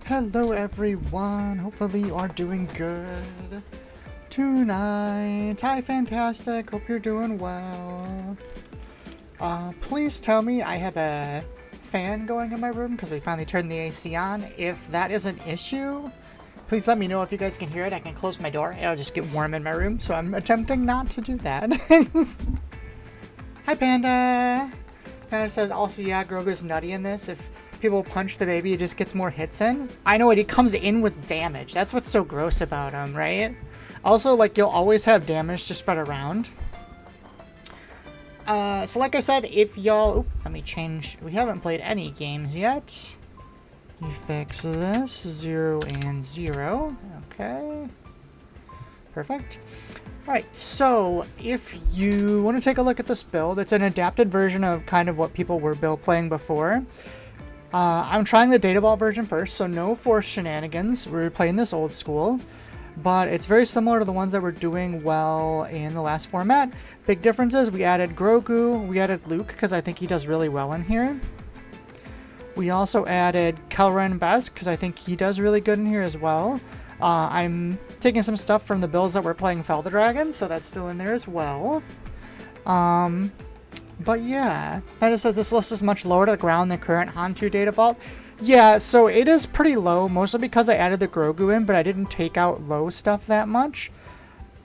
Hello everyone, hopefully you are doing good tonight. Hi, fantastic, hope you're doing well. Please tell me I have a fan going in my room because we finally turned the AC on. If that is an issue, please let me know. If you guys can hear it, I can close my door. It'll just get warm in my room, so I'm attempting not to do that. Hi, Panda. Panda says, also, yeah, Grogu's nutty in this. If people punch the baby, it just gets more hits in. I know it, he comes in with damage. That's what's so gross about him, right? Also, like, you'll always have damage to spread around. So like I said, if y'all... let me change. We haven't played any games yet. You fix this. 0 and 0. Okay. Perfect. Alright, so if you want to take a look at this build, it's an adapted version of kind of what people were playing before. I'm trying the data vault version first, so no force shenanigans. We're playing this old school, but it's very similar to the ones that were doing well in the last format. Big differences: we added Grogu, we added Luke, because I think he does really well in here. We also added Kelren Best, because I think he does really good in here as well. I'm taking some stuff from the builds that we're playing Felder Dragon, so that's still in there as well. But yeah, that just says this list is much lower to the ground than current Han2 data vault. Yeah, so it is pretty low, mostly because I added the Grogu in, but I didn't take out low stuff that much.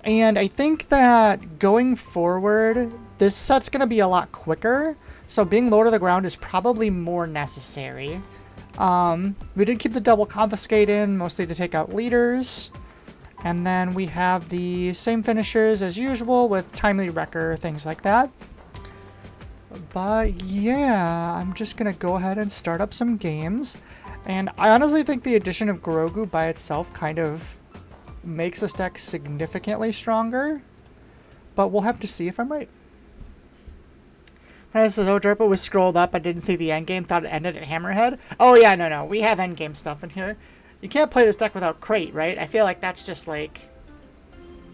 And I think that going forward, this set's going to be a lot quicker, so being low to the ground is probably more necessary. We did keep the double confiscate in, mostly to take out leaders. And then we have the same finishers as usual with timely wrecker, things like that. But yeah, I'm just gonna go ahead and start up some games. And I honestly think the addition of Grogu by itself kind of makes this deck significantly stronger. But we'll have to see if I'm right. This is Odurpa was scrolled up. I didn't see the endgame. Thought it ended at Hammerhead. Oh yeah, no. We have endgame stuff in here. You can't play this deck without Crate, right? I feel like that's just like...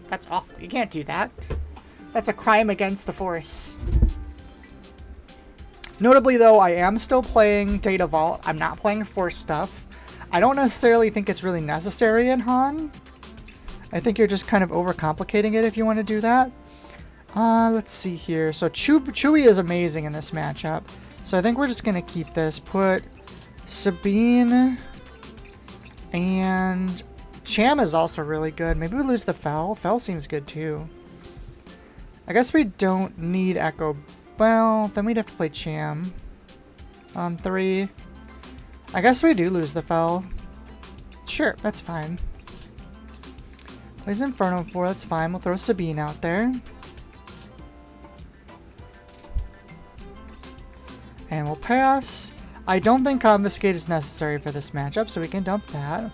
that's awful. You can't do that. That's a crime against the Force. Notably, though, I am still playing Data Vault. I'm not playing Force stuff. I don't necessarily think it's really necessary in Han. I think you're just kind of overcomplicating it if you want to do that. Let's see here. So Chewie is amazing in this matchup. So I think we're just going to keep this. Put Sabine and Cham is also really good. Maybe we lose the Fel. Fel seems good too. I guess we don't need Echo. Well, then we'd have to play Cham on 3. I guess we do lose the Fel. Sure, that's fine. Plays Inferno 4, that's fine. We'll throw Sabine out there. And we'll pass. I don't think Confiscate is necessary for this matchup, so we can dump that.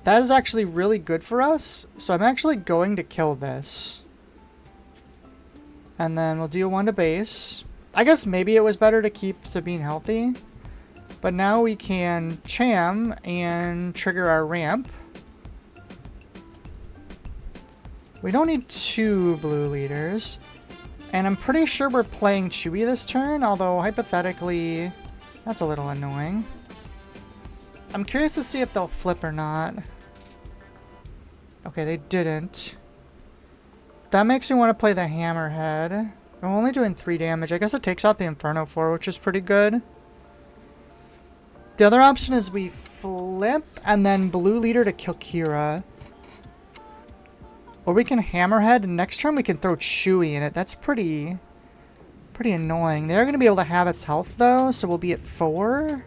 That is actually really good for us, so I'm actually going to kill this. And then we'll deal 1 to base. I guess maybe it was better to keep Sabine healthy. But now we can Cham and trigger our ramp. We don't need 2 blue leaders. And I'm pretty sure we're playing Chewie this turn, although hypothetically, that's a little annoying. I'm curious to see if they'll flip or not. Okay, they didn't. That makes me want to play the Hammerhead. I'm only doing 3 damage. I guess it takes out the Inferno 4, which is pretty good. The other option is we flip and then blue leader to kill Kira. Or we can Hammerhead, and next turn we can throw Chewie in it. That's pretty annoying. They're going to be able to have its health, though, so we'll be at 4.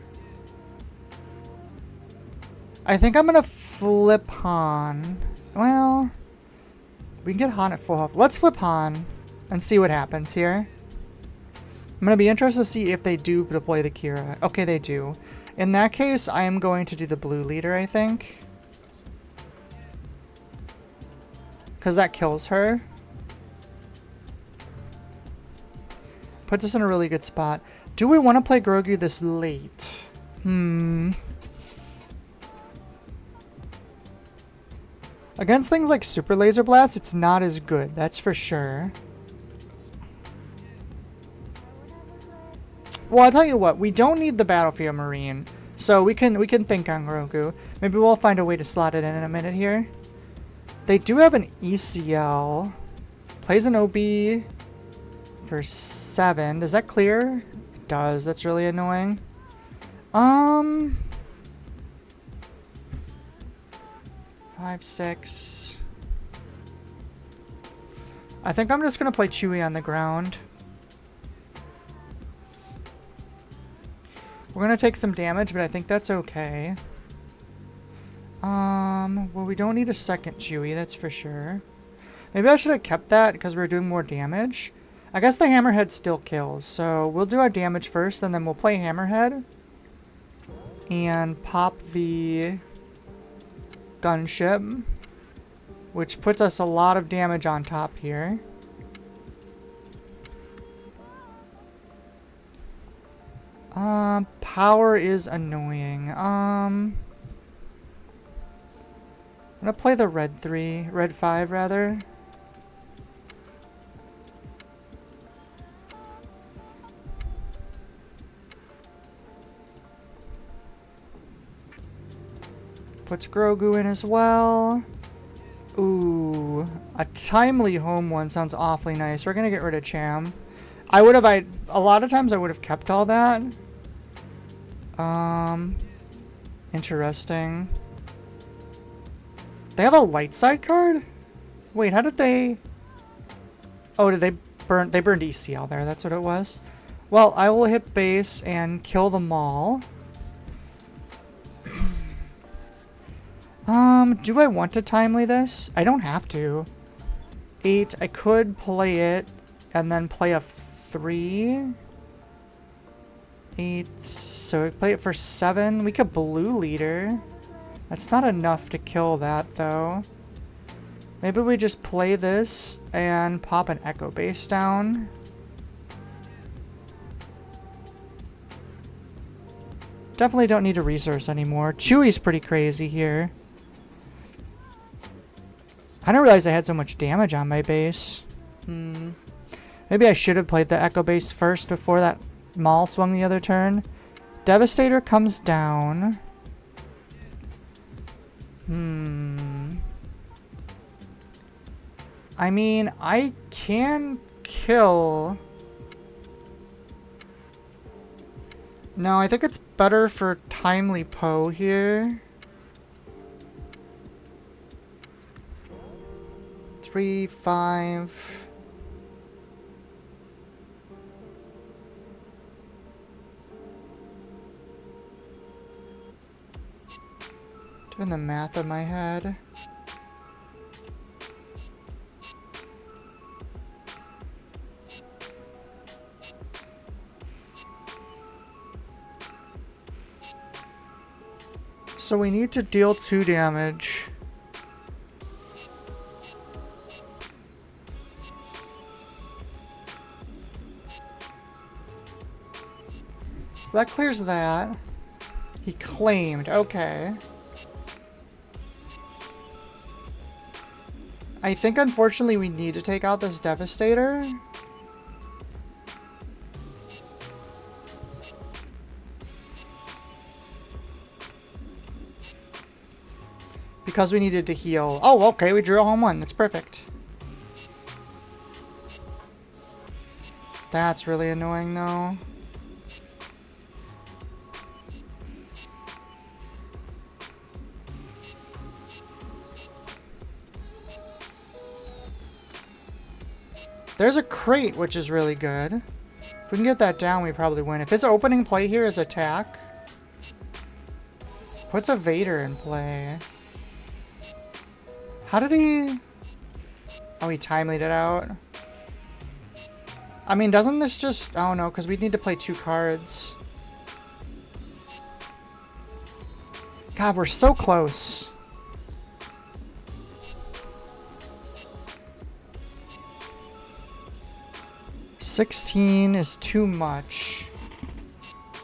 I think I'm going to flip Han. Well, we can get Han at full health. Let's flip Han and see what happens here. I'm going to be interested to see if they do deploy the Kira. Okay, they do. In that case, I am going to do the blue leader, I think. Because that kills her. Puts us in a really good spot. Do we want to play Grogu this late? Against things like Super Laser Blast, it's not as good. That's for sure. Well, I'll tell you what. We don't need the Battlefield Marine. So we can think on Grogu. Maybe we'll find a way to slot it in a minute here. They do have an ECL. Plays an OB for 7. Does that clear? It does. That's really annoying. 5, 6. I think I'm just gonna play Chewie on the ground. We're gonna take some damage, but I think that's okay. Well, we don't need a second Chewie, that's for sure. Maybe I should have kept that because we're doing more damage. I guess the Hammerhead still kills, so we'll do our damage first, and then we'll play Hammerhead. And pop the gunship, which puts us a lot of damage on top here. Power is annoying. I'm gonna play the red 5 rather. Puts Grogu in as well. Ooh, a timely home one sounds awfully nice. We're gonna get rid of Cham. A lot of times I would have kept all that. Interesting. They have a light side card? Wait, how did they... Oh, did they burn... They burned ECL there, that's what it was. Well, I will hit base and kill them all. Do I want to timely this? I don't have to. 8, I could play it and then play a 3. 8, so we play it for 7. We could blue leader. That's not enough to kill that though. Maybe we just play this and pop an echo base down. Definitely don't need a resource anymore. Chewie's pretty crazy here. I didn't realize I had so much damage on my base. Maybe I should have played the echo base first before that Maul swung the other turn. Devastator comes down. I mean, I can kill... No, I think it's better for timely Poe here. 3, 5... Doing the math in my head. So we need to deal 2 damage. So that clears that. He claimed, okay. I think unfortunately we need to take out this Devastator. Because we needed to heal. Oh, okay, we drew a home 1. That's perfect. That's really annoying though. There's a crate, which is really good. If we can get that down, we probably win. If his opening play here is attack, puts a Vader in play. How did he... Oh, he timelied it out. I mean, doesn't this just... Oh, no, because we'd need to play 2 cards. God, we're so close. $16 is too much.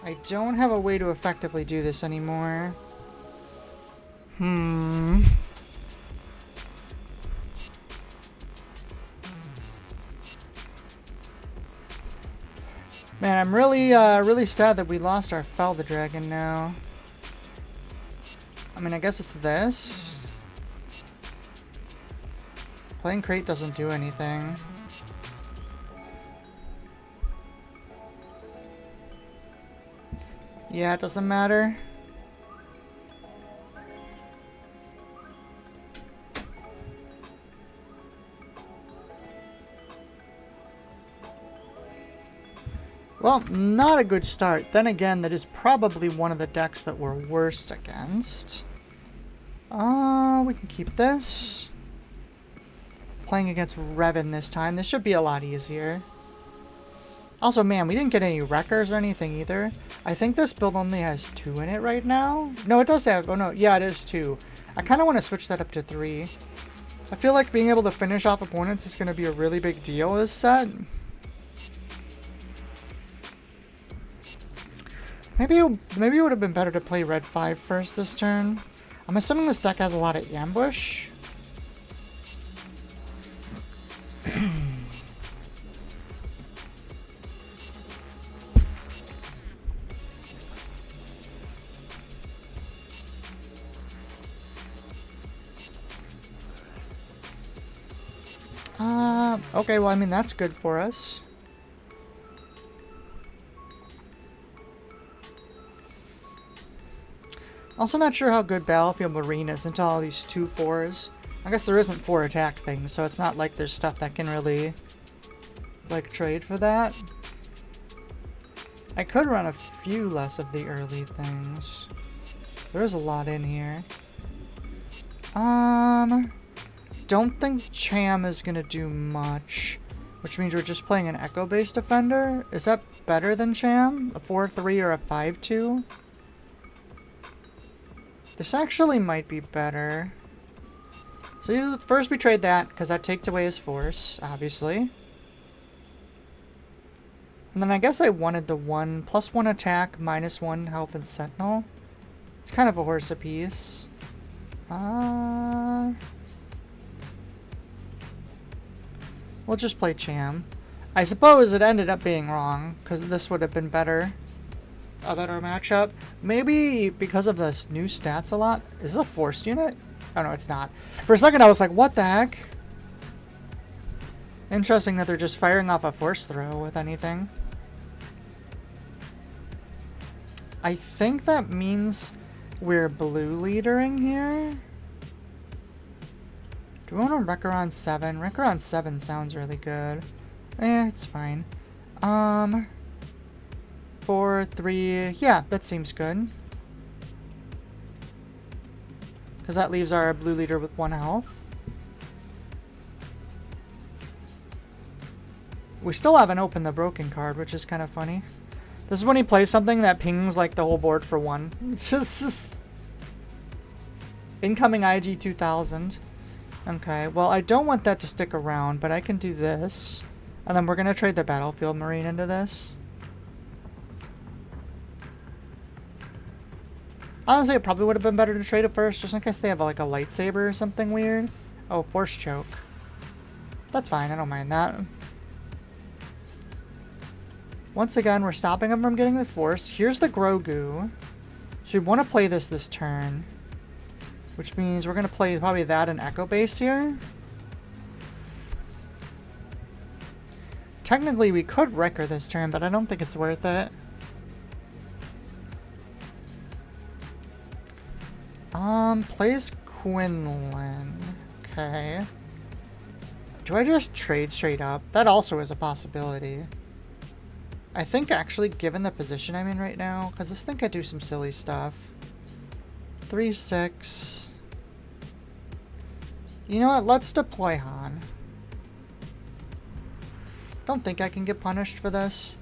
I don't have a way to effectively do this anymore. Man, I'm really, really sad that we lost our Fel the Dragon now. I mean, I guess it's this. Playing crate doesn't do anything. Yeah, it doesn't matter. Well, not a good start. Then again, that is probably one of the decks that we're worst against. We can keep this. Playing against Revan this time. This should be a lot easier. Also, man, we didn't get any wreckers or anything either. I think this build only has 2 in it right now. No, it does have... Oh, no. Yeah, it is 2. I kind of want to switch that up to 3. I feel like being able to finish off opponents is going to be a really big deal this set. Maybe it would have been better to play Red 5 first this turn. I'm assuming this deck has a lot of ambush. Okay, well, I mean, that's good for us. Also not sure how good Battlefield Marine is into all these 2/4s. I guess there isn't 4 attack things, so it's not like there's stuff that can really, like, trade for that. I could run a few less of the early things. There is a lot in here. Don't think Cham is gonna do much, which means we're just playing an Echo-based defender. Is that better than Cham? A 4/3 or a 5/2? This actually might be better. So first we trade that, because that takes away his force, obviously. And then I guess I wanted the 1+1 attack, -1 health and sentinel. It's kind of a horse apiece. We'll just play Cham. I suppose it ended up being wrong, because this would have been better. A better matchup. Maybe because of this new stats a lot. Is this a forced unit? Oh no, it's not. For a second I was like, what the heck? Interesting that they're just firing off a force throw with anything. I think that means we're blue leadering here. Do we want to Wrecker on 7? Wrecker on 7 sounds really good. It's fine. 4/3. Yeah, that seems good. Because that leaves our blue leader with 1 health. We still haven't opened the broken card, which is kind of funny. This is when he plays something that pings like the whole board for 1. It's just... Incoming IG 2000. Okay, well, I don't want that to stick around, but I can do this. And then we're going to trade the Battlefield Marine into this. Honestly, it probably would have been better to trade it first, just in case they have like a lightsaber or something weird. Oh, force choke. That's fine, I don't mind that. Once again, we're stopping him from getting the force. Here's the Grogu. So we want to play this turn. Which means we're going to play probably that and Echo Base here. Technically, we could Wrecker this turn, but I don't think it's worth it. Plays Quinlan. Okay. Do I just trade straight up? That also is a possibility. I think actually, given the position I'm in right now, because this thing could do some silly stuff. 3/6. You know what? Let's deploy Han. Don't think I can get punished for this.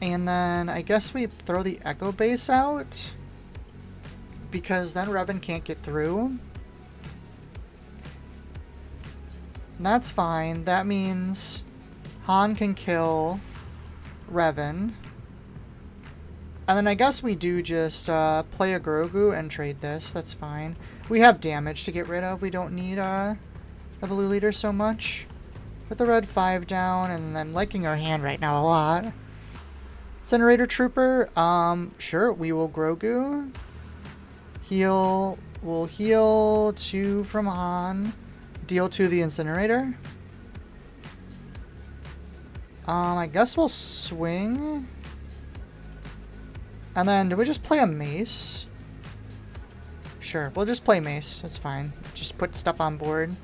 And then I guess we throw the Echo Base out. Because then Revan can't get through. That's fine. That means Han can kill Revan. And then I guess we do just play a Grogu and trade this. That's fine. We have damage to get rid of. We don't need the blue leader so much. Put the red 5 down, and I'm liking our hand right now a lot. Incinerator Trooper. Sure, we will Grogu. Heal. We'll heal 2 from Han. Deal 2 the Incinerator. I guess we'll swing. And then, do we just play a mace? Sure, we'll just play mace. That's fine. Just put stuff on board.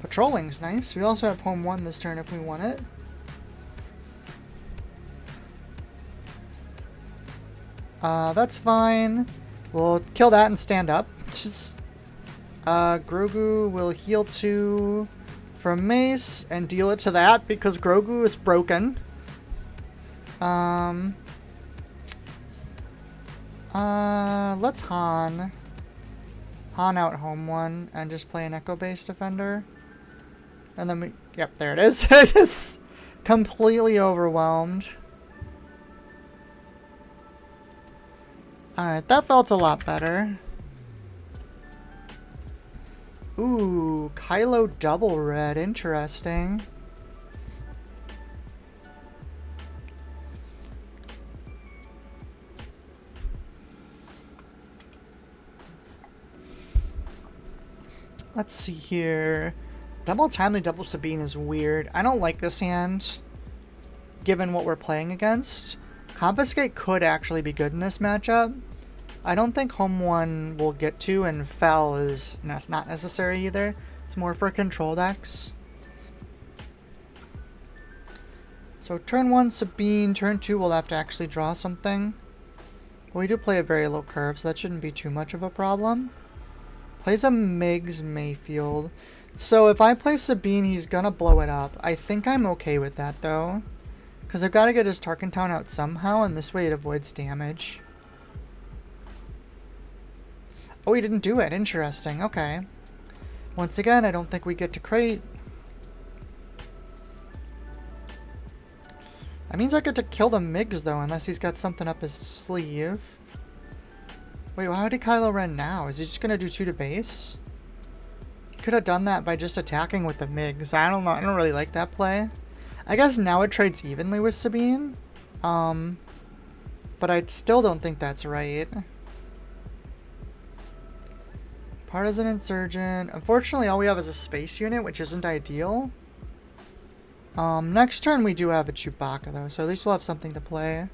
Patrol Wing's nice. We also have home 1 this turn if we want it. That's fine. We'll kill that and stand up. Grogu will heal 2 from mace and deal it to that because Grogu is broken. Let's Han out home 1 and just play an echo-based defender. And then we, yep, there it is. It is completely overwhelmed. Alright, that felt a lot better. Ooh, Kylo double red, interesting. Let's see here. Double Timely, double Sabine is weird. I don't like this hand, given what we're playing against. Confiscate could actually be good in this matchup. I don't think home 1 will get to, and Fel is not necessary either. It's more for control decks. So turn 1 Sabine, turn 2 we'll have to actually draw something. But we do play a very low curve, so that shouldn't be too much of a problem. Plays a Miggs Mayfield. So if I play Sabine, he's gonna blow it up. I think I'm okay with that though, because I've got to get his Tarkin Town out somehow, and this way it avoids damage. Oh, he didn't do it. Interesting. Okay. Once again, I don't think we get to crate. That means I get to kill the Miggs though, unless he's got something up his sleeve. Wait, how did Kylo Ren now? Is he just gonna do 2 to base? He could have done that by just attacking with the Miggs. I don't know. I don't really like that play. I guess now it trades evenly with Sabine. But I still don't think that's right. Partisan Insurgent. Unfortunately, all we have is a space unit, which isn't ideal. Next turn we do have a Chewbacca though, so at least we'll have something to play.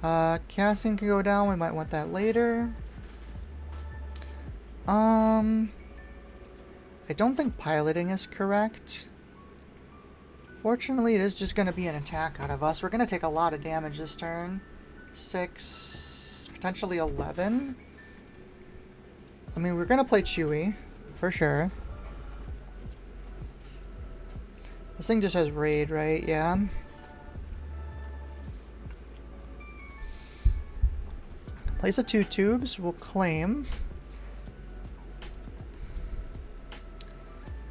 Casting can go down, we might want that later. I don't think piloting is correct. Fortunately, it is just going to be an attack out of us. We're going to take a lot of damage this turn. 6, potentially 11. I mean, we're going to play Chewie, for sure. This thing just has raid, right? Yeah. Place of 2 tubes, we'll claim.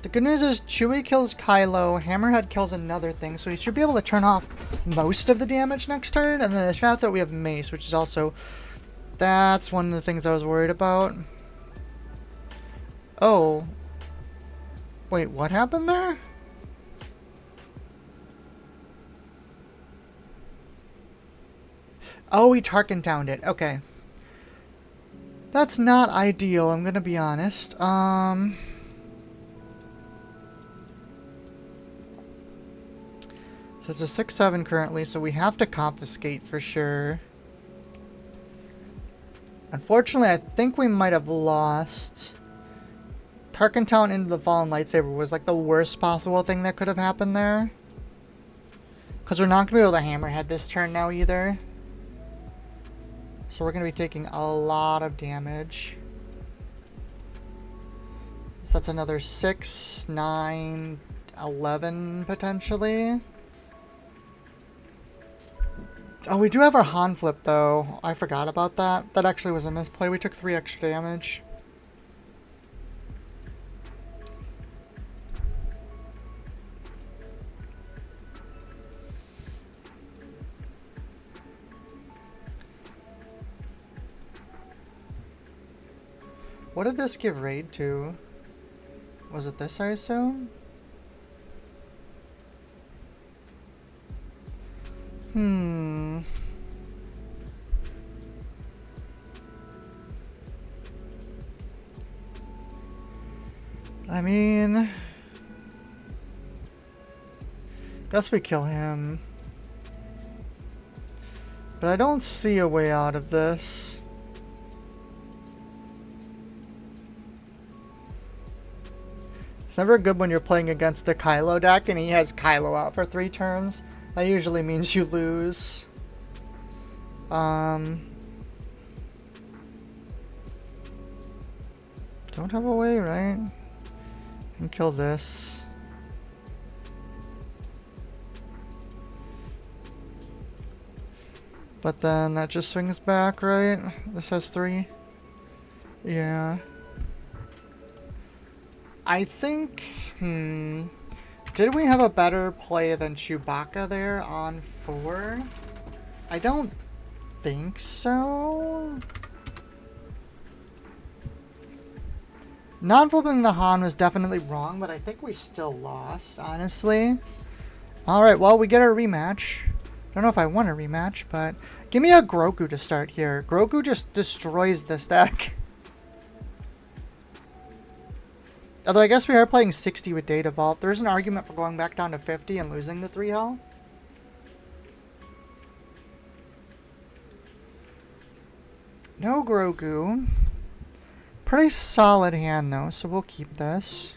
The good news is Chewie kills Kylo, Hammerhead kills another thing, so he should be able to turn off most of the damage next turn, and then after that we have Mace, which is also... That's one of the things I was worried about. Oh. Wait, what happened there? Oh, he Tarkin Towned it. Okay. That's not ideal, I'm gonna be honest. So it's a 6-7 currently, so we have to confiscate for sure. Unfortunately, I think we might have lost. Tarkin Town into the Fallen Lightsaber was like the worst possible thing that could have happened there. Because we're not going to be able to Hammerhead this turn now either. So we're going to be taking a lot of damage. So that's another 6, 9, 11 potentially. Oh, we do have our Han flip though. I forgot about that. That actually was a misplay. We took 3 extra damage. What did this give raid to? Was it this, I assume? Hmm. I mean, guess we kill him. But I don't see a way out of this. It's never good when you're playing against a Kylo deck and he has Kylo out for 3 turns. That usually means you lose. Don't have a way, right? And kill this. But then that just swings back, right? This has 3. Yeah. I think, did we have a better play than Chewbacca there on 4? I don't think so. Non-flipping the Han was definitely wrong, but I think we still lost, honestly. Alright, well, we get our rematch. Don't know if I want a rematch, but give me a Grogu to start here. Grogu just destroys this deck. Although I guess we are playing 60 with Data Vault. There's an argument for going back down to 50 and losing the 3 health. No Grogu. Pretty solid hand though, so we'll keep this.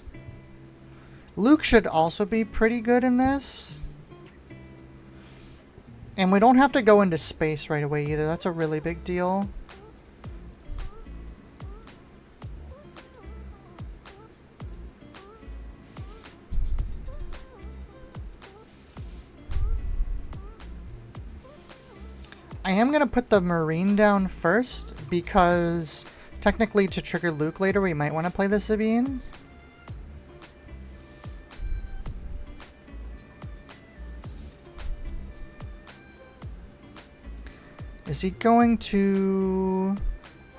Luke should also be pretty good in this. And we don't have to go into space right away either. That's a really big deal. I am going to put the Marine down first because technically to trigger Luke later we might want to play the Sabine. Is he going to...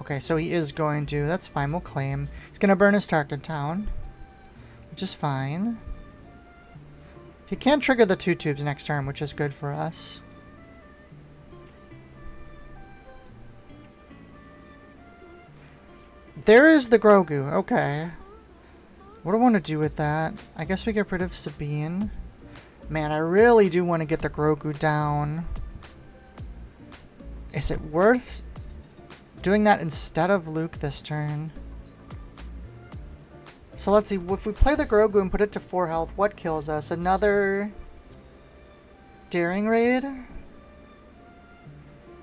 Okay, so he is going to. That's fine, we'll claim. He's going to burn his Tarkin Town, which is fine. He can't trigger the 2 tubes next turn, which is good for us. There is the Grogu. Okay. What do I want to do with that? I guess we get rid of Sabine. Man, I really do want to get the Grogu down. Is it worth doing that instead of Luke this turn? So let's see. If we play the Grogu and put it to 4 health, what kills us? Another Daring Raid?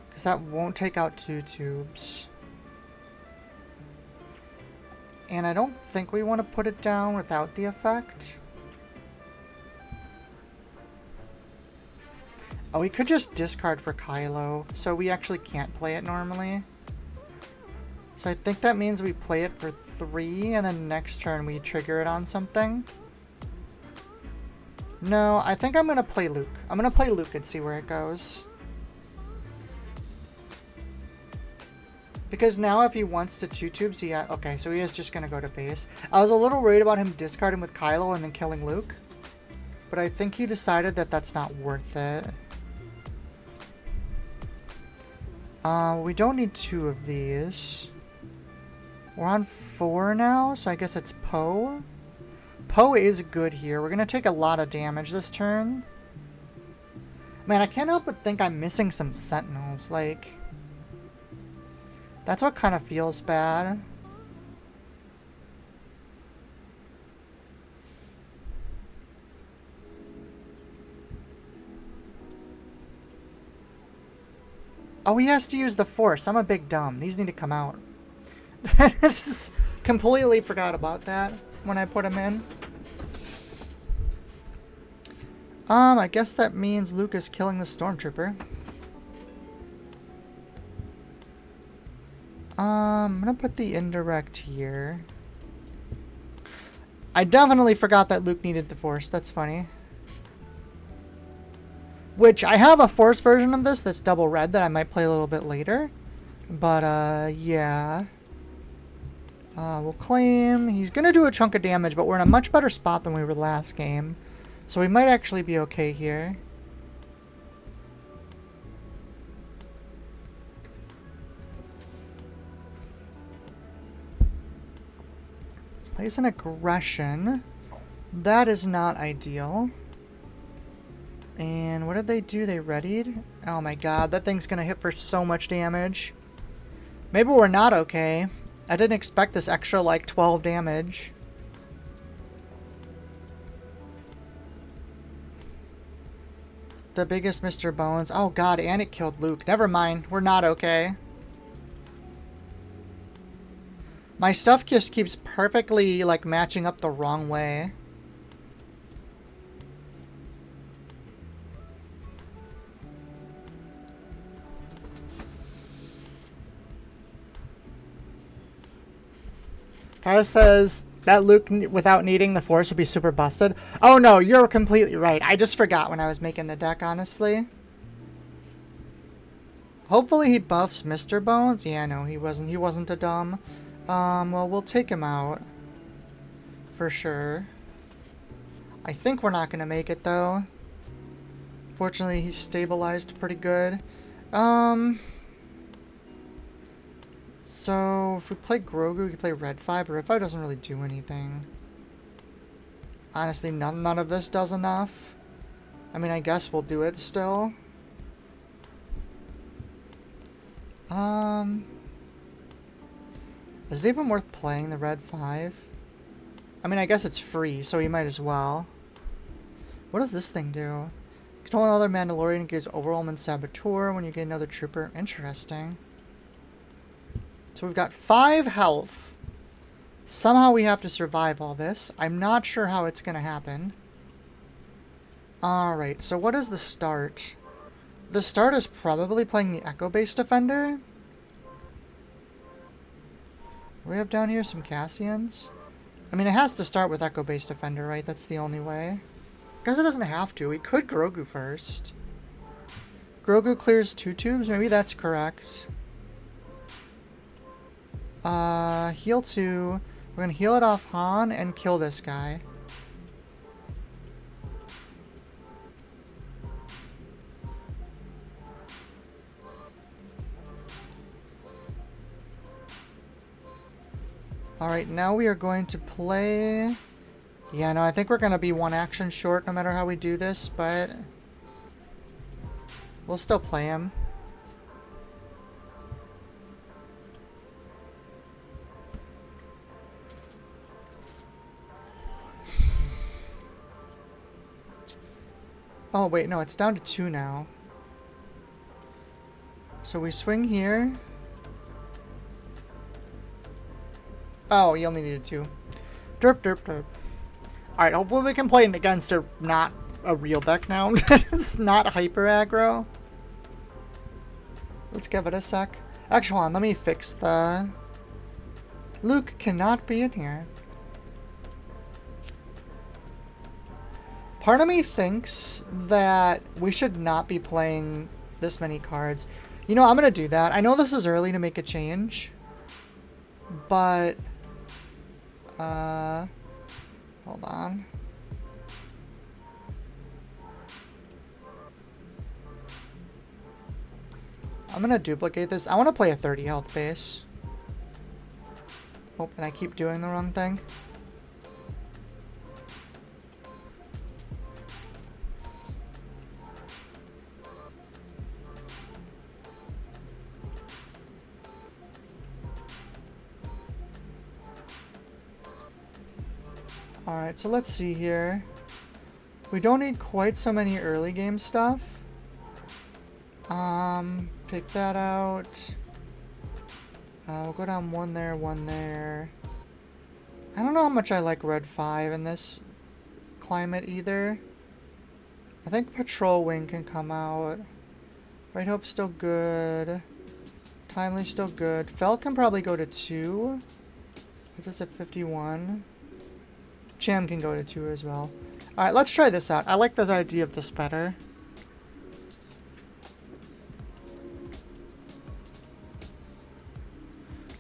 Because that won't take out 2 tubes. And I don't think we want to put it down without the effect. Oh, we could just discard for Kylo, so we actually can't play it normally. So I think that means we play it for 3, and then next turn we trigger it on something. No, I think I'm going to play Luke. I'm going to play Luke and see where it goes. Because now if he wants to 2 tubes, he okay, so he is just going to go to base. I was a little worried about him discarding with Kylo and then killing Luke. But I think he decided that that's not worth it. We don't need 2 of these. We're on 4 now, so I guess it's Poe. Poe is good here. We're going to take a lot of damage this turn. Man, I can't help but think I'm missing some Sentinels. Like, that's what kind of feels bad. Oh, he has to use the Force. I'm a big dumb. These need to come out. I just completely forgot about that when I put him in. I guess that means Luke is killing the Stormtrooper. I'm gonna put the indirect here. I definitely forgot that Luke needed the Force. That's funny. Which, I have a Force version of this that's double red that I might play a little bit later. But, yeah. We'll claim. He's gonna do a chunk of damage, but we're in a much better spot than we were last game. So we might actually be okay here. Place an aggression. That is not ideal. And what did they do? They readied? Oh my god, that thing's gonna hit for so much damage. Maybe we're not okay. I didn't expect this extra, like, 12 damage. The biggest Mr. Bones. Oh god, and it killed Luke. Never mind. We're not okay. My stuff just keeps perfectly, like, matching up the wrong way. Tara says that Luke, without needing the Force, would be super busted. Oh no, you're completely right. I just forgot when I was making the deck, honestly. Hopefully he buffs Mr. Bones. Yeah, no, he wasn't a dumb. Well, we'll take him out. For sure. I think we're not gonna make it, though. Fortunately, he's stabilized pretty good. So, if we play Grogu, we can play Red 5, but Red 5 doesn't really do anything. Honestly, none of this does enough. I mean, I guess we'll do it still. Is it even worth playing the Red 5? I mean, I guess it's free, so we might as well. What does this thing do? Control another Mandalorian gives Overwhelming Saboteur when you get another trooper. Interesting. So we've got 5 health. Somehow we have to survive all this. I'm not sure how it's going to happen. Alright, so what is the start? The start is probably playing the Echo-based Defender. What do we have down here? Some Cassians? I mean, it has to start with Echo-based Defender, right? That's the only way. Guess it doesn't have to. We could Grogu first. Grogu clears 2 tubes? Maybe that's correct. Heal 2. We're gonna heal it off Han and kill this guy. Alright, now we are going to play... Yeah, no, I think we're gonna be 1 action short no matter how we do this, but... we'll still play him. Oh, wait, no, it's down to 2 now. So we swing here. Oh, you only needed 2. Derp, derp, derp. Alright, hopefully we can play it against not a real deck now. It's not hyper aggro. Let's give it a sec. Actually, hold on, let me fix the... Luke cannot be in here. Part of me thinks that we should not be playing this many cards. You know, I'm going to do that. I know this is early to make a change. But... hold on. I'm going to duplicate this. I want to play a 30 health base. Oh, and I keep doing the wrong thing. Alright, so let's see here. We don't need quite so many early game stuff. Pick that out. We'll go down 1 there, 1 there. I don't know how much I like Red 5 in this climate either. I think Patrol Wing can come out. Right Hope's still good. Timely's still good. Fel can probably go to 2. Because it's at 51. Cham can go to 2 as well. Alright, let's try this out. I like the idea of this better.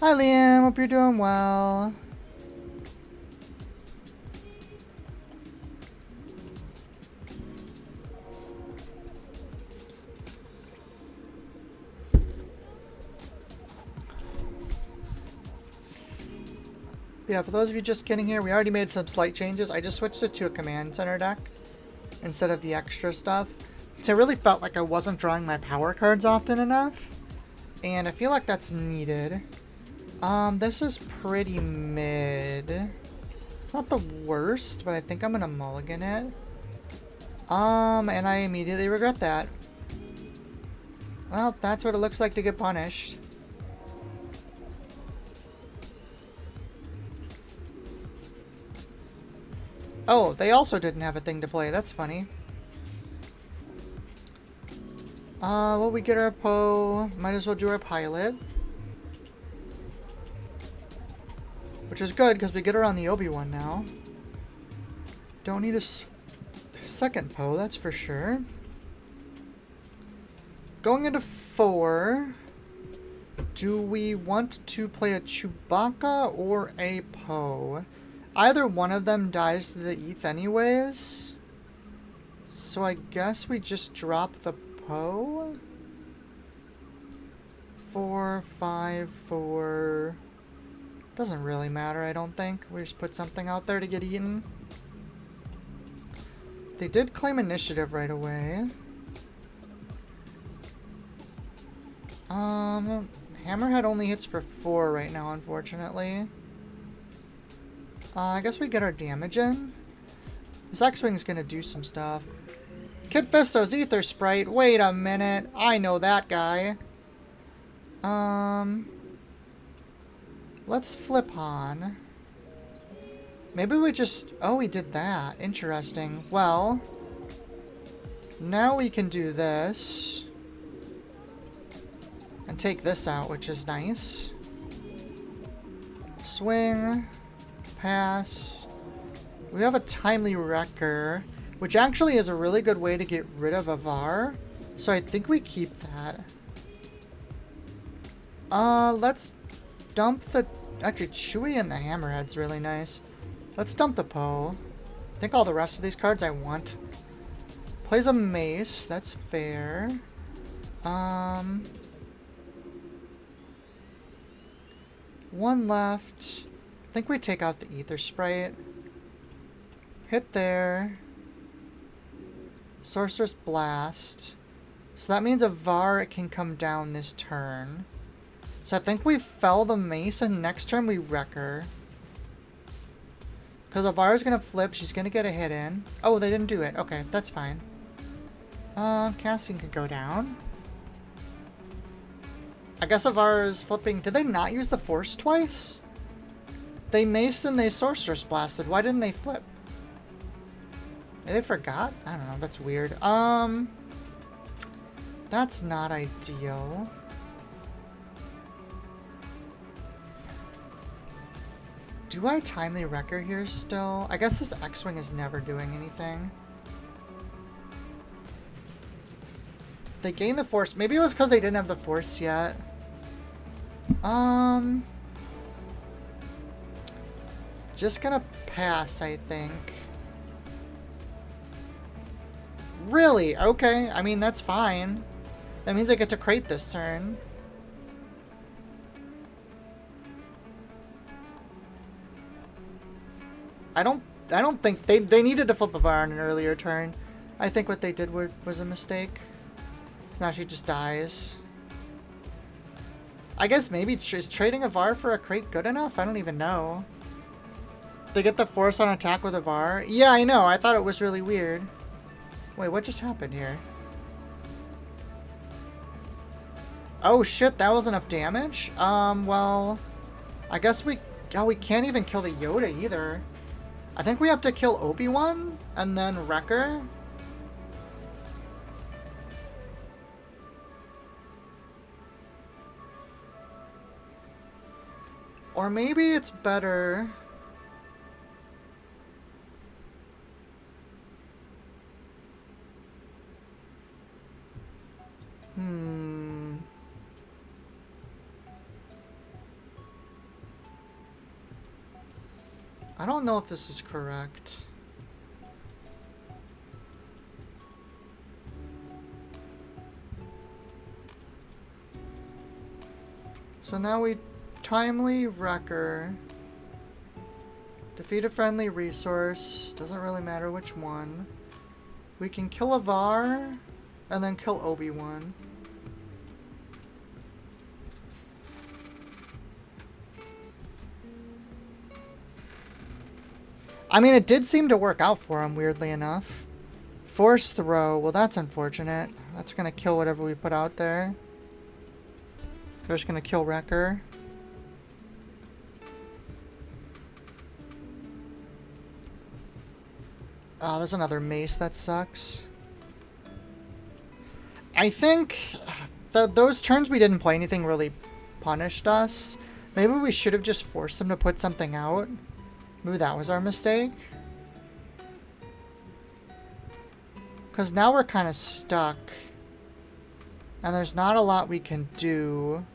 Hi Liam, hope you're doing well. But yeah, for those of you just getting here, we already made some slight changes. I just switched it to a command center deck instead of the extra stuff. So I really felt like I wasn't drawing my power cards often enough. And I feel like that's needed. This is pretty mid. It's not the worst, but I think I'm gonna mulligan it. And I immediately regret that. Well, that's what it looks like to get punished. Oh, they also didn't have a thing to play. That's funny. Well, we get our Poe. Might as well do our pilot. Which is good, because we get her on the Obi-Wan now. Don't need a second Poe, that's for sure. Going into 4. Do we want to play a Chewbacca or a Poe? Either one of them dies to the ETH anyways. So I guess we just drop the Poe. 4, 5, 4. Doesn't really matter, I don't think. We just put something out there to get eaten. They did claim initiative right away. Hammerhead only hits for 4 right now, unfortunately. I guess we get our damage in. This X-Wing's gonna do some stuff. Kid Fisto's Ether Sprite. Wait a minute. I know that guy. Let's flip on. Maybe we just... Oh, we did that. Interesting. Well, now we can do this. And take this out, which is nice. Swing. Pass. We have a Timely Wrecker, which actually is a really good way to get rid of Avar. So I think we keep that. Let's dump the... Actually, Chewie and the Hammerhead's really nice. Let's dump the Poe. I think all the rest of these cards I want. Plays a Mace. That's fair. One left. I think we take out the Ether Sprite. Hit there. Sorceress Blast. So that means Avar can come down this turn. So I think we fell the Mace, and next turn we wreck her. Because Avar's going to flip. She's going to get a hit in. Oh, they didn't do it. Okay, that's fine. Cassian could go down. I guess Avar is flipping. Did they not use the Force twice? They maced and they Sorceress Blasted. Why didn't they flip? Maybe they forgot? I don't know. That's weird. That's not ideal. Do I Timely Wrecker here still? I guess this X-Wing is never doing anything. They gained the Force. Maybe it was because they didn't have the Force yet. Just gonna pass, I think. Really? Okay. I mean, that's fine. That means I get to crate this turn. I don't think they needed to flip a bar on an earlier turn. I think what they did was a mistake. Now she just dies. I guess maybe is trading Avar for a crate good enough? I don't even know. They get the Force on attack with Avar? Yeah, I know. I thought it was really weird. Wait, what just happened here? Oh shit, that was enough damage? Well, I guess we can't even kill the Yoda either. I think we have to kill Obi-Wan and then Wrecker. Or maybe it's better... I don't know if this is correct. So now we Timely Wrecker. Defeat a friendly resource. Doesn't really matter which one. We can kill a Var and then kill Obi-Wan. I mean, it did seem to work out for him, weirdly enough. Force throw. Well, that's unfortunate. That's going to kill whatever we put out there. They're just going to kill Wrecker. Oh, there's another mace. That sucks. I think those turns we didn't play anything really punished us. Maybe we should have just forced them to put something out. Maybe that was our mistake. Because now we're kind of stuck. And there's not a lot we can do.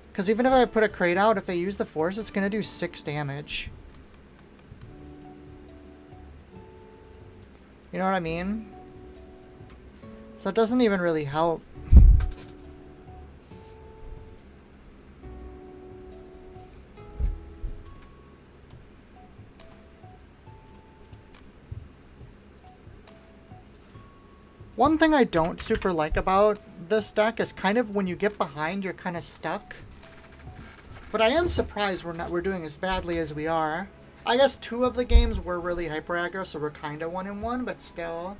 Because even if I put a crate out, if they use the force, it's going to do 6 damage. You know what I mean? So it doesn't even really help. One thing I don't super like about this deck is kind of when you get behind, you're kind of stuck. But I am surprised we're doing as badly as we are. I guess 2 of the games were really hyper aggro, so we're kind of 1-1, but still.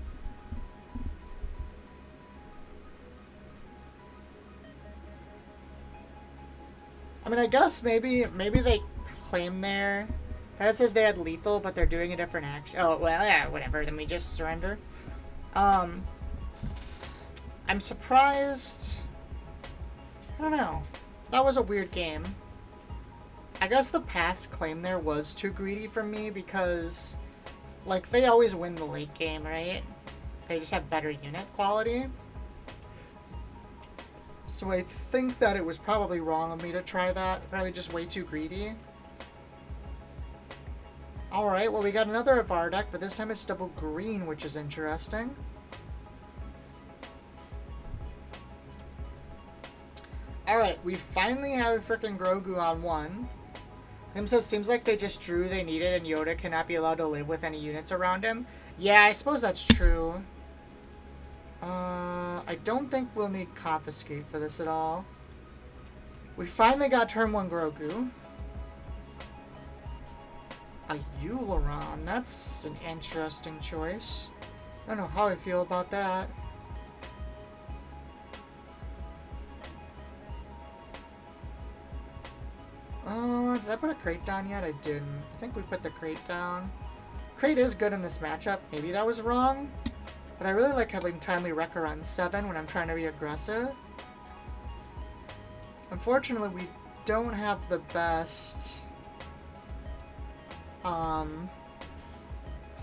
I mean, I guess maybe they claim there. That says they had lethal, but they're doing a different action. Oh, well, yeah, whatever. Then we just surrender. I'm surprised. I don't know. That was a weird game. I guess the past claim there was too greedy for me because, like, they always win the late game, right? They just have better unit quality. So I think that it was probably wrong of me to try that. Probably just way too greedy. Alright, well, we got another Avar deck, but this time it's double green, which is interesting. Alright, we finally have a freaking Grogu on 1. Him says, seems like they just drew they needed and Yoda cannot be allowed to live with any units around him. Yeah, I suppose that's true. I don't think we'll need Confiscate for this at all. We finally got turn 1 Grogu. A Euleron, that's an interesting choice. I don't know how I feel about that. Did I put a crate down yet? I didn't. I think we put the crate down. Crate is good in this matchup. Maybe that was wrong. But I really like having Timely Wrecker on 7 when I'm trying to be aggressive. Unfortunately, we don't have the best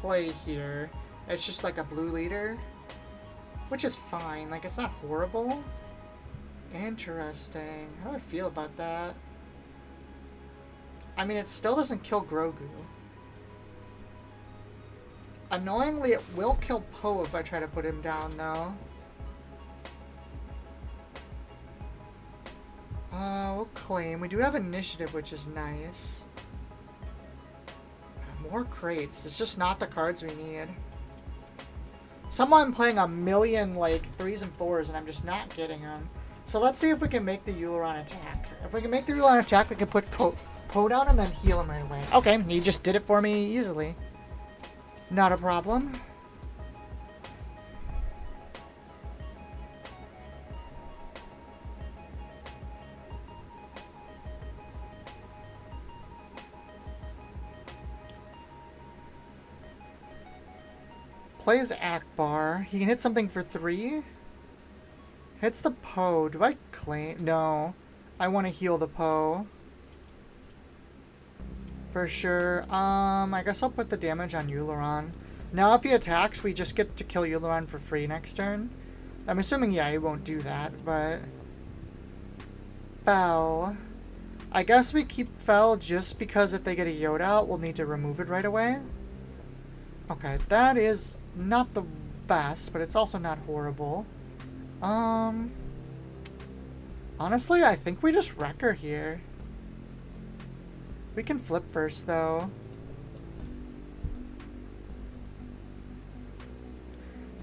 play here. It's just like a blue leader, which is fine. Like, it's not horrible. Interesting. How do I feel about that? I mean, it still doesn't kill Grogu. Annoyingly, it will kill Poe if I try to put him down, though. We'll claim. We do have initiative, which is nice. More crates. It's just not the cards we need. Somehow I'm playing a million, like, 3s and 4s, and I'm just not getting them. So let's see if we can make the Euleron attack. If we can make the Euleron attack, we can put Poe down and then heal him right away. Okay, he just did it for me easily. Not a problem. Plays Akbar. He can hit something for 3. Hits the Poe. Do I claim? No. I want to heal the Poe. For sure. I guess I'll put the damage on Euleron. Now if he attacks, we just get to kill Euleron for free next turn. I'm assuming, yeah, he won't do that, but... Fel. I guess we keep Fel just because if they get a Yoda out, we'll need to remove it right away. Okay, that is not the best, but it's also not horrible. Honestly, I think we just wreck her here. We can flip first, though.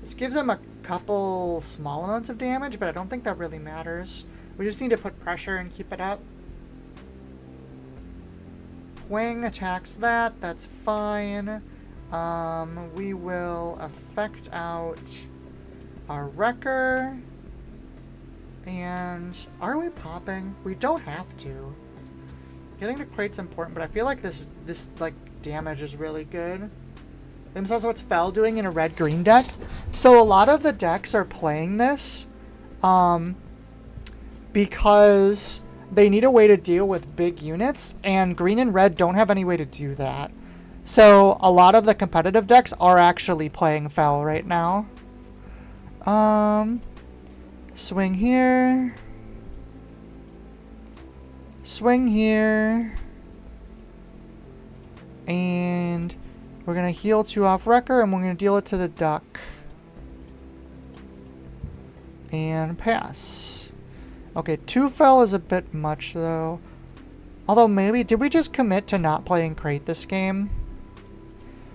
This gives him a couple small amounts of damage, but I don't think that really matters. We just need to put pressure and keep it up. Wing attacks that. That's fine. We will effect out our Wrecker. And are we popping? We don't have to. Getting the crate's important, but I feel like this like damage is really good. This is what's Fel doing in a red-green deck. So a lot of the decks are playing this because they need a way to deal with big units, and green and red don't have any way to do that. So a lot of the competitive decks are actually playing Fel right now. Swing here. Swing here. And we're going to heal 2 off Wrecker, and we're going to deal it to the duck. And pass. Okay, 2 Fel is a bit much, though. Although maybe, did we just commit to not playing Crate this game?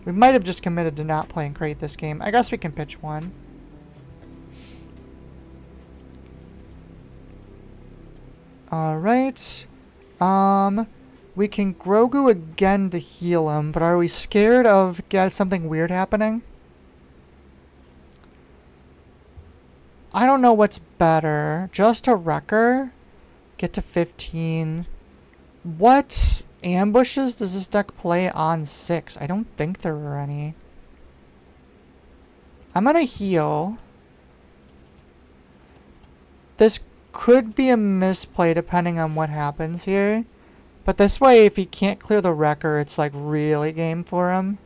We might have just committed to not playing Crate this game. I guess we can pitch 1. Alright. We can Grogu again to heal him, but are we scared of something weird happening? I don't know what's better. Just a Wrecker? Get to 15. What ambushes does this deck play on 6? I don't think there are any. I'm gonna heal. This could be a misplay depending on what happens here. But this way, if he can't clear the Wrecker, it's like really game for him.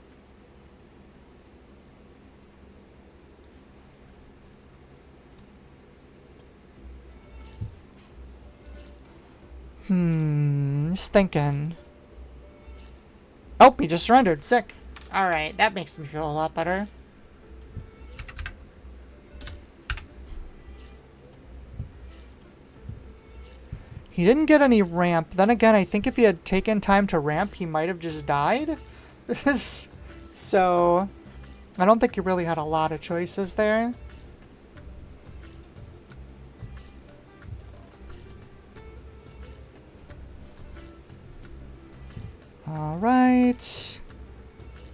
Just thinking. Oh, he just surrendered. Sick. Alright, that makes me feel a lot better. He didn't get any ramp. Then again, I think if he had taken time to ramp, he might have just died. So, I don't think he really had a lot of choices there. Alright.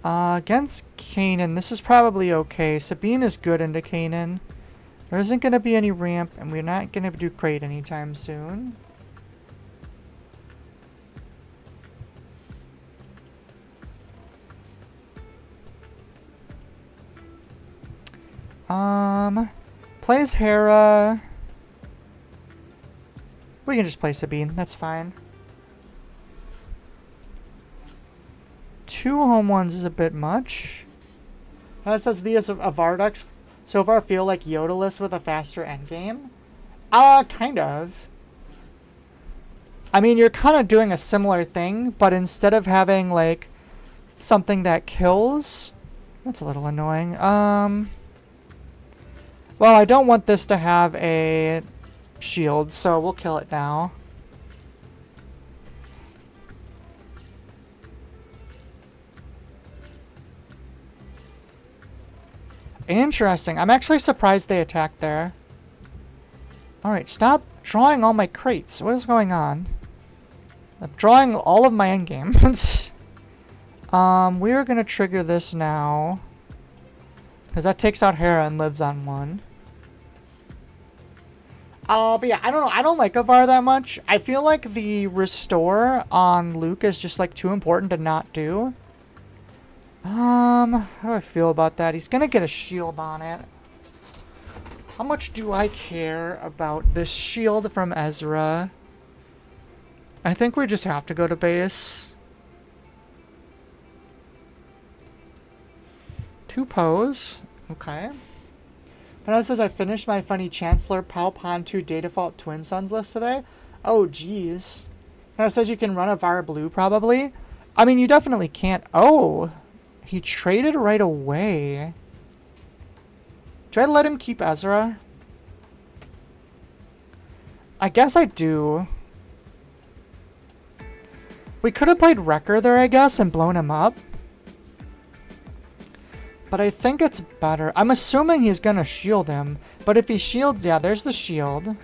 Against Kanan, this is probably okay. Sabine is good into Kanan. There isn't going to be any ramp, and we're not going to do Crate anytime soon. Plays Hera. We can just play Sabine. That's fine. 2 home ones is a bit much. It says these of Varducks so far feel like Yodalist with a faster endgame. Kind of. I mean, you're kind of doing a similar thing, but instead of having, like, something that kills... That's a little annoying. Well, I don't want this to have a shield, so we'll kill it now. Interesting. I'm actually surprised they attacked there. Alright, stop drawing all my crates. What is going on? I'm drawing all of my endgames. We're gonna trigger this now. Because that takes out Hera and lives on 1. But yeah, I don't know. I don't like Avar that much. I feel like the restore on Luke is just like too important to not do. How do I feel about that? He's gonna get a shield on it. How much do I care about this shield from Ezra? I think we just have to go to base. 2 pose. Okay. But it says I finished my funny Chancellor Palpon 2 Default Twin Sons list today. Oh, jeez. And it says you can run a Var Blue, probably. I mean, you definitely can't. Oh, he traded right away. Do I let him keep Ezra? I guess I do. We could have played Wrecker there, I guess, and blown him up. But I think it's better. I'm assuming he's gonna shield him. But if he shields, yeah, there's the shield.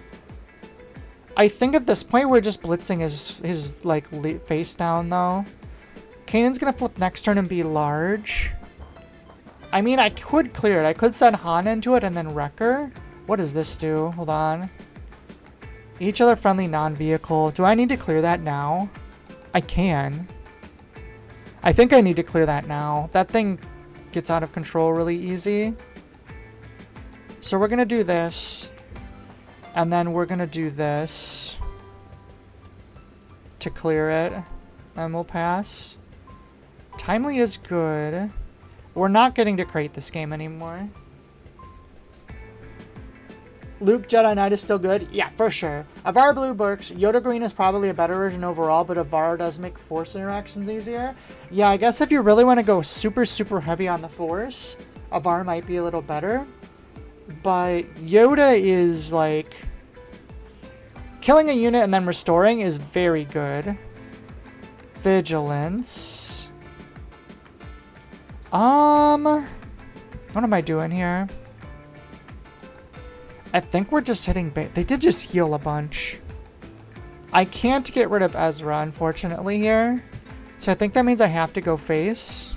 I think at this point we're just blitzing his like face down though. Kanan's gonna flip next turn and be large. I mean, I could clear it. I could send Han into it and then Wrecker. What does this do? Hold on. Each other friendly non-vehicle. Do I need to clear that now? I can. I think I need to clear that now. That thing gets out of control really easy. So we're going to do this. And then we're going to do this. To clear it. And we'll pass. Timely is good. We're not getting to crate this game anymore. Luke Jedi Knight is still good? Yeah, for sure. Avar Blue works. Yoda Green is probably a better version overall, but Avar does make Force interactions easier. Yeah, I guess if you really want to go super, super heavy on the Force, Avar might be a little better. But Yoda is like... Killing a unit and then restoring is very good. Vigilance. What am I doing here? I think we're just hitting bait. They did just heal a bunch. I can't get rid of Ezra, unfortunately, here. So I think that means I have to go face.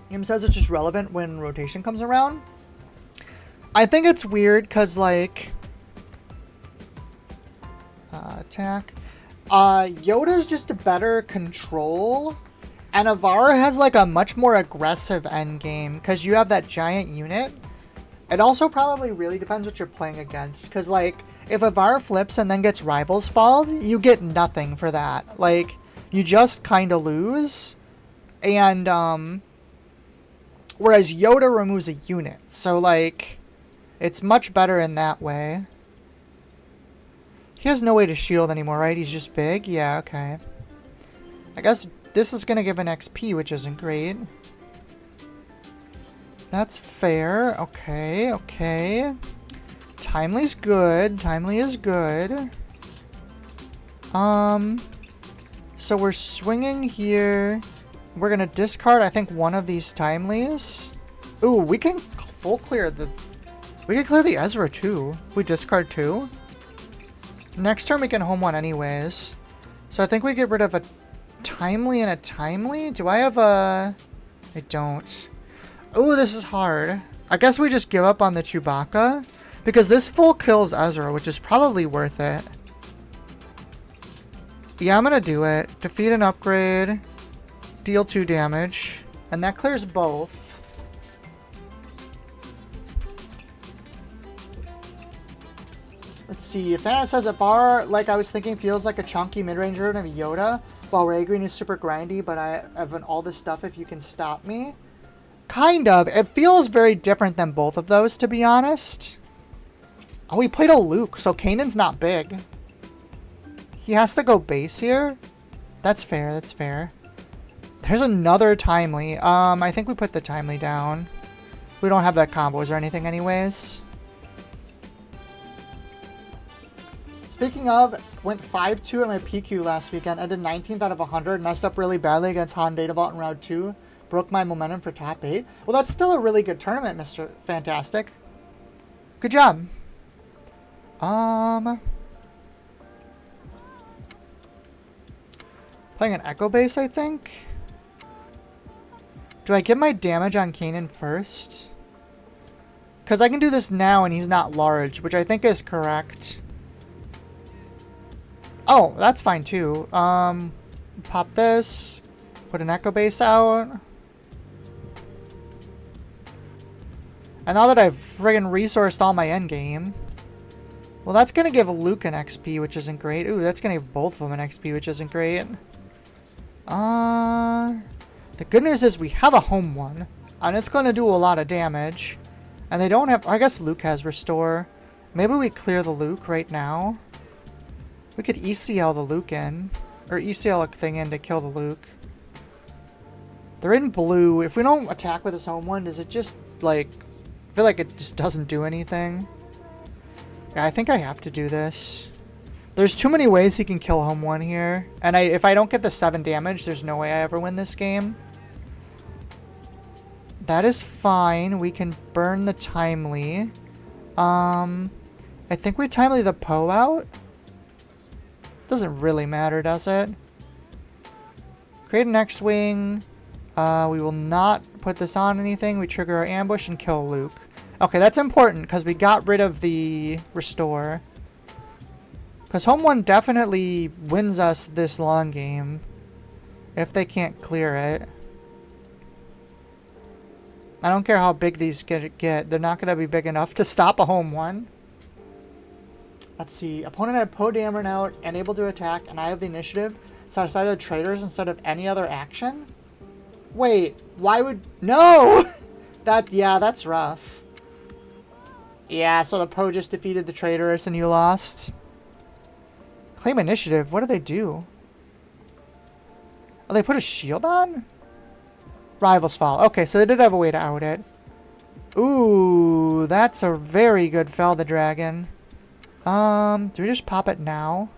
Im says it's just relevant when rotation comes around. I think it's weird because, like... attack. Yoda's just a better control. And Avar has like a much more aggressive endgame because you have that giant unit. It also probably really depends what you're playing against. Because like if Avar flips and then gets Rivals Fall, you get nothing for that. Like you just kind of lose. And whereas Yoda removes a unit. So like it's much better in that way. He has no way to shield anymore, right? He's just big? Yeah, okay. I guess this is going to give an XP, which isn't great. That's fair. Okay, okay. Timely's good. Timely is good. So we're swinging here. We're going to discard, I think, one of these Timelies. Ooh, we can full clear the... We can clear the Ezra, too. We discard two. Next turn we can home one anyways. So I think we get rid of a Timely and a Timely. Do I have a... I don't. Oh, this is hard. I guess we just give up on the Chewbacca. Because this full kills Ezra, which is probably worth it. Yeah, I'm going to do it. Defeat an upgrade. Deal 2 damage. And that clears both. Let's see, if Anna says Avar, like I was thinking, feels like a chunky mid-range version of Yoda, while Ray Green is super grindy, but I have all this stuff if you can stop me. Kind of. It feels very different than both of those, to be honest. Oh, we played a Luke, so Kanan's not big. He has to go base here? That's fair, that's fair. There's another Timely. I think we put the Timely down. We don't have that combos or anything anyways. Speaking of, went 5-2 at my PQ last weekend. I did 19th out of 100. Messed up really badly against Han Data Vault in round 2. Broke my momentum for top 8. Well, that's still a really good tournament, Mr. Fantastic. Good job. Playing an Echo base, I think. Do I get my damage on Kanan first? Because I can do this now and he's not large, which I think is correct. Oh, that's fine too. Pop this. Put an Echo base out. And now that I've friggin' resourced all my endgame. Well, that's going to give Luke an XP, which isn't great. Ooh, that's going to give both of them an XP, which isn't great. The good news is we have a home one. And it's going to do a lot of damage. And they don't have... I guess Luke has Restore. Maybe we clear the Luke right now. We could ECL the Luke in. Or ECL a thing in to kill the Luke. They're in blue. If we don't attack with this home one, does it just, like... I feel like it just doesn't do anything. Yeah, I think I have to do this. There's too many ways he can kill home 1 here. And if I don't get the 7 damage, there's no way I ever win this game. That is fine. We can burn the Timely. I think we Timely the Poe out. Doesn't really matter, does it? Create an X-Wing. We will not put this on anything. We trigger our ambush and kill Luke. Okay, that's important because we got rid of the restore. Because home 1 definitely wins us this long game. If they can't clear it. I don't care how big these get. They're not going to be big enough to stop a home 1. Let's see. Opponent had Poe Dameron out and able to attack, and I have the initiative. So I decided traitors instead of any other action? Wait, why would... No! Yeah, that's rough. Yeah, so the Poe just defeated the traitorous and you lost. Claim initiative. What do they do? Oh, they put a shield on? Rivals fall. Okay, so they did have a way to out it. Ooh, that's a very good Fell the Dragon. Do we just pop it now?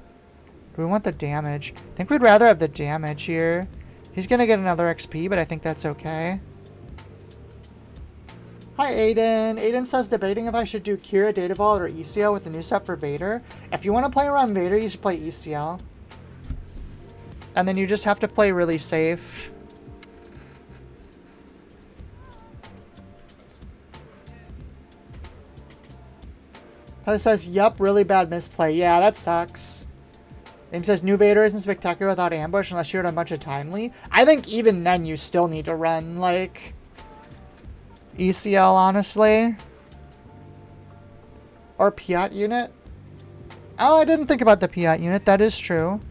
Do we want the damage? I think we'd rather have the damage here. He's gonna get another XP, but I think that's okay. Hi, Aiden. Aiden says, debating if I should do Kira, Data Vault, or ECL with the new set for Vader. If you want to play around Vader, you should play ECL. And then you just have to play really safe. It says, yup, really bad misplay. Yeah, that sucks. Aim says, new Vader isn't spectacular without ambush unless you're at a bunch of Timely. I think even then you still need to run, like, ECL, honestly. Or Piat unit. Oh, I didn't think about the Piat unit. That is true.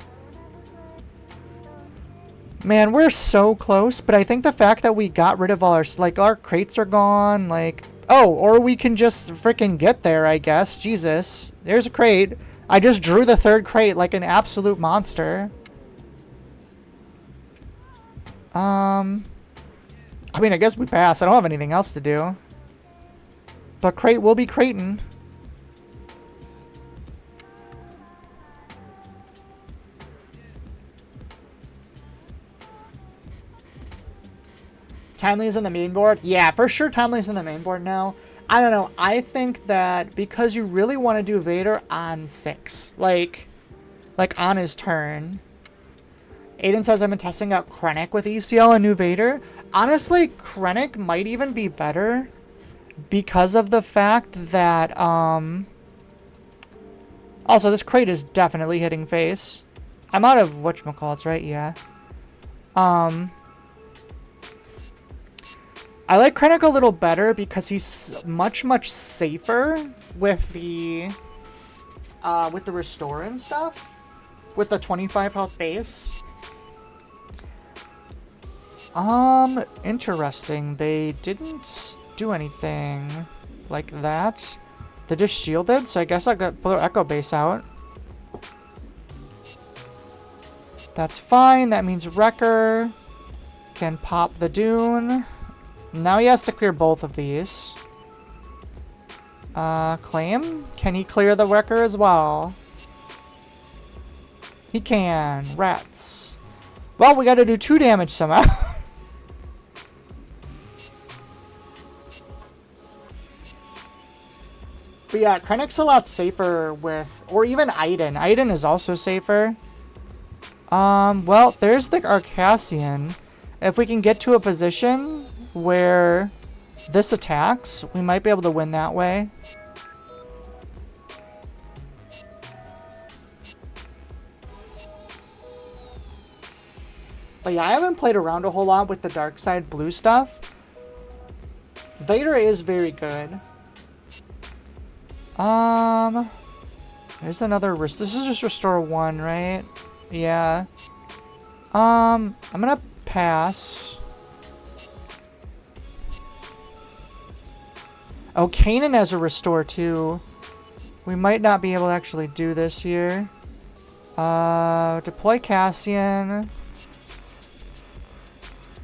Man, we're so close, but I think the fact that we got rid of all our, like, our crates are gone, like... Oh, or we can just freaking get there, I guess. Jesus. There's a crate. I just drew the 3rd crate like an absolute monster. I mean, I guess we pass. I don't have anything else to do. But crate will be crating. Timely's in the main board? Yeah, for sure Timely's in the main board now. I don't know. I think that because you really want to do Vader on 6. Like on his turn. Aiden says I've been testing out Krennic with ECL and new Vader. Honestly, Krennic might even be better because of the fact that, also, this crate is definitely hitting face. I'm out of whatchamacallits, right? Yeah. I like Krennic a little better because he's much safer with the restore and stuff. With the 25 health base. Interesting. They didn't do anything like that. They just shielded, so I guess I got put Echo Base out. That's fine. That means Wrecker can pop the Dune. Now he has to clear both of these. Claim? Can he clear the Wrecker as well? He can. Rats. Well, we gotta do 2 damage somehow. But yeah, Krennic's a lot safer with... Or even Iden. Iden is also safer. Well, there's the Arcassian. If we can get to a position where this attacks, we might be able to win that way. But yeah, I haven't played around a whole lot with the dark side blue stuff. Vader is very good. There's another this is just restore 1, right? Yeah. I'm gonna pass. Oh, Kanan has a restore too. We might not be able to actually do this here. Deploy Cassian.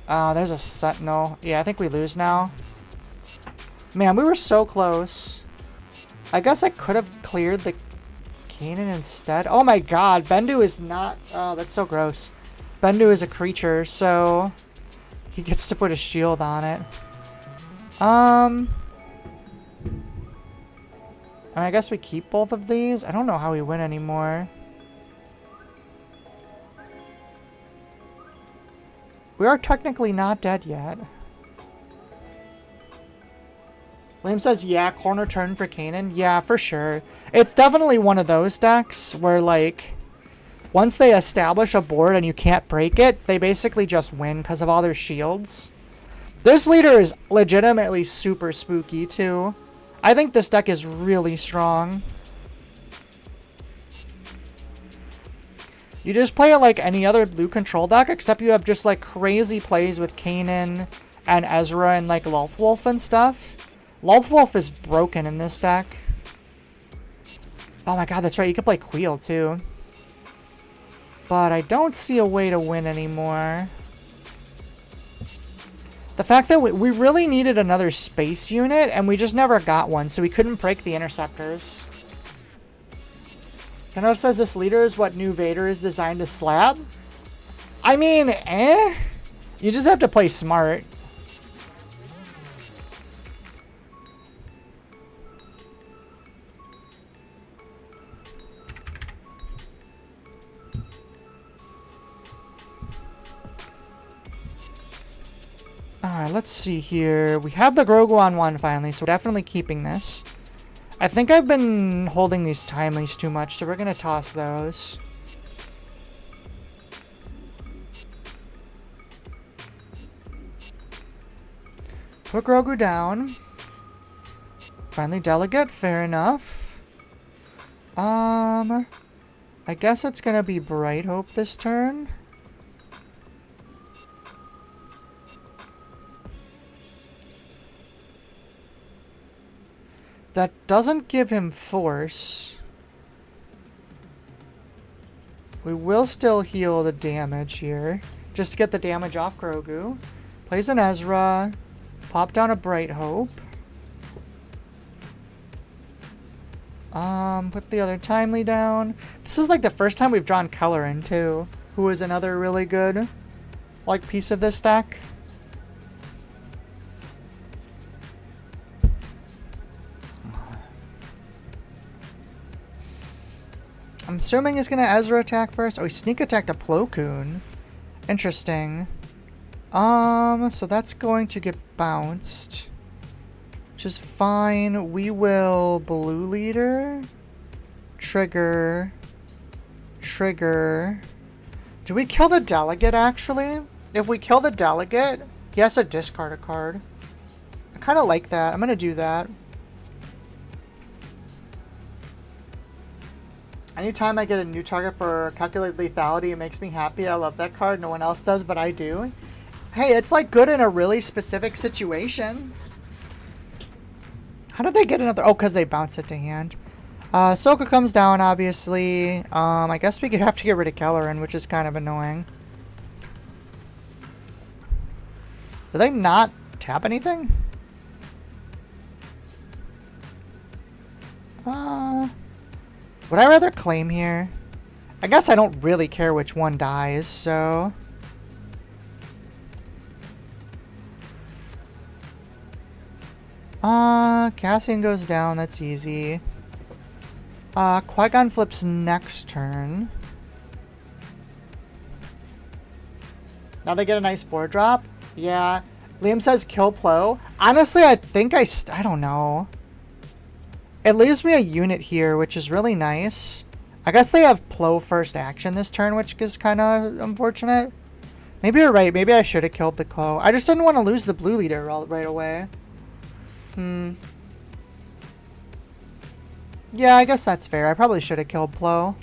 There's a Sentinel. Yeah, I think we lose now. Man, we were so close. I guess I could have cleared the Kanan instead. Oh my god, Bendu is not... Oh, that's so gross. Bendu is a creature, so... He gets to put a shield on it. I guess we keep both of these. I don't know how we win anymore. We are technically not dead yet. Liam says, yeah, corner turn for Kanan. Yeah, for sure. It's definitely one of those decks where, like, once they establish a board and you can't break it, they basically just win because of all their shields. This leader is legitimately super spooky, too. I think this deck is really strong. You just play it like any other blue control deck, except you have just, like, crazy plays with Kanan and Ezra and, like, Lulthwolf and stuff. Lulthwolf is broken in this deck. Oh my god, that's right. You can play Queel, too. But I don't see a way to win anymore. The fact that we really needed another space unit, and we just never got one, so we couldn't break the interceptors. Kano says this leader is what New Vader is designed to slap. I mean, You just have to play smart. Alright, let's see here. We have the Grogu on 1 finally, so we're definitely keeping this. I think I've been holding these timelies too much, so we're going to toss those. Put Grogu down. Finally delegate, fair enough. I guess it's going to be Bright Hope this turn. That doesn't give him force. We will still heal the damage here. Just to get the damage off Grogu. Plays an Ezra. Pop down a Bright Hope. Put the other Timely down. This is like the first time we've drawn Kelleran too. Who is another really good, like, piece of this deck. I'm assuming he's going to Ezra attack first. Oh, he sneak attacked a Plo Koon. Interesting. So that's going to get bounced. Which is fine. We will Blue Leader. Trigger. Trigger. Do we kill the Delegate, actually? If we kill the Delegate, he has to discard a card. I kind of like that. I'm going to do that. Anytime I get a new target for Calculate Lethality, it makes me happy. I love that card. No one else does, but I do. Hey, it's like good in a really specific situation. How did they get another? Oh, because they bounced it to hand. Ahsoka comes down, obviously. I guess we could have to get rid of Kelleran, which is kind of annoying. Do they not tap anything? Would I rather claim here? I guess I don't really care which one dies, so... Cassian goes down, that's easy. Qui-Gon flips next turn. Now they get a nice 4-drop. Yeah. Liam says kill Plo. Honestly, I think I don't know. It leaves me a unit here, which is really nice. I guess they have Plo first action this turn, which is kind of unfortunate. Maybe you're right. Maybe I should have killed the Plo. I just didn't want to lose the Blue Leader right away. Yeah, I guess that's fair. I probably should have killed Plo.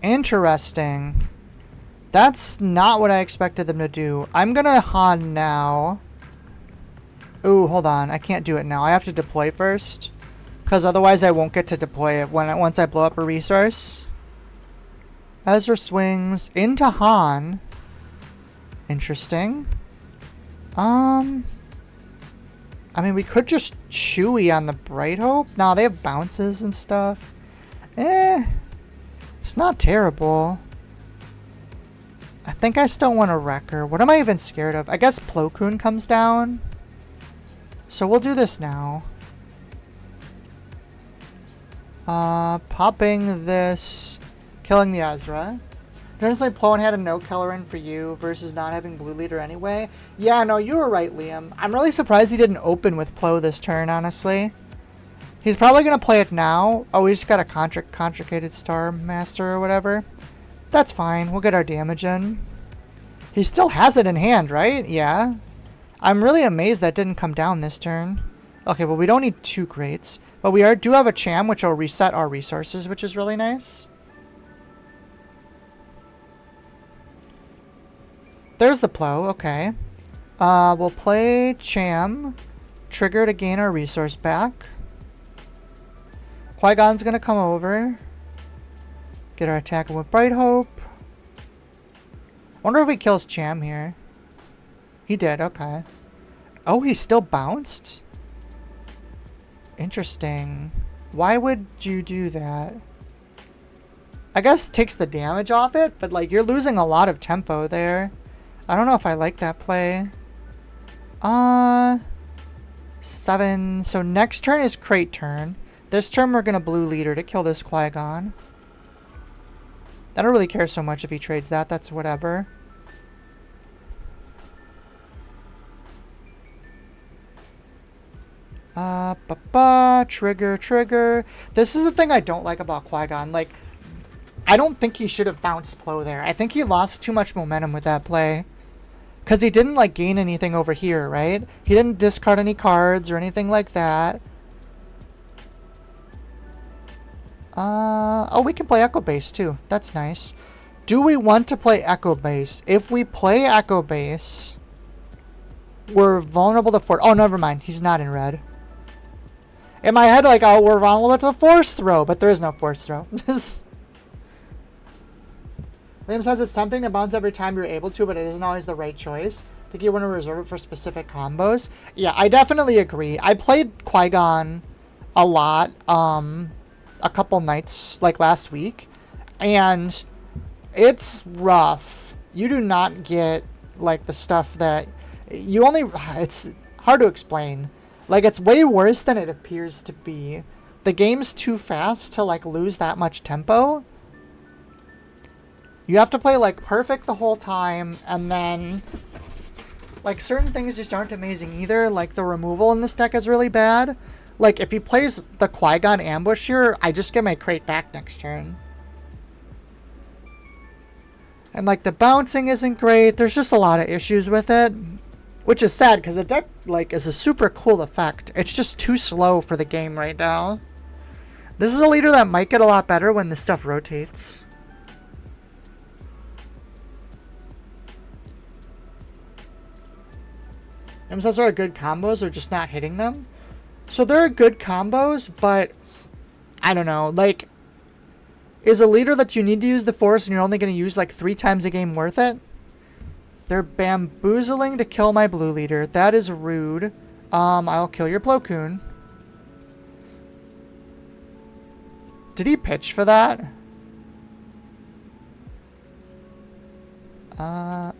Interesting. That's not what I expected them to do. I'm gonna Han now. Ooh, hold on. I can't do it now. I have to deploy first. Because otherwise I won't get to deploy it once I blow up a resource. Ezra swings into Han. Interesting. I mean, we could just Chewie on the Bright Hope. No, they have bounces and stuff. It's not terrible. I think I still want a Wrecker. What am I even scared of? I guess Plo Koon comes down. So we'll do this now. Popping this. Killing the Ezra. Generally, Plo had a no-killer in for you versus not having blue leader anyway. Yeah, no, you were right, Liam. I'm really surprised he didn't open with Plo this turn, honestly. He's probably going to play it now. Oh, he's got a Contricated Star Master or whatever. That's fine. We'll get our damage in. He still has it in hand, right? Yeah. I'm really amazed that didn't come down this turn. Okay, well, we don't need 2 crates. But we do have a Cham, which will reset our resources, which is really nice. There's the Plo. Okay. We'll play Cham. Trigger to gain our resource back. Qui-Gon's going to come over. Get our attack with Bright Hope. Wonder if he kills Cham here. He did, okay. Oh, he still bounced? Interesting. Why would you do that? I guess it takes the damage off it, but like you're losing a lot of tempo there. I don't know if I like that play. 7. So next turn is crate turn. This turn we're gonna blue leader to kill this Qui-Gon. I don't really care so much if he trades that. That's whatever. Trigger. This is the thing I don't like about Qui-Gon. Like, I don't think he should have bounced Plo there. I think he lost too much momentum with that play. Because he didn't, like, gain anything over here, right? He didn't discard any cards or anything like that. Oh, we can play Echo Base, too. That's nice. Do we want to play Echo Base? If we play Echo Base, we're vulnerable to Force. Oh, never mind. He's not in red. In my head, like, oh, we're vulnerable to Force Throw, but there is no Force Throw. Liam says it's tempting to bounce every time you're able to, but it isn't always the right choice. I think you want to reserve it for specific combos. Yeah, I definitely agree. I played Qui-Gon a lot a couple nights, like last week, and it's rough. You do not get, like, the stuff that you only... It's hard to explain. Like, it's way worse than it appears to be. The game's too fast to, like, lose that much tempo. You have to play, like, perfect the whole time, and then, like, certain things just aren't amazing either. Like, the removal in this deck is really bad. Like, if he plays the Qui-Gon ambush here, I just get my crate back next turn. And, like, the bouncing isn't great. There's just a lot of issues with it. Which is sad, because the deck, like, is a super cool effect. It's just too slow for the game right now. This is a leader that might get a lot better when this stuff rotates. MSS are good combos, or just not hitting them. So they're good combos, but I don't know. Like, is a leader that you need to use the Force and you're only going to use like 3 times a game worth it? They're bamboozling to kill my blue leader. That is rude. I'll kill your Plo Koon. Did he pitch for that?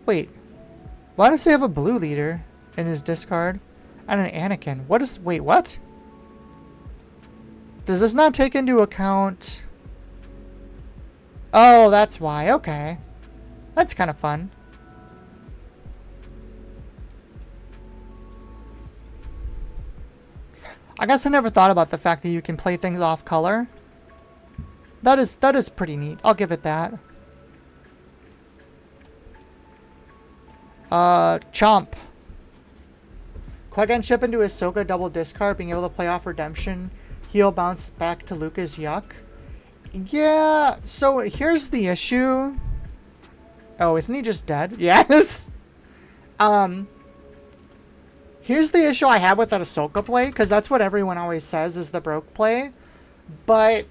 Wait. Why does he have a blue leader in his discard? And an Anakin. What is... Wait, what? Does this not take into account... Oh, that's why. Okay. That's kind of fun. I guess I never thought about the fact that you can play things off color. That is pretty neat. I'll give it that. Chomp. Qui-Gon chip into Ahsoka, double discard, being able to play off redemption. Heal bounce back to Luca's yuck. Yeah, so here's the issue. Oh, isn't he just dead? Yes. Here's the issue I have with that Ahsoka play, because that's what everyone always says is the broke play. But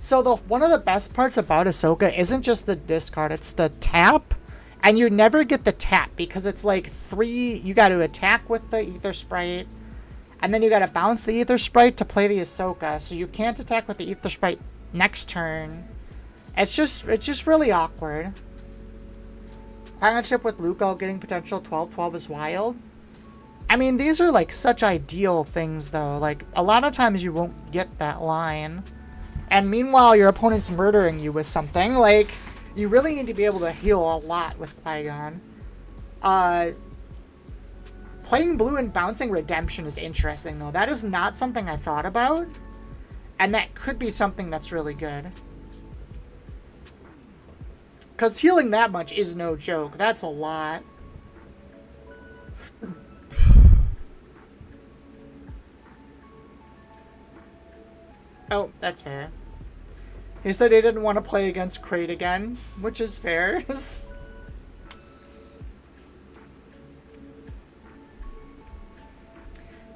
So one of the best parts about Ahsoka isn't just the discard, it's the tap. And you never get the tap because it's like 3, you got to attack with the Ether Sprite, and then you got to bounce the Ether Sprite to play the Ahsoka, so you can't attack with the Ether Sprite next turn. It's just really awkward. Partnership with Luco getting potential 12-12 is wild. I mean, these are like such ideal things though. Like a lot of times you won't get that line. And meanwhile your opponent's murdering you with something. Like, you really need to be able to heal a lot with Qui-Gon. Playing blue and bouncing Redemption is interesting though. That is not something I thought about. And that could be something that's really good. Because healing that much is no joke. That's a lot. Oh, that's fair. He said he didn't want to play against Crate again, which is fair.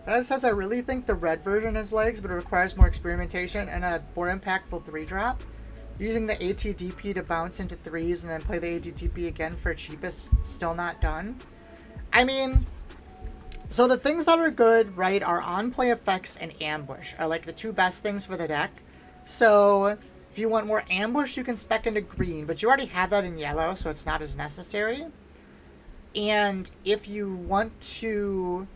That says, I really think the red version has legs, but it requires more experimentation and a more impactful 3-drop. Using the ATDP to bounce into 3s and then play the ATDP again for cheapest, still not done. I mean, so the things that are good, right, are on-play effects and ambush are like the 2 best things for the deck. So if you want more ambush, you can spec into green, but you already have that in yellow, so it's not as necessary. And if you want to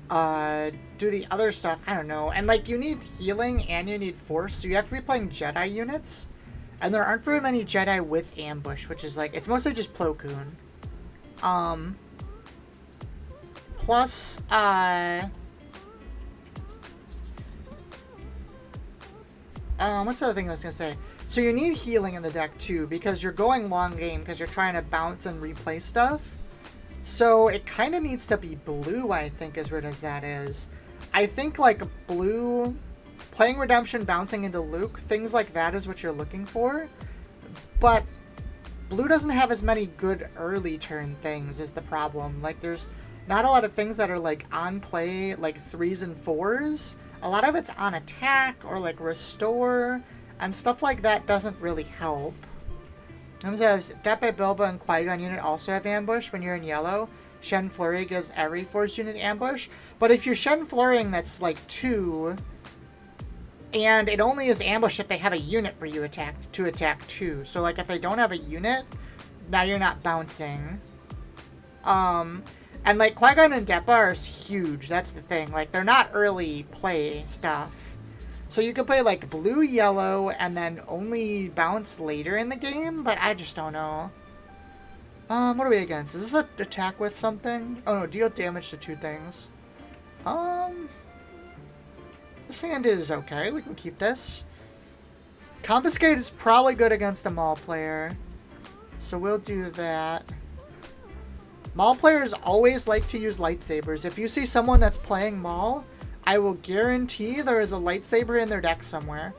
do the other stuff, I don't know. And like, you need healing and you need force, so you have to be playing Jedi units. And there aren't very many Jedi with ambush, which is like, it's mostly just Plo Koon. Plus, what's the other thing I was gonna say? So you need healing in the deck too, because you're going long game, because you're trying to bounce and replay stuff. So it kind of needs to be blue, I think, as weird as that is. I think, like, blue, playing Redemption, bouncing into Luke, things like that is what you're looking for. But blue doesn't have as many good early turn things is the problem. Like, there's not a lot of things that are, like, on play, like 3s and 4s. A lot of it's on attack or, like, restore, and stuff like that doesn't really help. Depe, Bilba, and Qui-Gon unit also have ambush when you're in yellow. Shen Flurry gives every Force unit ambush. But if you're Shen Flurrying that's like 2, and it only is ambush if they have a unit for you to attack 2. So like if they don't have a unit, now you're not bouncing. And like Qui-Gon and Depa are huge, that's the thing. Like they're not early play stuff. So you could play like blue, yellow, and then only bounce later in the game, but I just don't know. What are we against? Is this an attack with something? Oh no, deal damage to 2 things. This hand is okay, we can keep this. Confiscate is probably good against a Maul player, so we'll do that. Maul players always like to use lightsabers. If you see someone that's playing Maul, I will guarantee there is a lightsaber in their deck somewhere.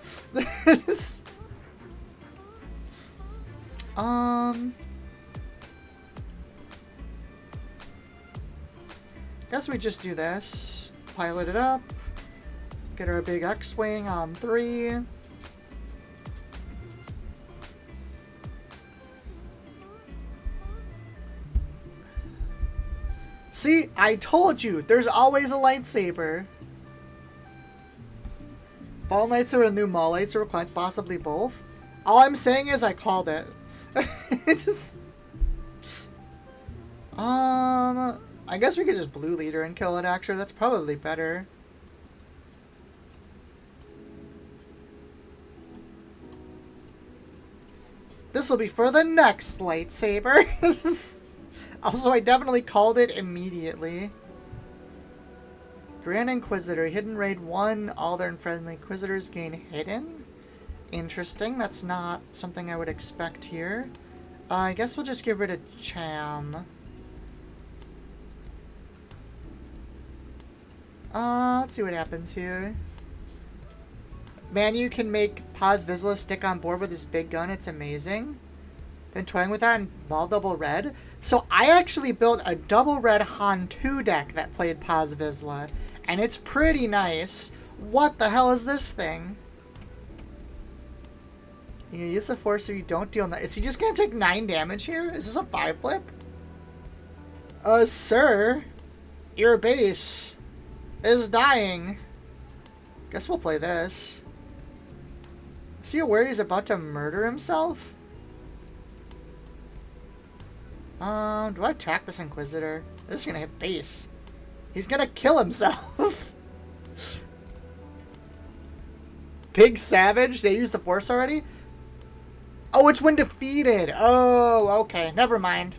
Guess we just do this. Pilot it up. Get our big X-Wing on 3. See, I told you, there's always a lightsaber. Fall Knights are a new Maul lightsaber, quite possibly both. All I'm saying is I called it. I guess we could just blue leader and kill it, actually. That's probably better. This will be for the next lightsaber. Also, I definitely called it immediately. Grand Inquisitor, Hidden Raid 1, all their friendly Inquisitors gain Hidden. Interesting, that's not something I would expect here. I guess we'll just get rid of Cham. Let's see what happens here. Manu can make Paz Vizsla stick on board with his big gun, it's amazing. Been toying with that in Maul Double Red. So I actually built a Double Red Han 2 deck that played Paz Vizsla. And it's pretty nice. What the hell is this thing? You use the force if you don't deal... Is he just gonna take 9 damage here? Is this a 5 flip? Sir, your base is dying. Guess we'll play this. Is he aware he's about to murder himself? Do I attack this Inquisitor? This is gonna hit base. He's gonna kill himself. Pig Savage? They used the force already? Oh, it's when defeated. Oh, okay. Never mind.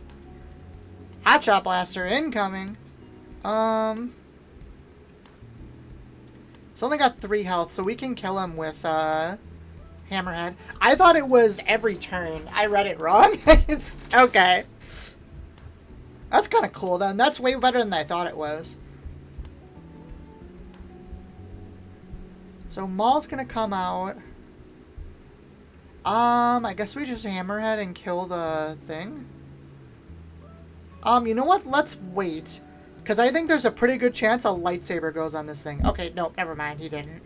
Hotshot Blaster incoming. It's only got 3 health, so we can kill him with Hammerhead. I thought it was every turn. I read it wrong. Okay. That's kind of cool then. That's way better than I thought it was. So Maul's gonna come out. I guess we just Hammerhead and kill the thing. You know what? Let's wait. Because I think there's a pretty good chance a lightsaber goes on this thing. Okay, nope, never mind. He didn't.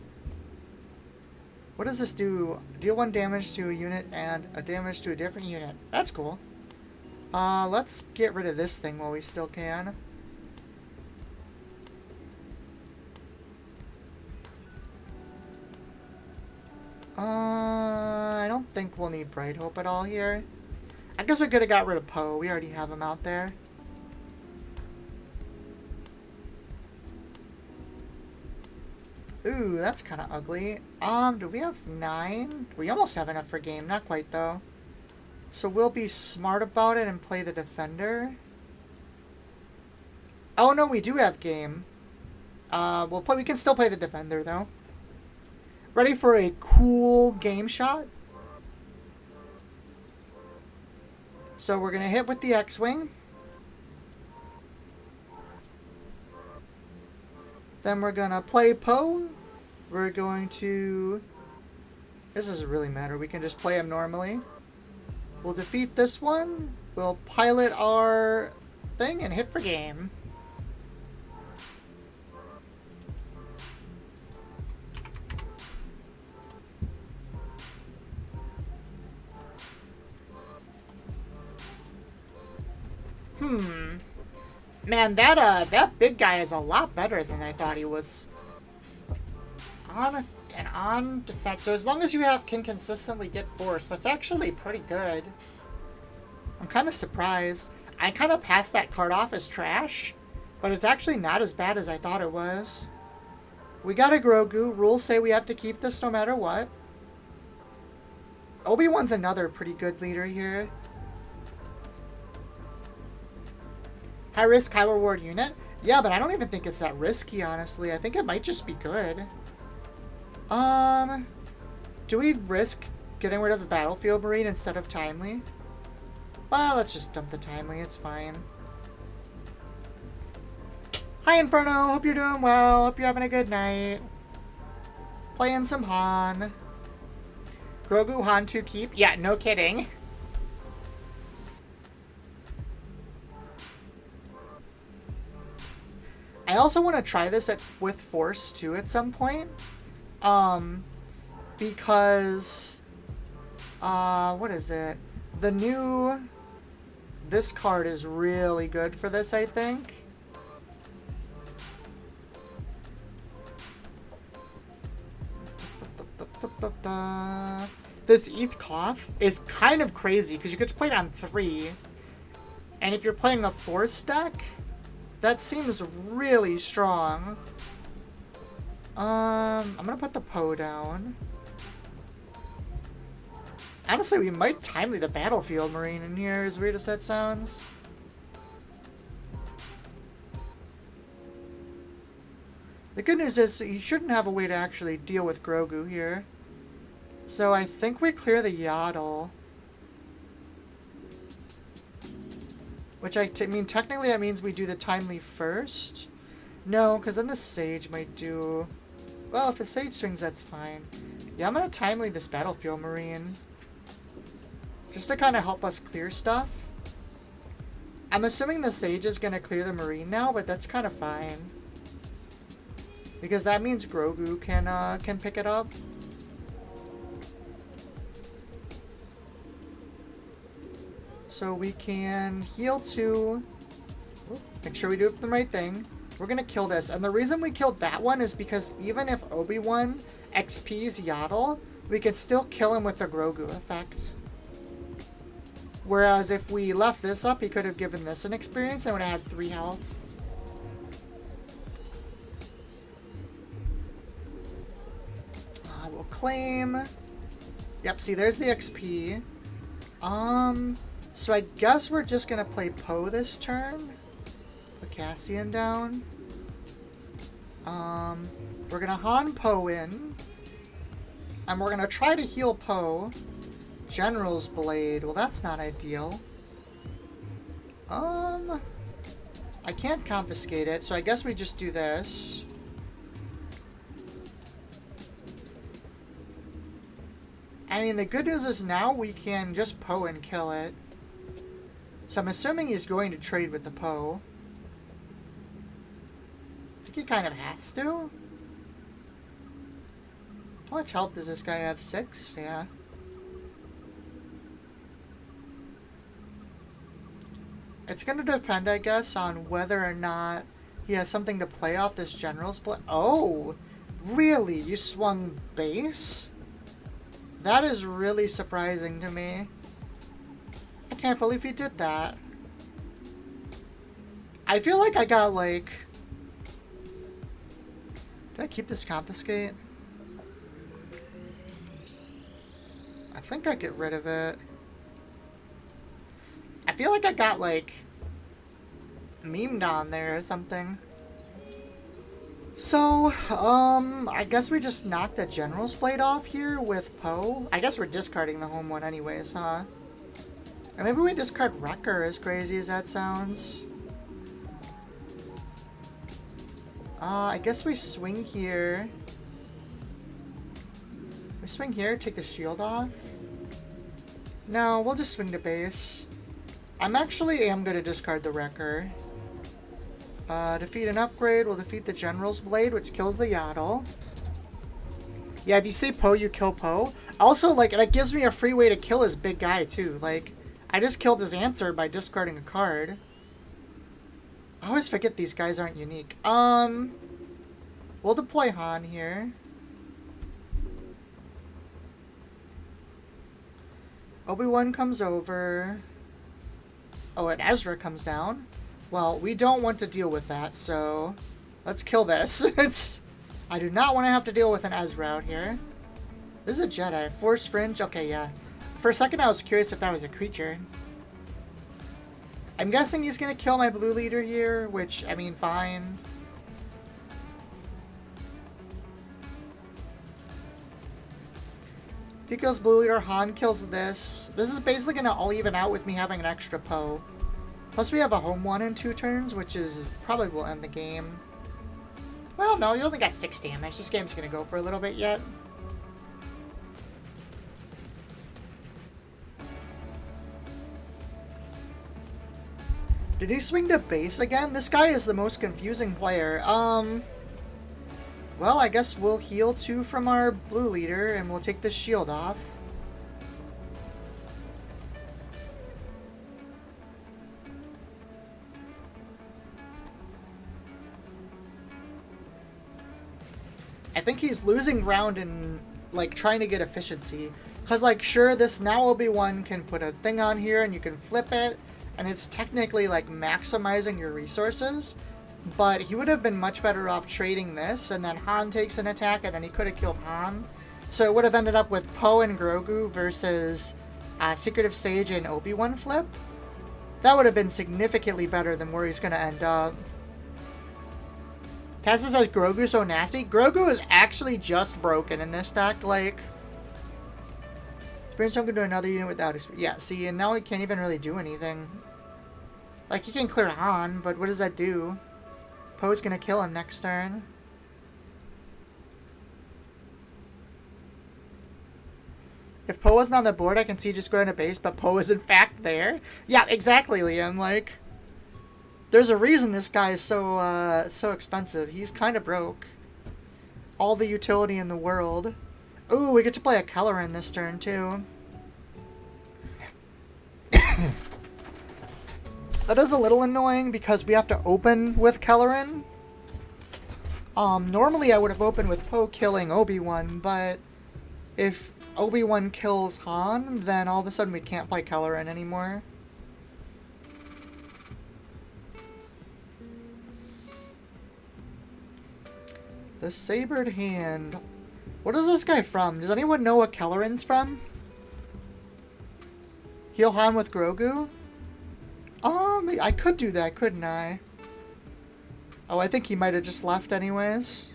What does this do? Deal 1 damage to a unit and a damage to a different unit. That's cool. Let's get rid of this thing while we still can. I don't think we'll need Bright Hope at all here. I guess we could have got rid of Poe. We already have him out there. Ooh, that's kind of ugly. Do we have 9? We almost have enough for game. Not quite, though. So we'll be smart about it and play the Defender. Oh, no, we do have game. We can still play the Defender, though. Ready for a cool game shot? So we're going to hit with the X-Wing. Then we're going to play Poe. We're going to... This doesn't really matter. We can just play him normally. We'll defeat this one. We'll pilot our thing and hit for game. Man, that big guy is a lot better than I thought he was. On defense. So as long as you can consistently get force, that's actually pretty good. I'm kind of surprised. I kind of passed that card off as trash, but it's actually not as bad as I thought it was. We got a Grogu. Rules say we have to keep this no matter what. Obi-Wan's another pretty good leader here. High risk, high reward unit? Yeah, but I don't even think it's that risky, honestly. I think it might just be good. Do we risk getting rid of the Battlefield Marine instead of Timely? Well, let's just dump the Timely. It's fine. Hi, Inferno. Hope you're doing well. Hope you're having a good night. Playing some Han. Grogu, Han to keep? Yeah, no kidding. I also want to try this with Force, too, at some point. Because... what is it? This card is really good for this, I think. This ETH Koth is kind of crazy, because you get to play it on 3. And if you're playing a Force deck... That seems really strong. I'm gonna put the Poe down. Honestly, we might Timely the Battlefield Marine in here, as weird as that sounds. The good news is you shouldn't have a way to actually deal with Grogu here. So I think we clear the Yaddle. Which I mean, technically that means we do the Timely first. No, because then the Sage might do... Well, if the Sage swings, that's fine. Yeah, I'm going to Timely this Battlefield Marine. Just to kind of help us clear stuff. I'm assuming the Sage is going to clear the Marine now, but that's kind of fine. Because that means Grogu can pick it up. So we can heal 2. Make sure we do the right thing. We're gonna kill this. And the reason we killed that one is because even if Obi-Wan XP's Yaddle, we could still kill him with the Grogu effect. Whereas if we left this up, he could have given this an experience and would have had 3 health. We'll claim. Yep, see, there's the XP. So I guess we're just gonna play Poe this turn. Put Cassian down. We're gonna Han Poe in. And we're gonna try to heal Poe. General's Blade. Well, that's not ideal. I can't confiscate it, so I guess we just do this. I mean, the good news is now we can just Poe and kill it. So I'm assuming he's going to trade with the Poe. I think he kind of has to. How much health does this guy have? 6? Yeah. It's going to depend, I guess, on whether or not he has something to play off this General's Blade. Oh! Really? You swung base? That is really surprising to me. I can't believe he did that. I feel like I got, like... Did I keep this confiscate? I think I get rid of it. I feel like I got, like, memed on there or something. So, I guess we just knock the General's Blade off here with Poe. I guess we're discarding the home one anyways, huh? Or maybe we discard Wrecker, as crazy as that sounds. I guess we swing here. We swing here, take the shield off. No, we'll just swing to base. I'm actually am going to discard the Wrecker. Defeat an upgrade will defeat the General's Blade, which kills the Yaddle. Yeah, if you say Poe, you kill Poe. Also, like, that gives me a free way to kill his big guy, too. Like, I just killed his answer by discarding a card. I always forget these guys aren't unique. We'll deploy Han here. Obi-Wan comes over. Oh, and Ezra comes down. Well, we don't want to deal with that, so let's kill this. I do not want to have to deal with an Ezra out here. This is a Jedi. Force Fringe? Okay, yeah. For a second, I was curious if that was a creature. I'm guessing he's going to kill my blue leader here, which, I mean, fine. If he kills blue leader, Han kills this. This is basically going to all even out with me having an extra Poe. Plus we have a home 1 in 2 turns, which is probably will end the game. Well, no, you only got 6 damage. This game's going to go for a little bit yet. Did he swing to base again? This guy is the most confusing player. Well, I guess we'll heal 2 from our blue leader, and we'll take the shield off. I think he's losing ground in, like, trying to get efficiency. Because, like, sure, this now Obi-Wan can put a thing on here and you can flip it. And it's technically, like, maximizing your resources. But he would have been much better off trading this. And then Han takes an attack and then he could have killed Han. So it would have ended up with Poe and Grogu versus Secretive Sage and Obi-Wan flip. That would have been significantly better than where he's going to end up. Tessa says Grogu so nasty. Grogu is actually just broken in this deck. Like, experience something to another unit without experience. Yeah, see, and now he can't even really do anything. Like, he can clear Han, but what does that do? Poe's gonna kill him next turn. If Poe wasn't on the board, I can see just going to base, but Poe is in fact there. Yeah, exactly, Liam. Like, there's a reason this guy is so expensive. He's kind of broke. All the utility in the world. Ooh, we get to play a Kelleran this turn, too. That is a little annoying because we have to open with Kelleran. Normally I would have opened with Poe killing Obi-Wan, but if Obi-Wan kills Han, then all of a sudden we can't play Kelleran anymore. The Sabered Hand. What is this guy from? Does anyone know what Kelleran's from? Heal Han with Grogu? I could do that, couldn't I? Oh, I think he might have just left anyways.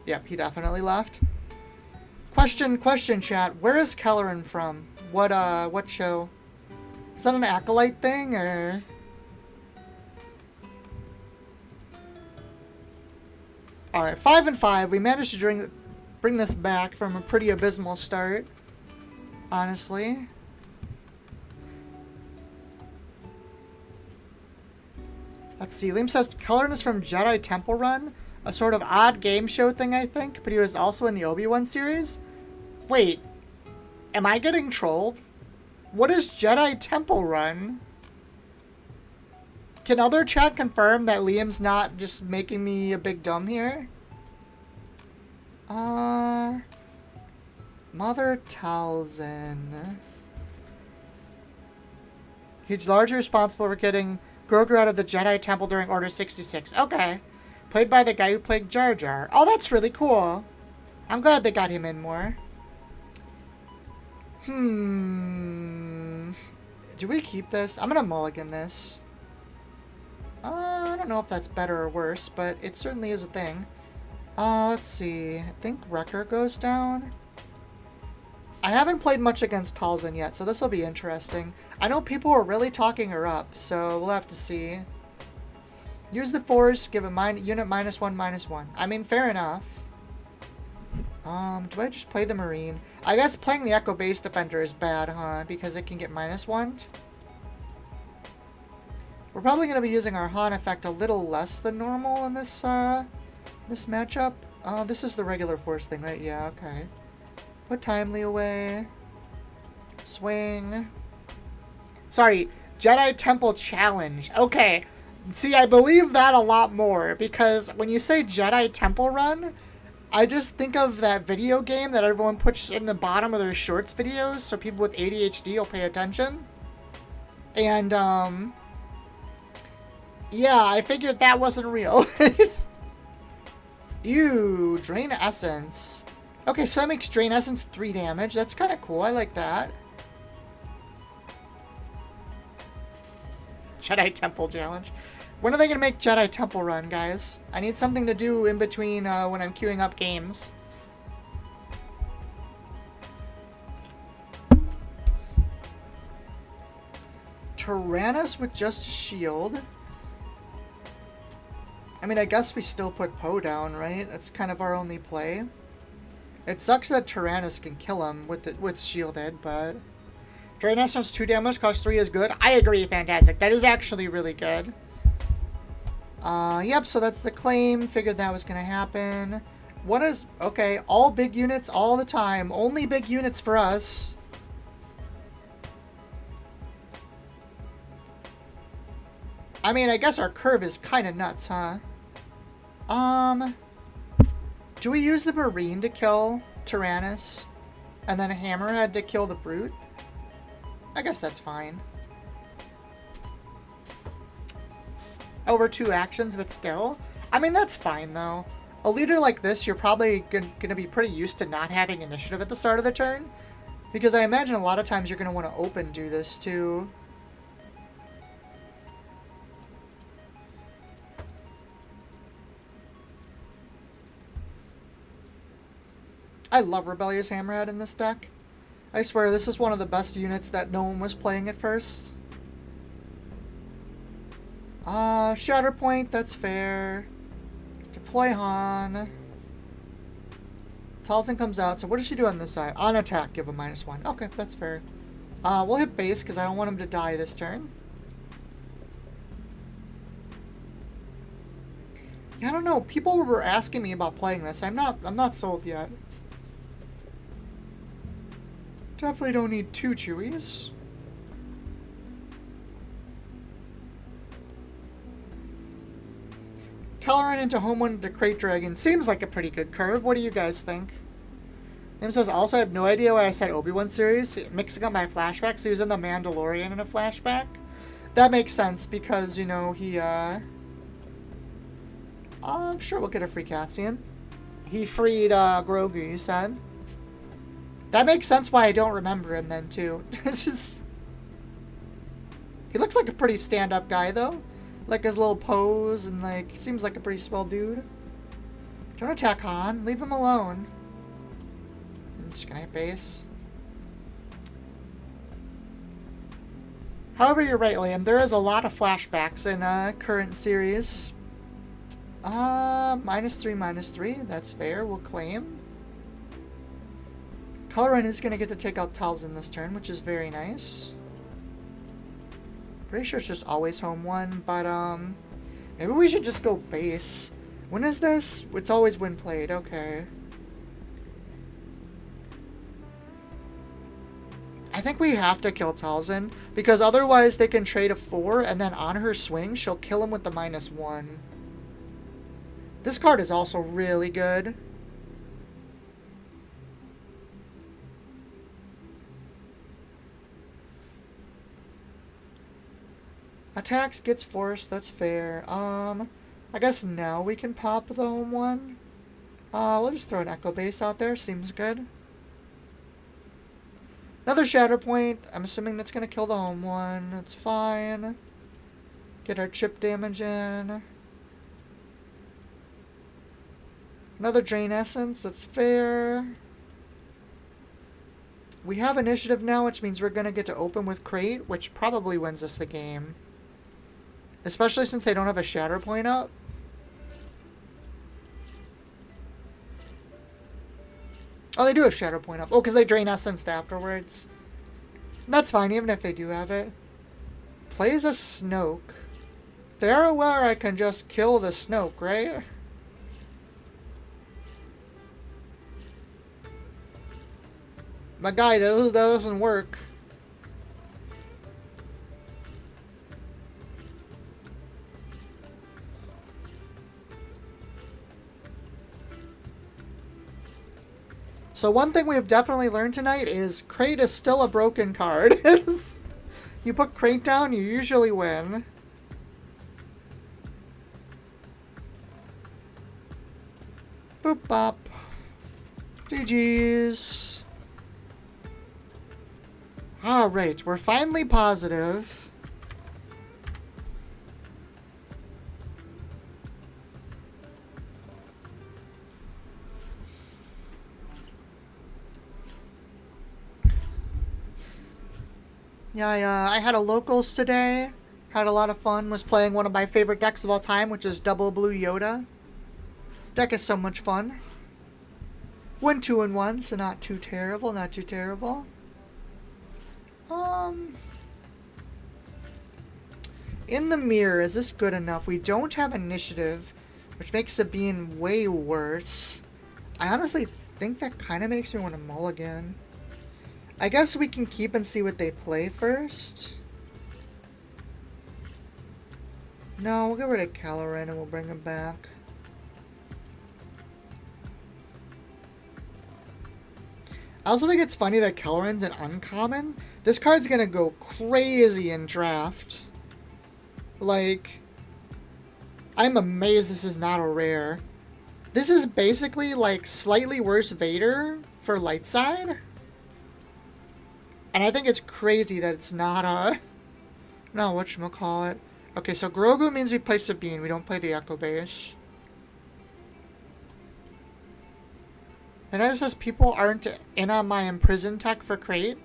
Yep, he definitely left. Question, chat. Where is Kelleran from? What show? Is that an Acolyte thing, or...? Alright, 5 and 5. We managed to bring this back from a pretty abysmal start. Honestly. Let's see. Liam says Kelleran is from Jedi Temple Run. A sort of odd game show thing, I think. But he was also in the Obi-Wan series. Wait. Am I getting trolled? What is Jedi Temple Run? Can other chat confirm that Liam's not just making me a big dumb here? Mother Talzin. He's largely responsible for getting Grogu out of the Jedi Temple during Order 66. Okay. Played by the guy who played Jar Jar. Oh, that's really cool. I'm glad they got him in more. Do we keep this? I'm gonna mulligan this. I don't know if that's better or worse, but it certainly is a thing. Let's see. I think Wrecker goes down. I haven't played much against Talzin yet, so this will be interesting. I know people are really talking her up, so we'll have to see. Use the Force, give a unit -1/-1. I mean, fair enough. Do I just play the Marine? I guess playing the Echo Base Defender is bad, huh? Because it can get -1. We're probably going to be using our Han effect a little less than normal in this, this matchup. This is the regular Force thing, right? Yeah, okay. Put Timely away. Swing. Sorry, Jedi Temple Challenge. Okay. See, I believe that a lot more, because when you say Jedi Temple Run, I just think of that video game that everyone puts in the bottom of their shorts videos so people with ADHD will pay attention. And, yeah, I figured that wasn't real. Ew, Drain Essence. Okay, so that makes Drain Essence 3 damage. That's kind of cool. I like that. Jedi Temple Challenge. When are they going to make Jedi Temple Run, guys? I need something to do in between when I'm queuing up games. Tyrannus with just a shield. I mean, I guess we still put Poe down, right? That's kind of our only play. It sucks that Tyrannus can kill him with shielded, but... Drain Essence 2 damage, cost 3 is good. I agree, fantastic. That is actually really good. Yep, so that's the claim. Figured that was going to happen. What is... Okay, all big units all the time. Only big units for us. I mean, I guess our curve is kind of nuts, huh? Do we use the Marine to kill Tyrannus? And then a Hammerhead to kill the Brute? I guess that's fine. Over 2 actions, but still. I mean, that's fine, though. A leader like this, you're probably going to be pretty used to not having initiative at the start of the turn. Because I imagine a lot of times you're going to want to open do this, too. I love Rebellious Hammerhead in this deck. I swear, this is one of the best units that no one was playing at first. Shatterpoint, that's fair. Deploy Han. Talzin comes out, so what does she do on this side? On attack, give a -1. Okay, that's fair. We'll hit base, because I don't want him to die this turn. I don't know, people were asking me about playing this. I'm not sold yet. Definitely don't need 2 Chewies. Coloring into home one to Crate Dragon seems like a pretty good curve. What do you guys think? Nim says, also, I have no idea why I said Obi-Wan series. Mixing up my flashbacks. He was in The Mandalorian in a flashback. That makes sense because, you know, he, I'm sure we'll get a free Cassian. He freed, Grogu, you said. That makes sense why I don't remember him then, too. It's just... He looks like a pretty stand-up guy, though. Like his little pose, and, like, he seems like a pretty swell dude. Don't attack Han. Leave him alone. I'm just gonna hit base. However, you're right, Liam. There is a lot of flashbacks in current series. -3, that's fair. We'll claim. Coloran is going to get to take out Talzin this turn, which is very nice. Pretty sure it's just always home one, but maybe we should just go base. When is this? It's always when played. Okay. I think we have to kill Talzin, because otherwise they can trade a 4, and then on her swing, she'll kill him with the -1. This card is also really good. Attacks gets forced, that's fair. I guess now we can pop the home one. We'll just throw an Echo Base out there, seems good. Another Shatter Point. I'm assuming that's going to kill the home one. It's fine. Get our chip damage in. Another Drain Essence. That's fair. We have initiative now, which means we're going to get to open with Crate, which probably wins us the game. Especially since they don't have a Shatter Point up. Oh, they do have Shadow Point up. Oh, because they drain Essence afterwards. That's fine, even if they do have it. Plays a Snoke. They're aware I can just kill the Snoke, right? My guy, that doesn't work. So one thing we've definitely learned tonight is Crate is still a broken card. You put Crate down, you usually win. Boop bop. GG's. Alright, we're finally positive. Yeah, I had a locals today. Had a lot of fun. Was playing one of my favorite decks of all time, which is Double Blue Yoda. Deck is so much fun. Went 2-1, so not too terrible, not too terrible. In the mirror, is this good enough? We don't have initiative, which makes Sabine way worse. I honestly think that kind of makes me want to mulligan. I guess we can keep and see what they play first. No, we'll get rid of Caloran and we'll bring him back. I also think it's funny that Caloran's an uncommon. This card's gonna go crazy in draft. Like, I'm amazed this is not a rare. This is basically like slightly worse Vader for light side. And I think it's crazy that it's not a... No, whatchamacallit. Okay, so Grogu means we play Sabine. We don't play the Echo Base. And it says people aren't in on my Imprison tech for Crate.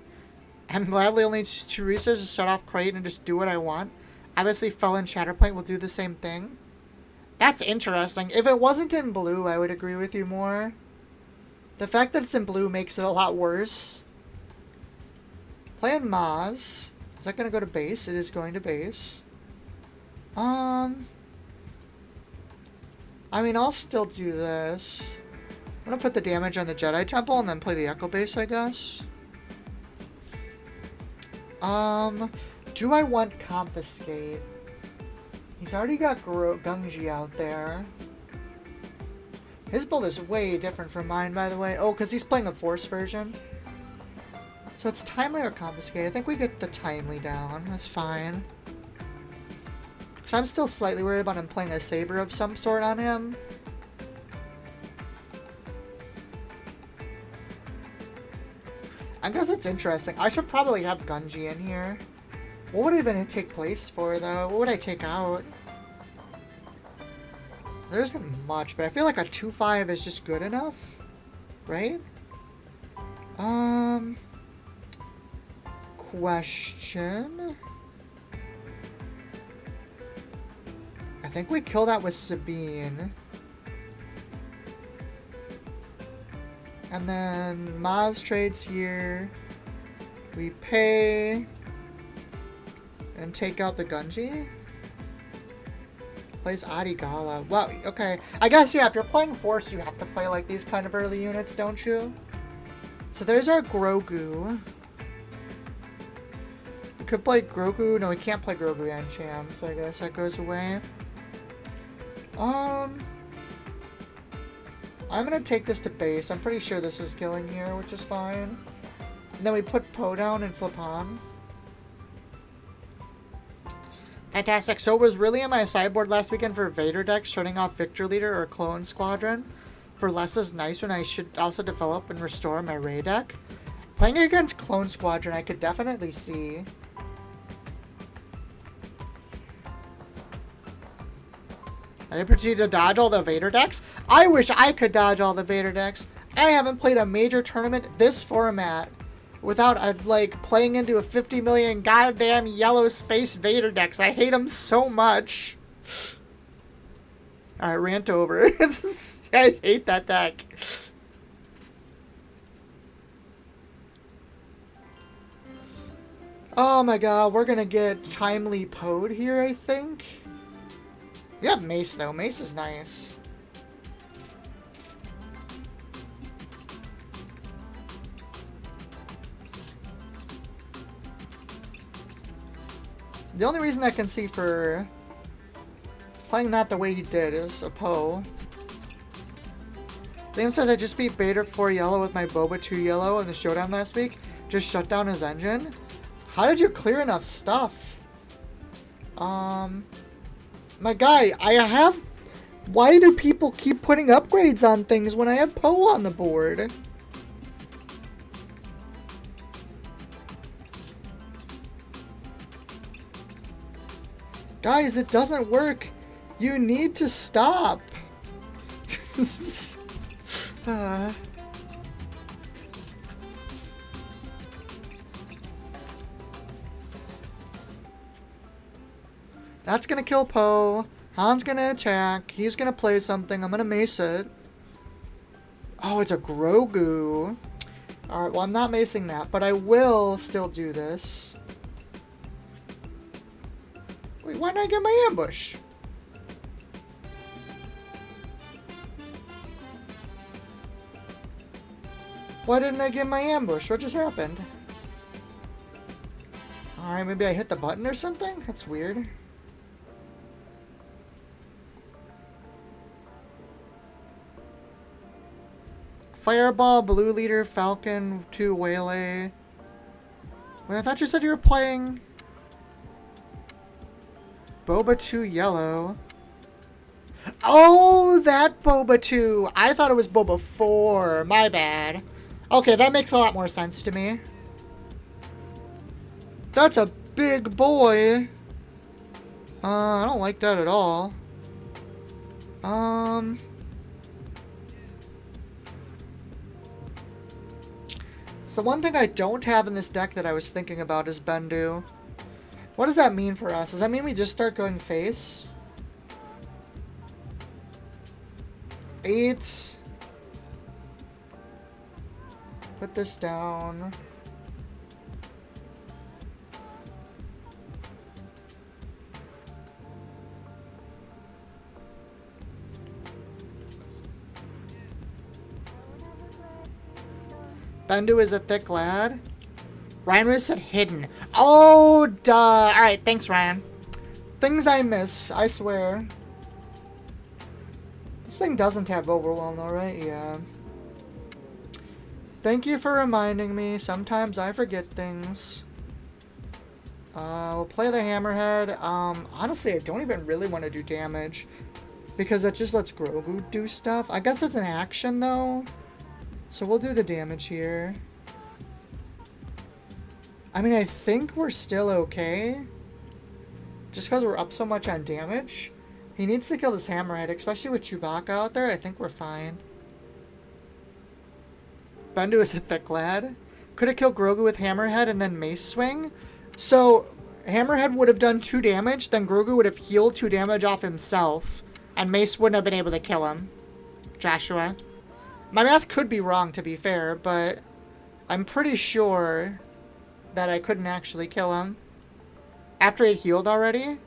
I'm gladly only just 2 resources to start off Crate and just do what I want. Obviously, Felon Shatterpoint will do the same thing. That's interesting. If it wasn't in blue, I would agree with you more. The fact that it's in blue makes it a lot worse. Playing Maz. Is that going to go to base? It is going to base. I mean, I'll still do this. I'm going to put the damage on the Jedi Temple and then play the Echo Base, I guess. Do I want Confiscate? He's already got Gungi out there. His build is way different from mine, by the way. Oh, because he's playing a Force version. So it's Timely or Confiscate. I think we get the Timely down. That's fine. Because I'm still slightly worried about him playing a Saber of some sort on him. I guess it's interesting. I should probably have Gungi in here. What would even it take place for, though? What would I take out? There isn't much, but I feel like a 2-5 is just good enough. Right? Question. I think we kill that with Sabine. And then Maz trades here. We pay. And take out the Gungi. Plays Adigala. Wow, okay. I guess, yeah, if you're playing Force, you have to play like these kind of early units, don't you? So there's our Grogu. We could play Grogu. No, we can't play Grogu and Cham, so I guess that goes away. I'm gonna take this to base. I'm pretty sure this is killing here, which is fine. And then we put Poe down and flip on. Fantastic. So was really in my sideboard last weekend for Vader decks, turning off Victor Leader or Clone Squadron. For less is nice when I should also develop and restore my Rey deck. Playing against Clone Squadron, I could definitely see. I didn't proceed to dodge all the Vader decks. I wish I could dodge all the Vader decks. I haven't played a major tournament this format without like playing into a 50 million goddamn yellow space Vader decks. I hate them so much. Alright, rant over. I hate that deck. Oh my god, we're gonna get Timely Poed here, I think. You have Mace, though. Mace is nice. The only reason I can see for playing that the way he did is a Poe. Liam says I just beat Vader 4 yellow with my Boba 2 yellow in the showdown last week. Just shut down his engine. How did you clear enough stuff? My guy, I have... Why do people keep putting upgrades on things when I have Poe on the board? Guys, it doesn't work. You need to stop. That's gonna kill Poe. Han's gonna attack. He's gonna play something. I'm gonna mace it. Oh, it's a Grogu. Alright, well, I'm not macing that, but I will still do this. Wait, why didn't I get my ambush? Why didn't I get my ambush? What just happened? Alright, maybe I hit the button or something? That's weird. Fireball, Blue Leader, Falcon, 2 Waylay. Wait, I thought you said you were playing Boba 2 Yellow. Oh, that Boba 2. I thought it was Boba 4. My bad. Okay, that makes a lot more sense to me. That's a big boy. I don't like that at all. So one thing I don't have in this deck that I was thinking about is Bendu. What does that mean for us? Does that mean we just start going face? 8. Put this down. Bendu is a thick lad. Ryan would have said hidden. Oh, duh. Alright, thanks, Ryan. Things I miss, I swear. This thing doesn't have overwhelm though, right? Yeah. Thank you for reminding me. Sometimes I forget things. We'll play the hammerhead. Honestly, I don't even really want to do damage. Because that just lets Grogu do stuff. I guess it's an action though. So we'll do the damage here. I mean, I think we're still okay. Just because we're up so much on damage. He needs to kill this hammerhead, especially with Chewbacca out there. I think we're fine. Bendu is hit that glad. Could have killed Grogu with hammerhead and then mace swing. So, hammerhead would have done 2 damage. Then Grogu would have healed 2 damage off himself. And mace wouldn't have been able to kill him. Joshua. My math could be wrong, to be fair. But I'm pretty sure that I couldn't actually kill him. After he healed already?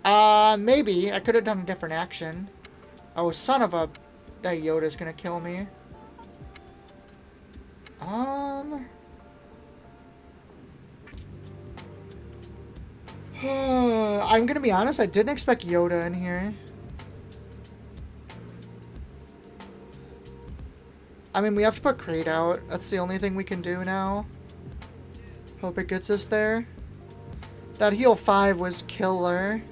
Maybe. I could have done a different action. Oh, son of a... That Yoda's gonna kill me. I'm gonna be honest, I didn't expect Yoda in here. I mean, we have to put Crate out. That's the only thing we can do now. Hope it gets us there. That heal 5 was killer.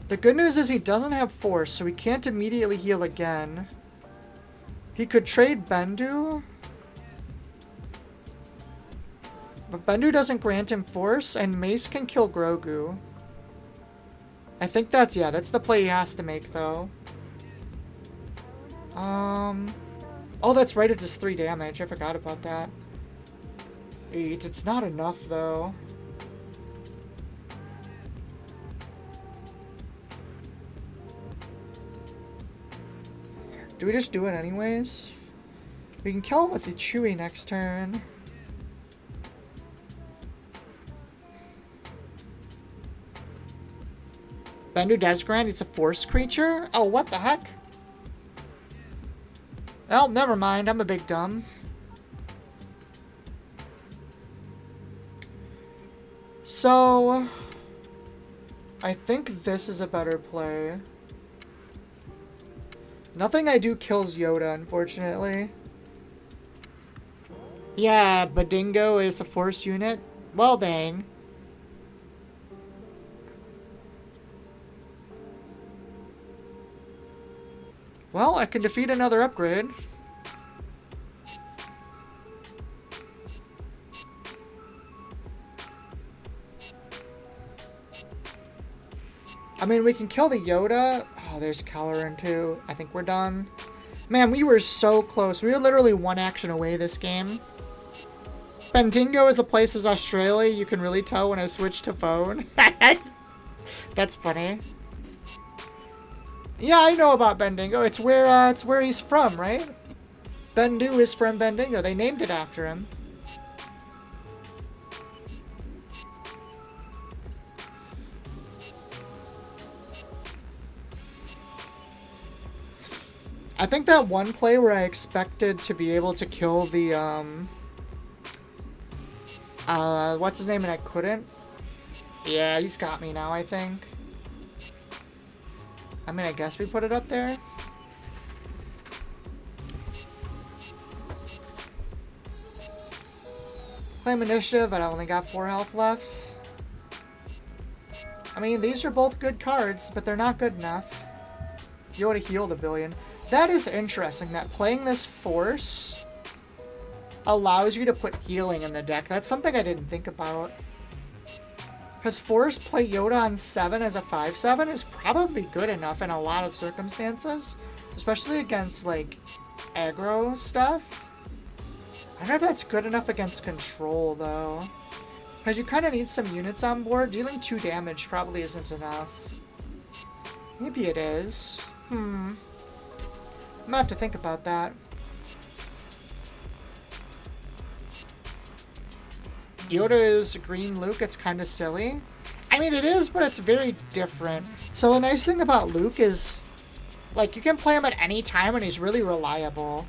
The good news is he doesn't have force, so he can't immediately heal again. He could trade Bendu. But Bendu doesn't grant him force, and Mace can kill Grogu. I think that's, yeah, that's the play he has to make, though. Oh, that's right, it does 3 damage. I forgot about that. 8. It's not enough, though. Do we just do it anyways? We can kill him with the Chewie next turn. Bendu Desgrand, he's a force creature? Oh, what the heck? Well, never mind. I'm a big dumb. So, I think this is a better play. Nothing I do kills Yoda, unfortunately. Yeah, Badingo is a force unit. Well, dang. Well, I can defeat another upgrade. I mean, we can kill the Yoda. Oh, there's Caloran too. I think we're done. Man, we were so close. We were literally 1 action away this game. Bendigo is a place as Australia. You can really tell when I switched to phone. That's funny. Yeah, I know about Bendigo. It's where he's from, right? Bendu is from Bendigo. They named it after him. I think that one play where I expected to be able to kill the, what's his name, and I couldn't? Yeah, he's got me now, I think. I mean, I guess we put it up there. Claim initiative, but I only got 4 health left. I mean, these are both good cards, but they're not good enough. You would have healed a billion. That is interesting, that playing this force allows you to put healing in the deck. That's something I didn't think about. Because force play Yoda on 7 as a 5/7 is probably good enough in a lot of circumstances. Especially against, like, aggro stuff. I don't know if that's good enough against control, though. Because you kind of need some units on board. Dealing 2 damage probably isn't enough. Maybe it is. I'm gonna have to think about that. Yoda is green Luke. It's kind of silly. I mean, it is, but it's very different. So the nice thing about Luke is Like, you can play him at any time and he's really reliable.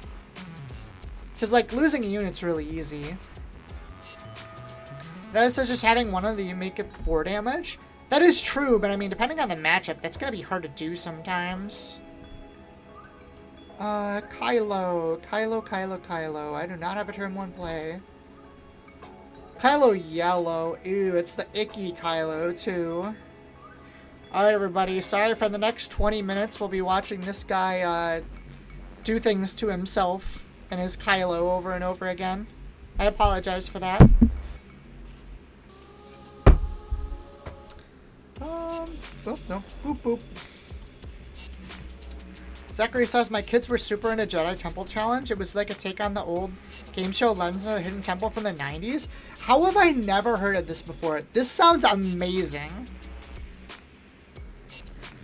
Because, like, losing a unit's really easy. That says just having one of the you make it 4 damage. That is true, but I mean, depending on the matchup, that's gonna be hard to do sometimes. Kylo. I do not have a turn 1 play. Kylo yellow. Ew, it's the icky Kylo, too. Alright, everybody. Sorry for the next 20 minutes. We'll be watching this guy, do things to himself and his Kylo over and over again. I apologize for that. Oh, no. Boop, boop. Zachary says, my kids were super into Jedi Temple Challenge. It was like a take on the old game show Legends of the Hidden Temple from the 90s. How have I never heard of this before? This sounds amazing.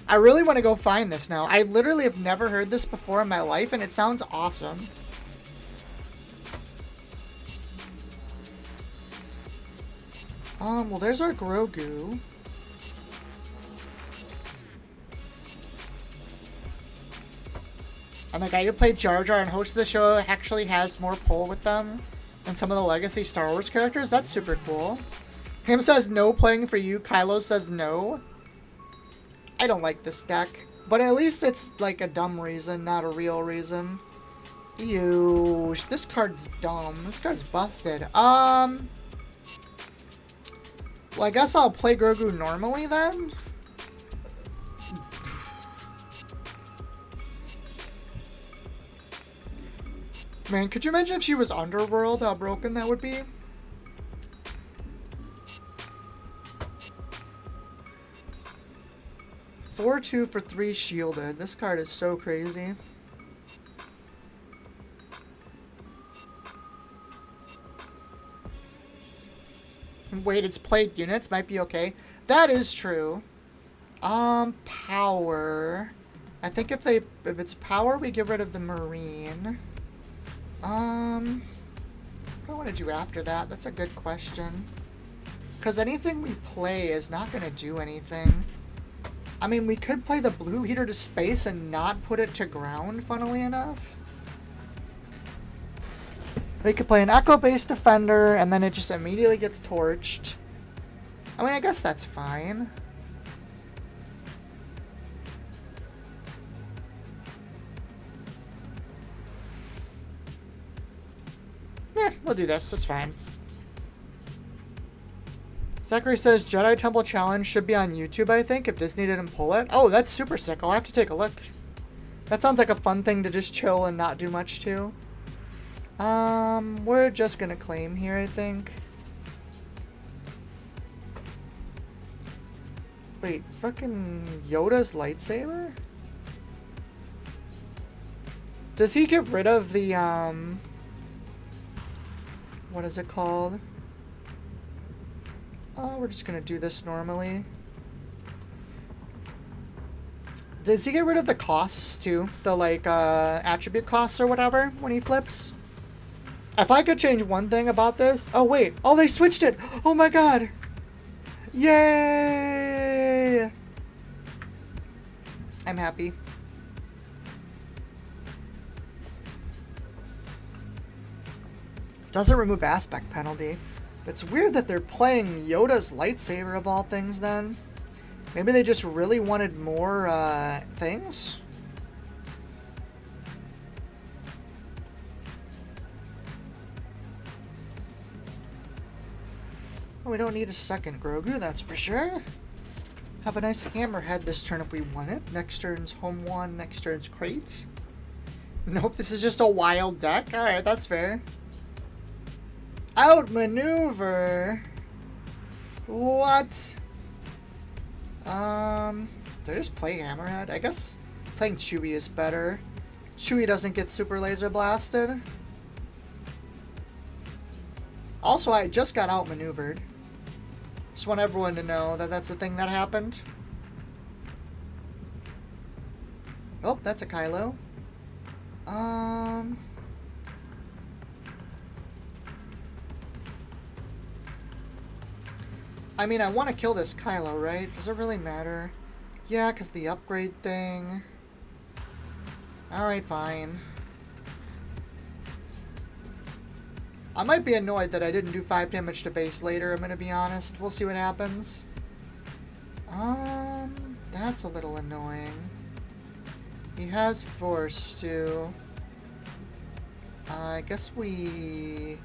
I really want to go find this now. I literally have never heard this before in my life, and it sounds awesome. Well, there's our Grogu. And the guy who played Jar Jar and hosted the show actually has more pull with them than some of the legacy Star Wars characters. That's super cool. Him says no playing for you. Kylo says no. I don't like this deck. But at least it's like a dumb reason, not a real reason. Ew. This card's dumb. This card's busted. Well, I guess I'll play Grogu normally then. Man, could you imagine if she was Underworld, how broken that would be? (4/2 for 3 shielded. This card is so crazy. Wait, it's played units. Might be okay. That is true. Power. I think if it's power, we get rid of the Marine. What do I want to do after that? That's a good question. Because anything we play is not going to do anything. I mean, we could play the blue leader to space and not put it to ground, funnily enough. We could play an Echo-based defender, and then it just immediately gets torched. I mean, I guess that's fine. Yeah, we'll do this. That's fine. Zachary says Jedi Temple Challenge should be on YouTube, I think, if Disney didn't pull it. Oh, that's super sick. I'll have to take a look. That sounds like a fun thing to just chill and not do much to. We're just gonna claim here, I think. Wait, fucking Yoda's lightsaber? Does he get rid of the, what is it called? Oh, we're just gonna do this normally. Does he get rid of the costs, too? The, like, attribute costs or whatever when he flips? If I could change one thing about this... Oh, wait. Oh, they switched it! Oh, my God! Yay! I'm happy. Doesn't remove aspect penalty. It's weird that they're playing Yoda's lightsaber of all things then. Maybe they just really wanted more things? Oh, we don't need a second Grogu, that's for sure. Have a nice hammerhead this turn if we want it. Next turn's home one, next turn's crate. Nope, this is just a wild deck. Alright, that's fair. Outmaneuver. What? Did I just play Hammerhead? I guess playing Chewie is better. Chewie doesn't get super laser blasted. Also, I just got outmaneuvered. Just want everyone to know that that's the thing that happened. Oh, that's a Kylo. I mean, I want to kill this Kylo, right? Does it really matter? Yeah, because the upgrade thing. Alright, fine. I might be annoyed that I didn't do 5 damage to base later, I'm gonna be honest. We'll see what happens. That's a little annoying. He has force too. I guess we...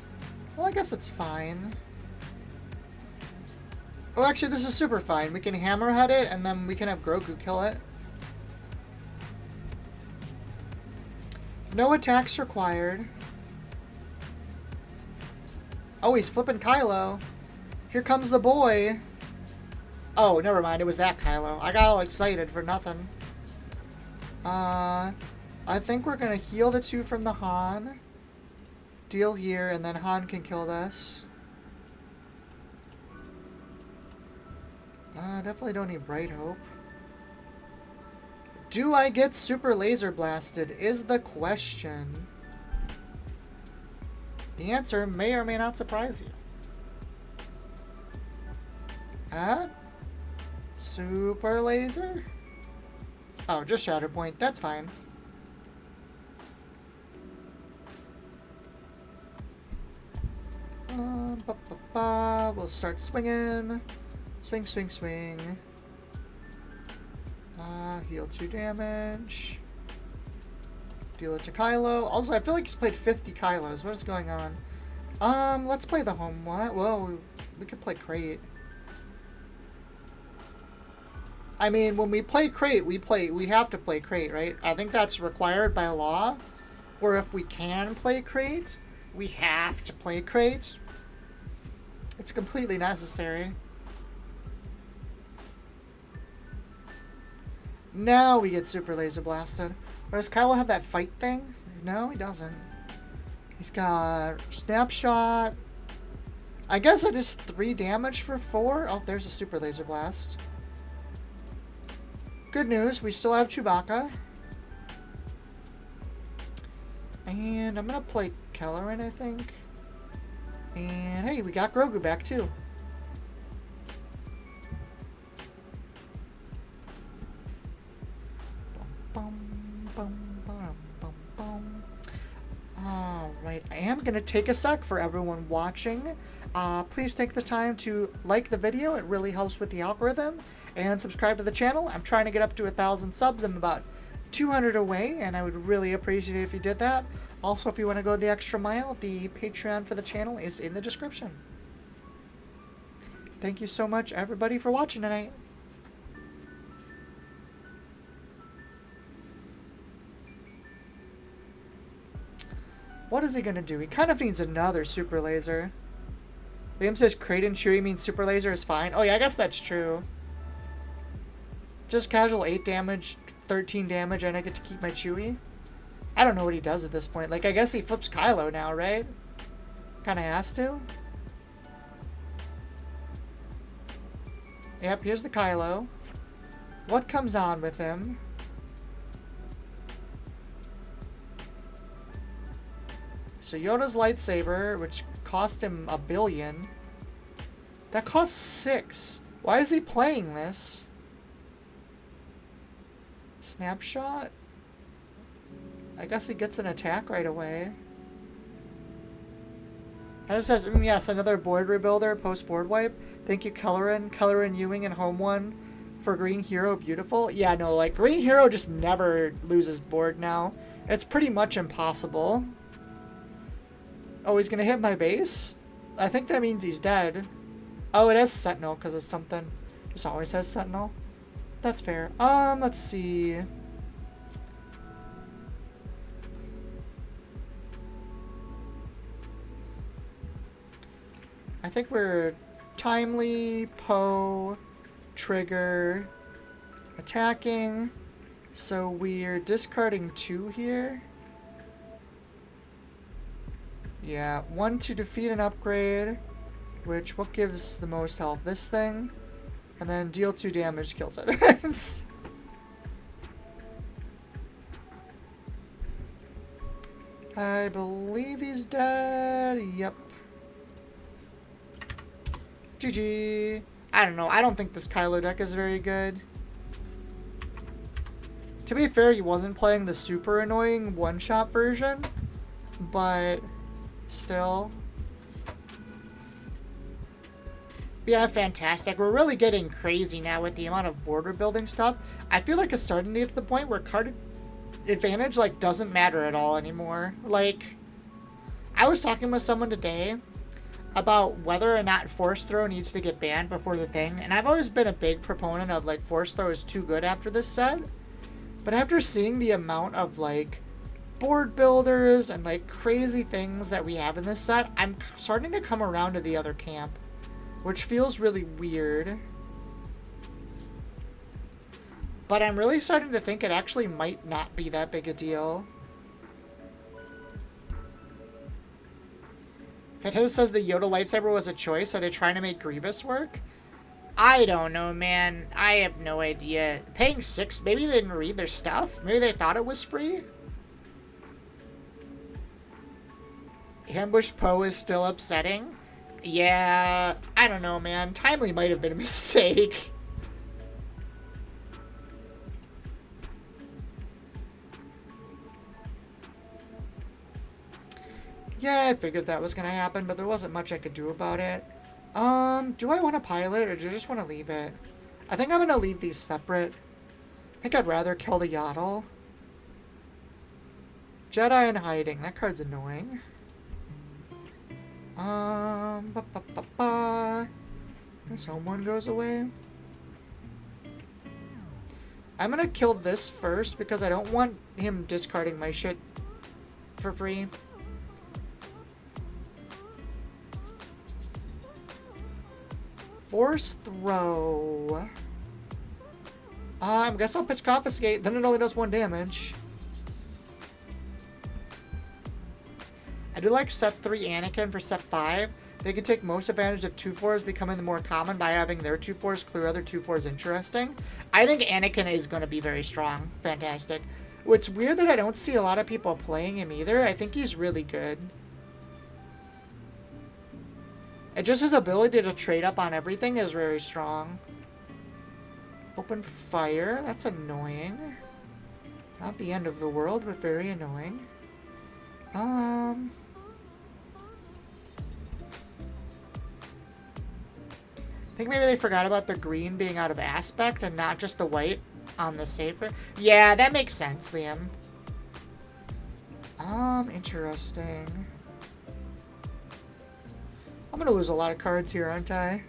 Well, I guess it's fine. Oh, actually, this is super fine. We can hammerhead it, and then we can have Grogu kill it. No attacks required. Oh, he's flipping Kylo. Here comes the boy. Oh, never mind. It was that Kylo. I got all excited for nothing. I think we're going to heal the 2 from the Han. Deal here, and then Han can kill this. Definitely don't need Bright Hope. Do I get super laser blasted is the question. The answer may or may not surprise you. Super laser? Oh, just Shatter Point. That's fine. We'll start swinging. Swing, swing, swing. Heal 2 damage. Deal it to Kylo. Also, I feel like he's played 50 Kylos. What is going on? Let's play the home one. Well, we could play Crate. I mean, when we play Crate, we have to play Crate, right? I think that's required by law. Or if we can play Crate, we have to play Crate. It's completely necessary. Now we get super laser blasted. Or does Kylo have that fight thing? No, he doesn't. He's got snapshot. I guess it is 3 damage for 4. Oh, there's a super laser blast. Good news, we still have Chewbacca. And I'm gonna play Kelleran, I think. And hey, we got Grogu back too. Alright, I am going to take a sec for everyone watching. Please take the time to like the video. It really helps with the algorithm. And subscribe to the channel. I'm trying to get up to 1,000 subs. I'm about 200 away, and I would really appreciate it if you did that. Also, if you want to go the extra mile, the Patreon for the channel is in the description. Thank you so much, everybody, for watching tonight. What is he going to do? He kind of needs another super laser. Liam says Crate and Chewie means super laser is fine. Oh, yeah, I guess that's true. Just casual 8 damage, 13 damage, and I get to keep my Chewie. I don't know what he does at this point. Like, I guess he flips Kylo now, right? Kind of has to. Yep, here's the Kylo. What comes on with him? So Yoda's lightsaber, which cost him $1 billion. That costs 6. Why is he playing this? Snapshot? I guess he gets an attack right away. And it says, yes, another board rebuilder post-board wipe. Thank you, Kelleran, Ewing, and Home One for Green Hero. Beautiful. Yeah, no, like, Green Hero just never loses board now. It's pretty much impossible. Oh, he's gonna hit my base? I think that means he's dead. Oh, it has Sentinel because it's something. Just always has Sentinel. That's fair. Let's see. I think we're timely, Poe, trigger, attacking. So we're discarding 2 here. Yeah, 1 to defeat an upgrade, which what gives the most health? This thing. And then deal 2 damage, kills it. I believe he's dead. Yep. GG. I don't know. I don't think this Kylo deck is very good. To be fair, he wasn't playing the super annoying one-shot version, but still. Yeah, fantastic. We're really getting crazy now with the amount of border building stuff. I feel like it's starting to get to the point where card advantage, like, doesn't matter at all anymore. Like, I was talking with someone today about whether or not force throw needs to get banned before the thing, and I've always been a big proponent of, like, force throw is too good after this set. But after seeing the amount of, like, board builders and, like, crazy things that we have in this set, I'm starting to come around to the other camp, which feels really weird. But I'm really starting to think it actually might not be that big a deal. Fantastic says the Yoda lightsaber was a choice. Are they trying to make Grievous work? I don't know, man. I have no idea. Paying $6, maybe they didn't read their stuff. Maybe they thought it was free. Ambush Poe is still upsetting. Yeah, I don't know, man. Timely might have been a mistake. Yeah, I figured that was gonna happen, but there wasn't much I could do about it. Do I want to pilot, or do I just want to leave it? I think I'm gonna leave these separate. I think I'd rather kill the Yaddle. Jedi in hiding. That card's annoying. Guess home one goes away. I'm gonna kill this first because I don't want him discarding my shit for free. Force throw. I guess I'll pitch confiscate. Then it only does 1 damage. I do like set 3 Anakin for set 5. They can take most advantage of 2/4s becoming the more common by having their 2/4s clear other 2/4s interesting. I think Anakin is going to be very strong. Fantastic. It's weird that I don't see a lot of people playing him either. I think he's really good. And just his ability to trade up on everything is very strong. Open fire. That's annoying. Not the end of the world, but very annoying. I think maybe they forgot about the green being out of aspect and not just the white on the safer. Yeah, that makes sense, Liam. Interesting. I'm gonna lose a lot of cards here, aren't I?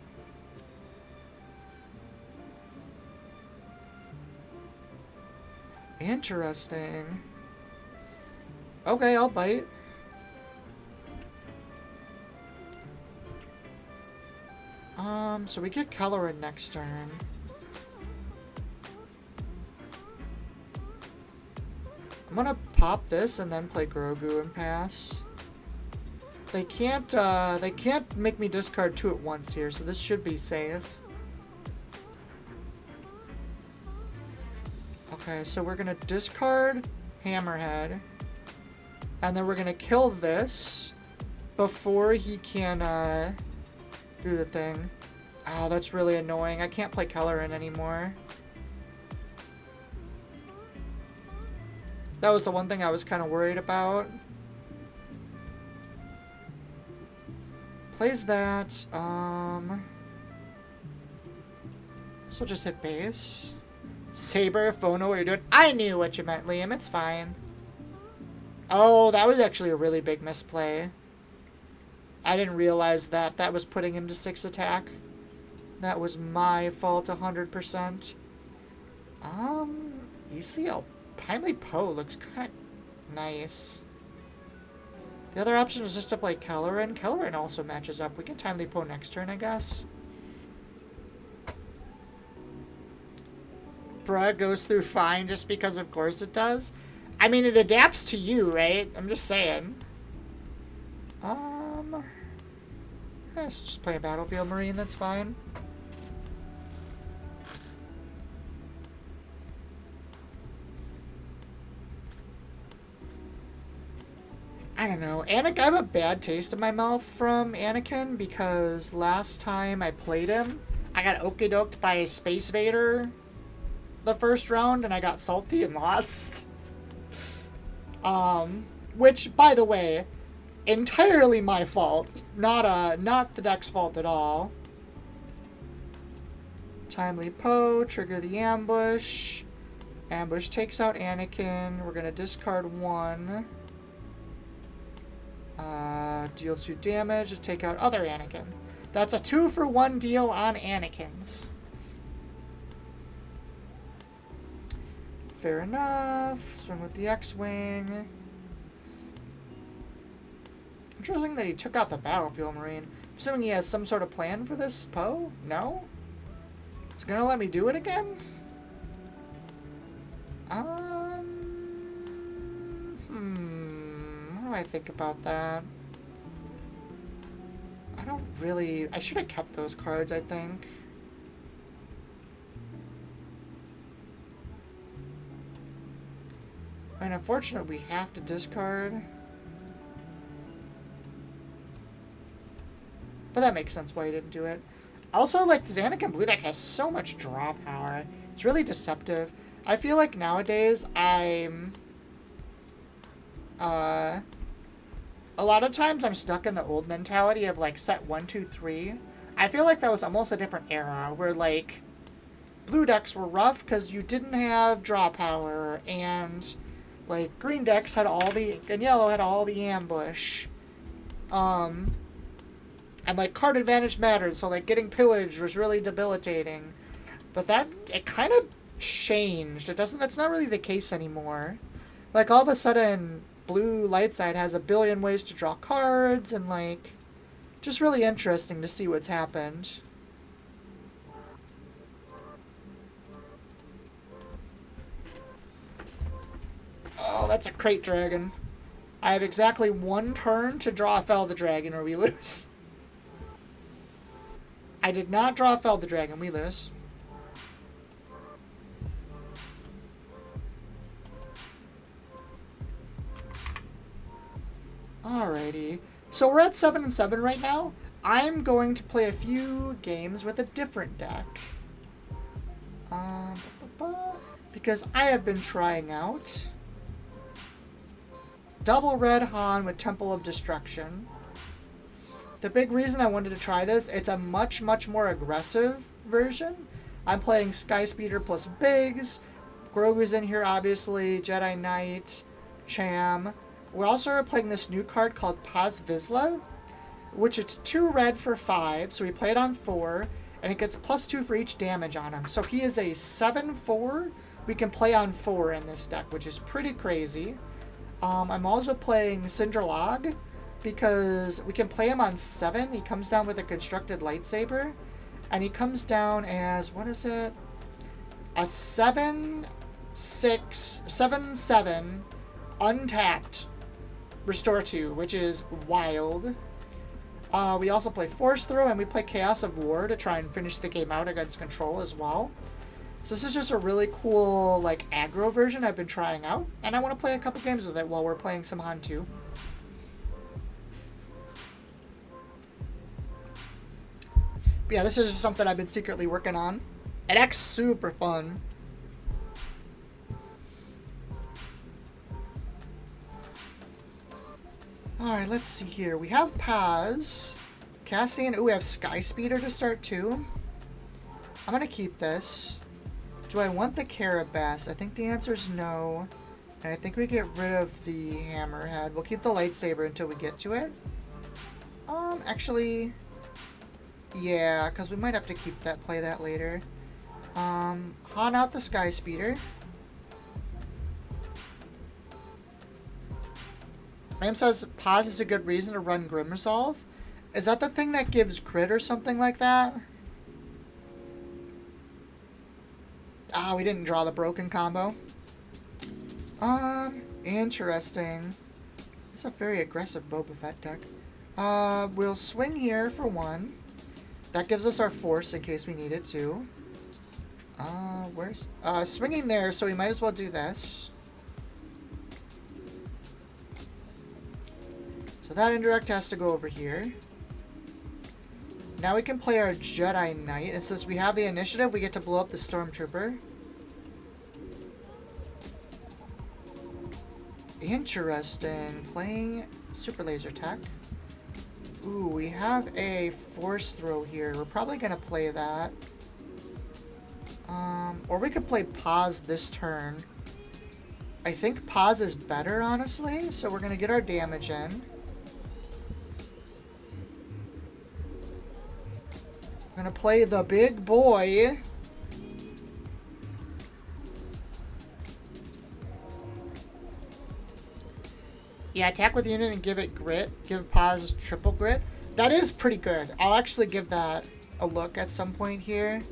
Interesting. Okay, I'll bite. So we get Colorin next turn. I'm gonna pop this and then play Grogu and pass. They can't make me discard 2 at once here, so this should be safe. Okay, so we're gonna discard Hammerhead. And then we're gonna kill this before he can do the thing. Oh, that's really annoying. I can't play Colorin anymore. That was the one thing I was kind of worried about. Plays that. So just hit base. Saber, Phono, what you're doing. I knew what you meant, Liam. It's fine. Oh, that was actually a really big misplay. I didn't realize that. That was putting him to 6 attack. That was my fault 100%. ECL Timely Poe looks kind of nice. The other option is just to play Colorin. Colorin also matches up. We can Timely Poe next turn, I guess. Bruh goes through fine just because of course it does. I mean, it adapts to you, right? I'm just saying. Let's just play a Battlefield Marine, that's fine. I don't know. I have a bad taste in my mouth from Anakin because last time I played him, I got okey-doked by a Space Vader the first round and I got salty and lost. Which, by the way, entirely my fault. Not the deck's fault at all. Timely Poe, trigger the ambush. Ambush takes out Anakin. We're gonna discard 1. Deal 2 damage to take out other Anakin. That's a 2-for-1 deal on Anakins. Fair enough. Swing with the X-Wing. Interesting that he took out the Battlefield Marine. Assuming he has some sort of plan for this Poe? No? He's gonna let me do it again? What do I think about that? I don't really... I should have kept those cards, I think. I mean, unfortunately, we have to discard. But that makes sense why he didn't do it. Also, like, this Anakin Blue deck has so much draw power. It's really deceptive. I feel like nowadays, I'm... a lot of times I'm stuck in the old mentality of, like, set 1, 2, 3. I feel like that was almost a different era, where, like, blue decks were rough because you didn't have draw power, and, like, green decks had all the... and yellow had all the ambush. And, like, card advantage mattered, so, like, getting pillaged was really debilitating. But that, it kind of changed. That's not really the case anymore. Like, all of a sudden, blue light side has a billion ways to draw cards, and, like, just really interesting to see what's happened. Oh, that's a Crate Dragon. I have exactly 1 turn to draw a Fel the Dragon, or we lose. I did not draw a Fel the Dragon, we lose. Alrighty. So we're at 7-7 right now. I'm going to play a few games with a different deck. Because I have been trying out Double Red Han with Temple of Destruction. The big reason I wanted to try this, it's a much, much more aggressive version. I'm playing Sky Speeder plus Biggs. Grogu's in here, obviously. Jedi Knight. Cham. We're also playing this new card called Paz Vizsla, which is 2 red for 5, so we play it on 4, and it gets +2 for each damage on him. So he is a 7/4 we can play on 4 in this deck, which is pretty crazy. I'm also playing Cinderlog, because we can play him on 7. He comes down with a constructed lightsaber, and he comes down as, what is it? A 7/7 untapped Restore 2, which is wild. We also play Force Throw, and we play Chaos of War to try and finish the game out against Control as well. So this is just a really cool, like, aggro version I've been trying out, and I want to play a couple games with it while we're playing some Han 2. But yeah, this is just something I've been secretly working on. It acts super fun. Alright, let's see here. We have Paz, Cassian. Ooh, we have Sky Speeder to start too. I'm gonna keep this. Do I want the Carabas? I think the answer is no. And I think we get rid of the Hammerhead. We'll keep the lightsaber until we get to it. Actually, yeah, because we might have to keep that, play that later. Han out the Sky Speeder. Lamb says Paz is a good reason to run Grim Resolve. Is that the thing that gives crit or something like that? Ah, we didn't draw the broken combo. Interesting. It's a very aggressive Boba Fett deck. We'll swing here for 1. That gives us our force in case we need it to. Where's... swinging there, so we might as well do this. So that indirect has to go over here. Now we can play our Jedi Knight. And since we have the initiative, we get to blow up the Stormtrooper. Interesting. Playing super laser tech. Ooh, we have a force throw here. We're probably gonna play that. Or we could play pause this turn. I think pause is better, honestly. So we're gonna get our damage in. We're gonna play the big boy. Yeah, attack with unit and give it grit. Give pause triple grit. That is pretty good. I'll actually give that a look at some point here.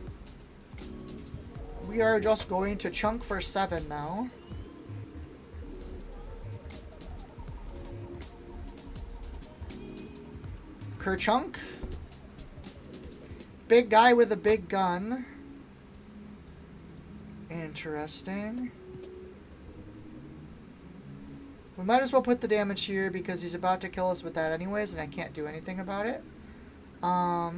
We are just going to chunk for 7 now. Kerchunk. Big guy with a big gun. Interesting. We might as well put the damage here because he's about to kill us with that anyways, and I can't do anything about it. I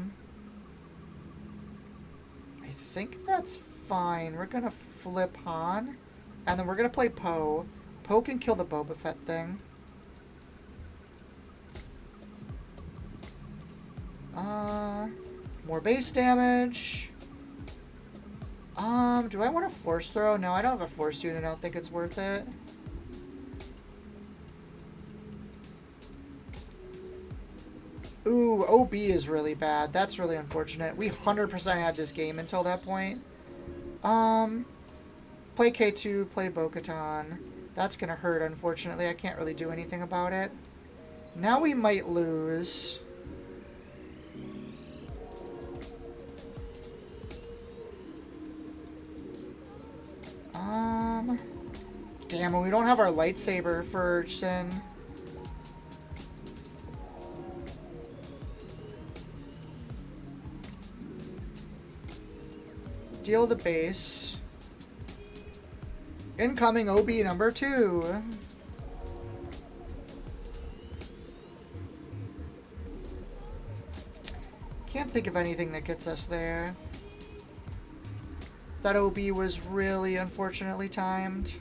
think that's fine. We're gonna flip Han, and then we're gonna play Poe. Poe can kill the Boba Fett thing. More base damage. Do I want a force throw? No, I don't have a force unit. I don't think it's worth it. Ooh, OB is really bad. That's really unfortunate. We 100% had this game until that point. Play K2, play Bo-Katan. That's gonna hurt, unfortunately. I can't really do anything about it. Now we might lose. Damn it, we don't have our lightsaber for Sin. Deal the base. Incoming OB number 2. Can't think of anything that gets us there. That OB was really unfortunately timed.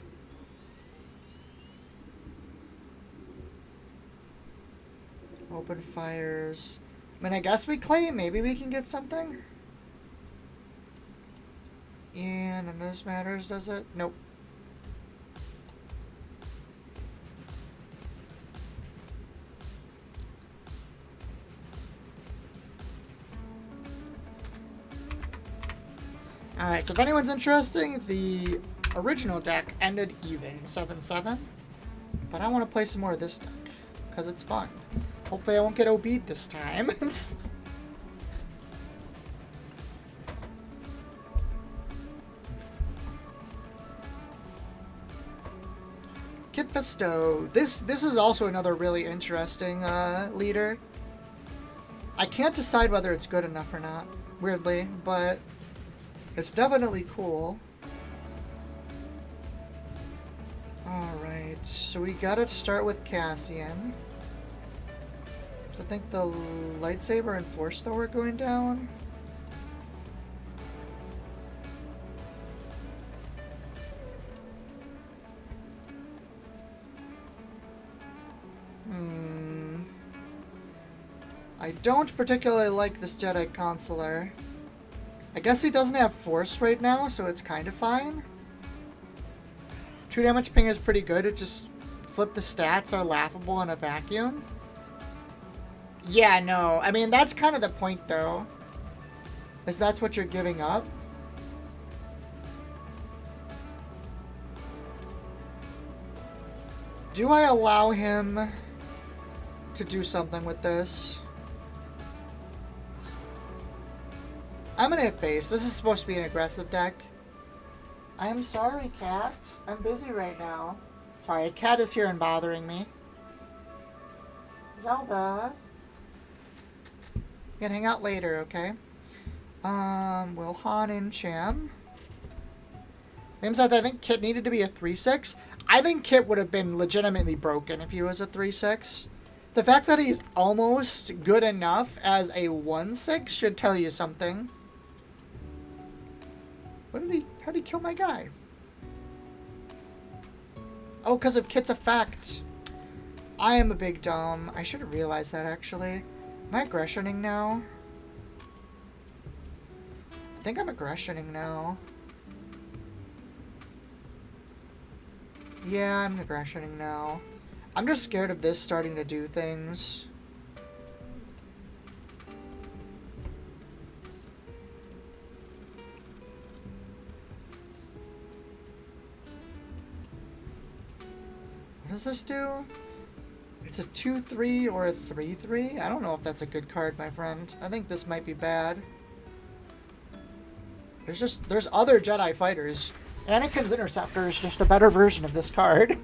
Open fires. I mean, I guess we claim. Maybe we can get something. Yeah, none of this matters, does it? Nope. Alright, so if anyone's interested, the original deck ended even, 7-7. But I want to play some more of this deck, because it's fun. Hopefully I won't get OB'd this time. Kit Fisto. This is also another really interesting leader. I can't decide whether it's good enough or not, weirdly, but it's definitely cool. Alright, so we gotta start with Cassian. I think the lightsaber and force though are going down. I don't particularly like this Jedi Consular. I guess he doesn't have force right now, so it's kind of fine. 2 damage ping is pretty good. It just flip the stats are laughable in a vacuum. Yeah, no. I mean, that's kind of the point, though. Is that's what you're giving up. Do I allow him to do something with this? I'm gonna hit base. This is supposed to be an aggressive deck. I am sorry, Cat. I'm busy right now. Sorry, Cat is here and bothering me. Zelda. We can hang out later, okay? Will Han and Cham. Names that I think Kit needed to be a 3-6. I think Kit would have been legitimately broken if he was a 3-6. The fact that he's almost good enough as a 1-6 should tell you something. How did he kill my guy? Oh, because of Kit's effect. I am a big dumb. I should have realized that, actually. Am I aggressioning now? I think I'm aggressioning now. Yeah, I'm aggressioning now. I'm just scared of this starting to do things. What does this do? It's a 2-3 or a 3-3? I don't know if that's a good card, my friend. I think this might be bad. There's other Jedi fighters. Anakin's Interceptor is just a better version of this card.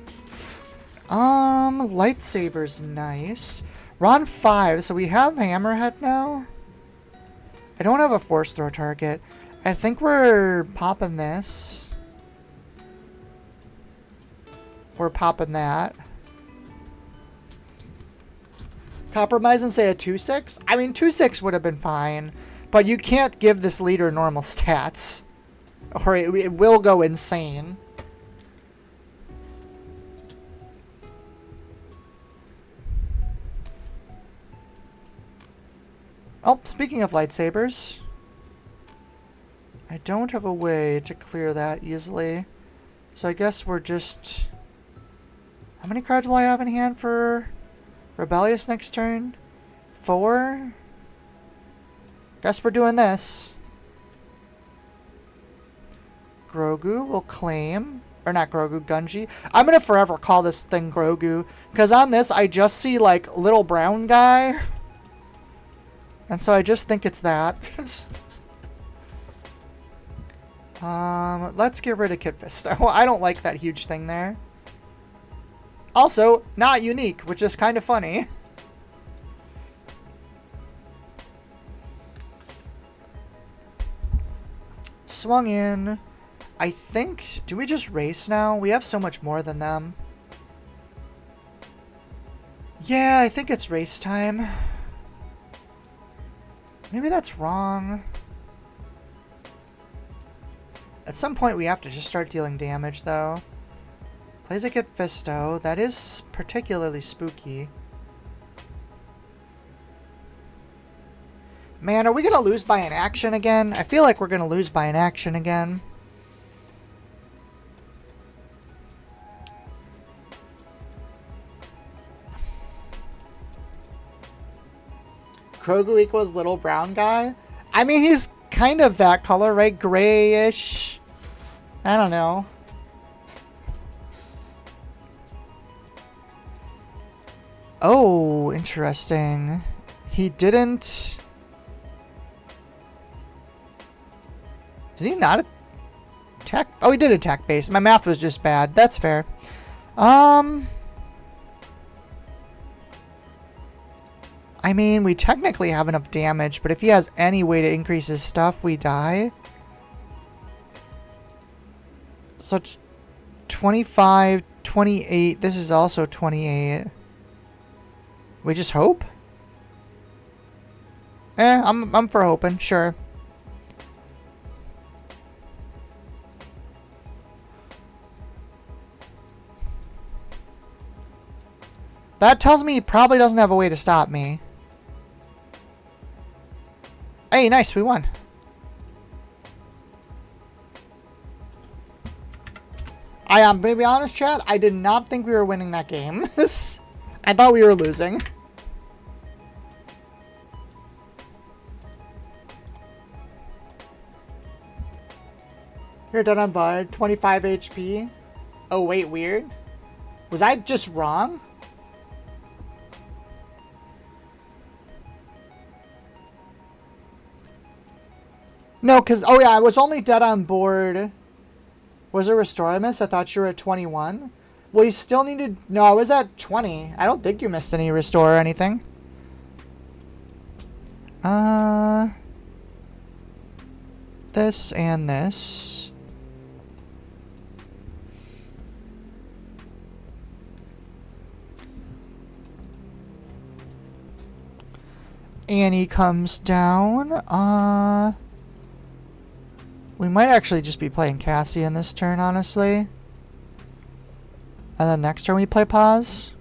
Lightsaber's nice. We're on 5, so we have Hammerhead now. I don't have a Force Throw target. I think we're popping this. We're popping that. Compromise and say a 2-6? I mean, 2-6 would have been fine. But you can't give this leader normal stats. Or it will go insane. Oh, speaking of lightsabers. I don't have a way to clear that easily. So I guess we're just... How many cards will I have in hand for Rebellious next turn? 4? Guess we're doing this. Grogu will claim. Or not Grogu, Gunji. I'm going to forever call this thing Grogu. Because on this, I just see, like, little brown guy. And so I just think it's that. Let's get rid of Kit Fisto. I don't like that huge thing there. Also, not unique, which is kind of funny. Swung in. I think... Do we just race now? We have so much more than them. Yeah, I think it's race time. Maybe that's wrong. At some point, we have to just start dealing damage, though. Plays a Kit Fisto. That is particularly spooky. Man, are we going to lose by an action again? I feel like we're going to lose by an action again. Grogu equals little brown guy? I mean, he's kind of that color, right? Grayish. I don't know. Oh, interesting. He didn't... Did he not attack? Oh, he did attack base. My math was just bad. That's fair. I mean, we technically have enough damage, but if he has any way to increase his stuff, we die. So it's 25, 28. This is also 28. We just hope? I'm for hoping, sure. That tells me he probably doesn't have a way to stop me. Hey, nice, we won. I'm gonna be honest, chat, I did not think we were winning that game. I thought we were losing. You're done on Bud. 25 HP. Oh, wait, weird. Was I just wrong? No, because... Oh, yeah, I was only dead on board. Was it Restore I missed? I thought you were at 21. Well, you still needed... No, I was at 20. I don't think you missed any Restore or anything. This and this. Annie comes down. We might actually just be playing Cassie in this turn, honestly. And then next turn we play pause.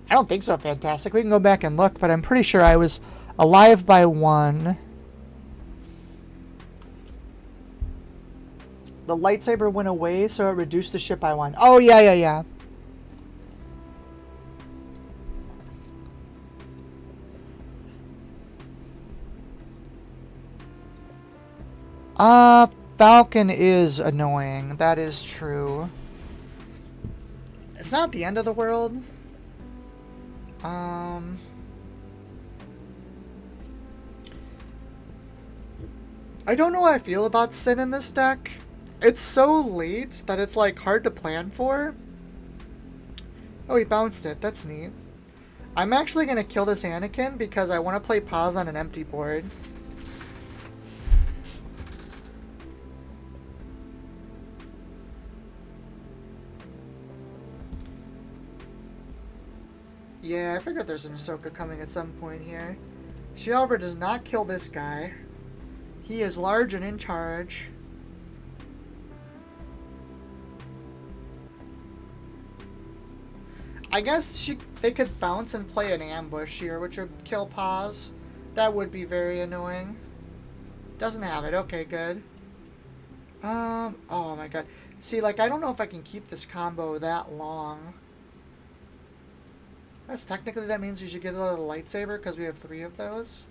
I don't think so, Fantastic. We can go back and look, but I'm pretty sure I was alive by 1. The lightsaber went away, so it reduced the ship by 1. Oh, yeah. Falcon is annoying. That is true. It's not the end of the world. I don't know how I feel about Sin in this deck. It's so late that it's like hard to plan for. Oh, he bounced it. That's neat. I'm actually going to kill this Anakin because I want to play pause on an empty board. Yeah, I figured there's an Ahsoka coming at some point here. She, however, does not kill this guy. He is large and in charge. I guess they could bounce and play an ambush here, which would kill pause. That would be very annoying. Doesn't have it. Okay, good. Oh my god. See, like, I don't know if I can keep this combo that long. That's technically, that means you should get a little lightsaber because we have 3 of those.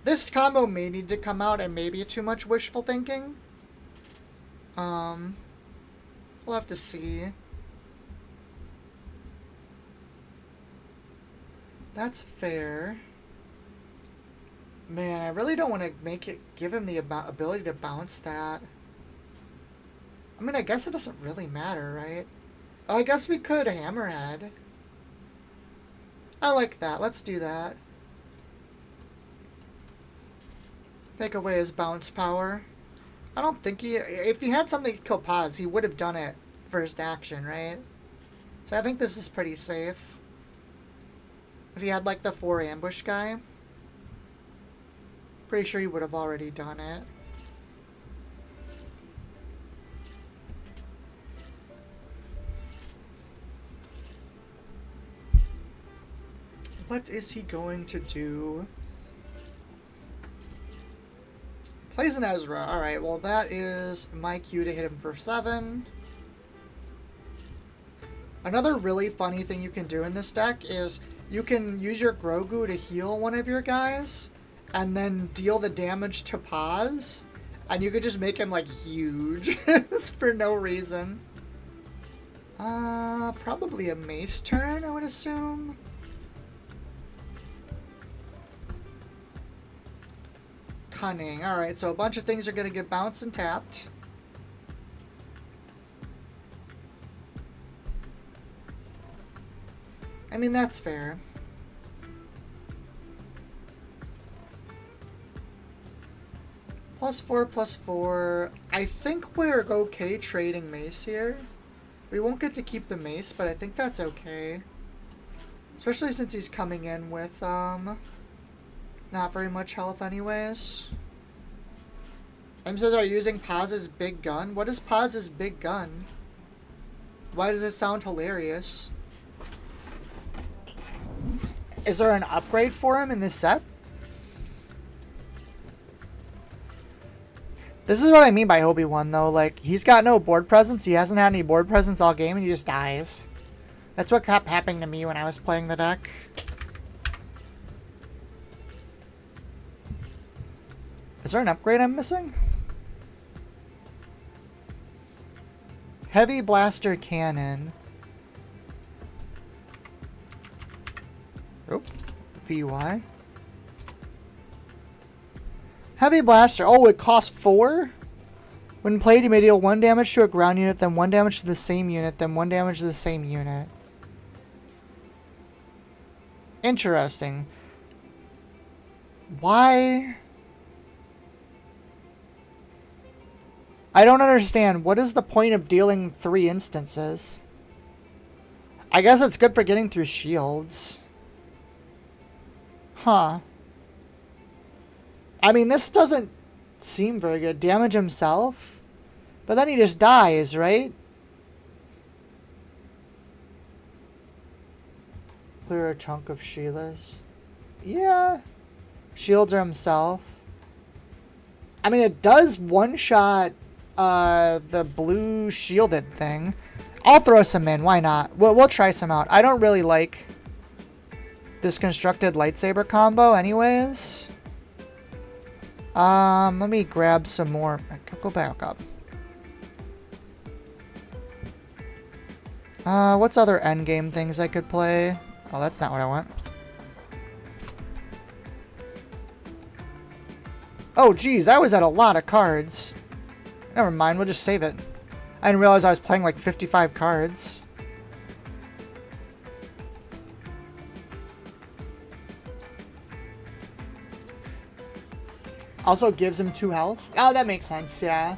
This combo may need to come out and maybe too much wishful thinking. We'll have to see. That's fair. Man, I really don't want to give him the ability to bounce that. I mean, I guess it doesn't really matter, right? Oh, I guess we could Hammerhead. I like that. Let's do that. Take away his bounce power. I don't think if he had something to kill pause, he would have done it first action, right? So I think this is pretty safe. If he had like the 4 ambush guy, pretty sure he would have already done it. What is he going to do? Plays an Ezra. Alright, well that is my cue to hit him for 7. Another really funny thing you can do in this deck is you can use your Grogu to heal one of your guys and then deal the damage to pause. And you could just make him like huge for no reason. Probably a mace turn, I would assume. Cunning. Alright, so a bunch of things are going to get bounced and tapped. I mean, that's fair. +4/+4. I think we're okay trading mace here. We won't get to keep the mace, but I think that's okay. Especially since he's coming in with, not very much health anyways. M says, are you using Paz's big gun? What is Paz's big gun? Why does it sound hilarious? Is there an upgrade for him in this set? This is what I mean by Obi-Wan, though. Like, he's got no board presence. He hasn't had any board presence all game, and he just dies. That's what kept happening to me when I was playing the deck. Is there an upgrade I'm missing? Heavy Blaster Cannon. Oh, VY. Heavy Blaster. Oh, it costs 4? When played, you may deal 1 damage to a ground unit, then 1 damage to the same unit, then 1 damage to the same unit. Interesting. Why? I don't understand. What is the point of dealing 3 instances? I guess it's good for getting through shields. Huh. I mean, this doesn't seem very good. Damage himself. But then he just dies, right? Clear a chunk of Sheila's. Yeah. Shields her himself. I mean, it does one-shot the blue shielded thing. I'll throw some in. Why not? We'll try some out. I don't really like this constructed lightsaber combo anyways. Let me grab some more. Go back up. What's other endgame things I could play? Oh, that's not what I want. Oh, geez, I was at a lot of cards. Never mind, we'll just save it. I didn't realize I was playing like 55 cards. Also gives him 2 health. Oh, that makes sense, yeah.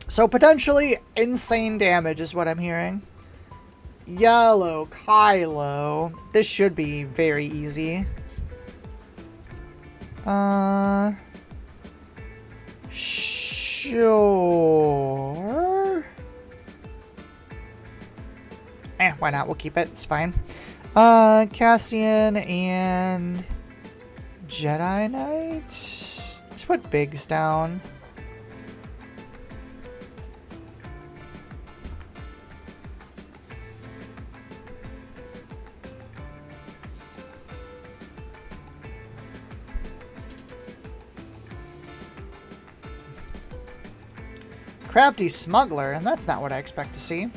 So potentially insane damage is what I'm hearing. Yellow Kylo. This should be very easy. Sure. Why not? We'll keep it. It's fine. Cassian and Jedi Knight. Let's put Biggs down. Crafty Smuggler, and that's not what I expect to see.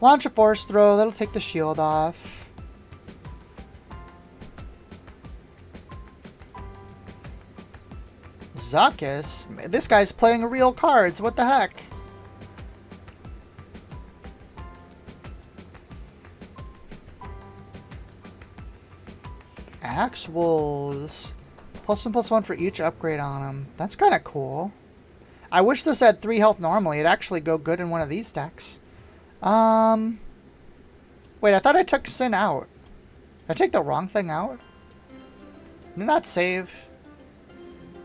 Launch a force throw, that'll take the shield off. Zuckuss? This guy's playing real cards, what the heck? Axe Wolves. +1/+1 for each upgrade on him. That's kind of cool. I wish this had 3 health normally. It'd actually go good in one of these decks. Wait, I thought I took Sin out. Did I take the wrong thing out? Did I not save?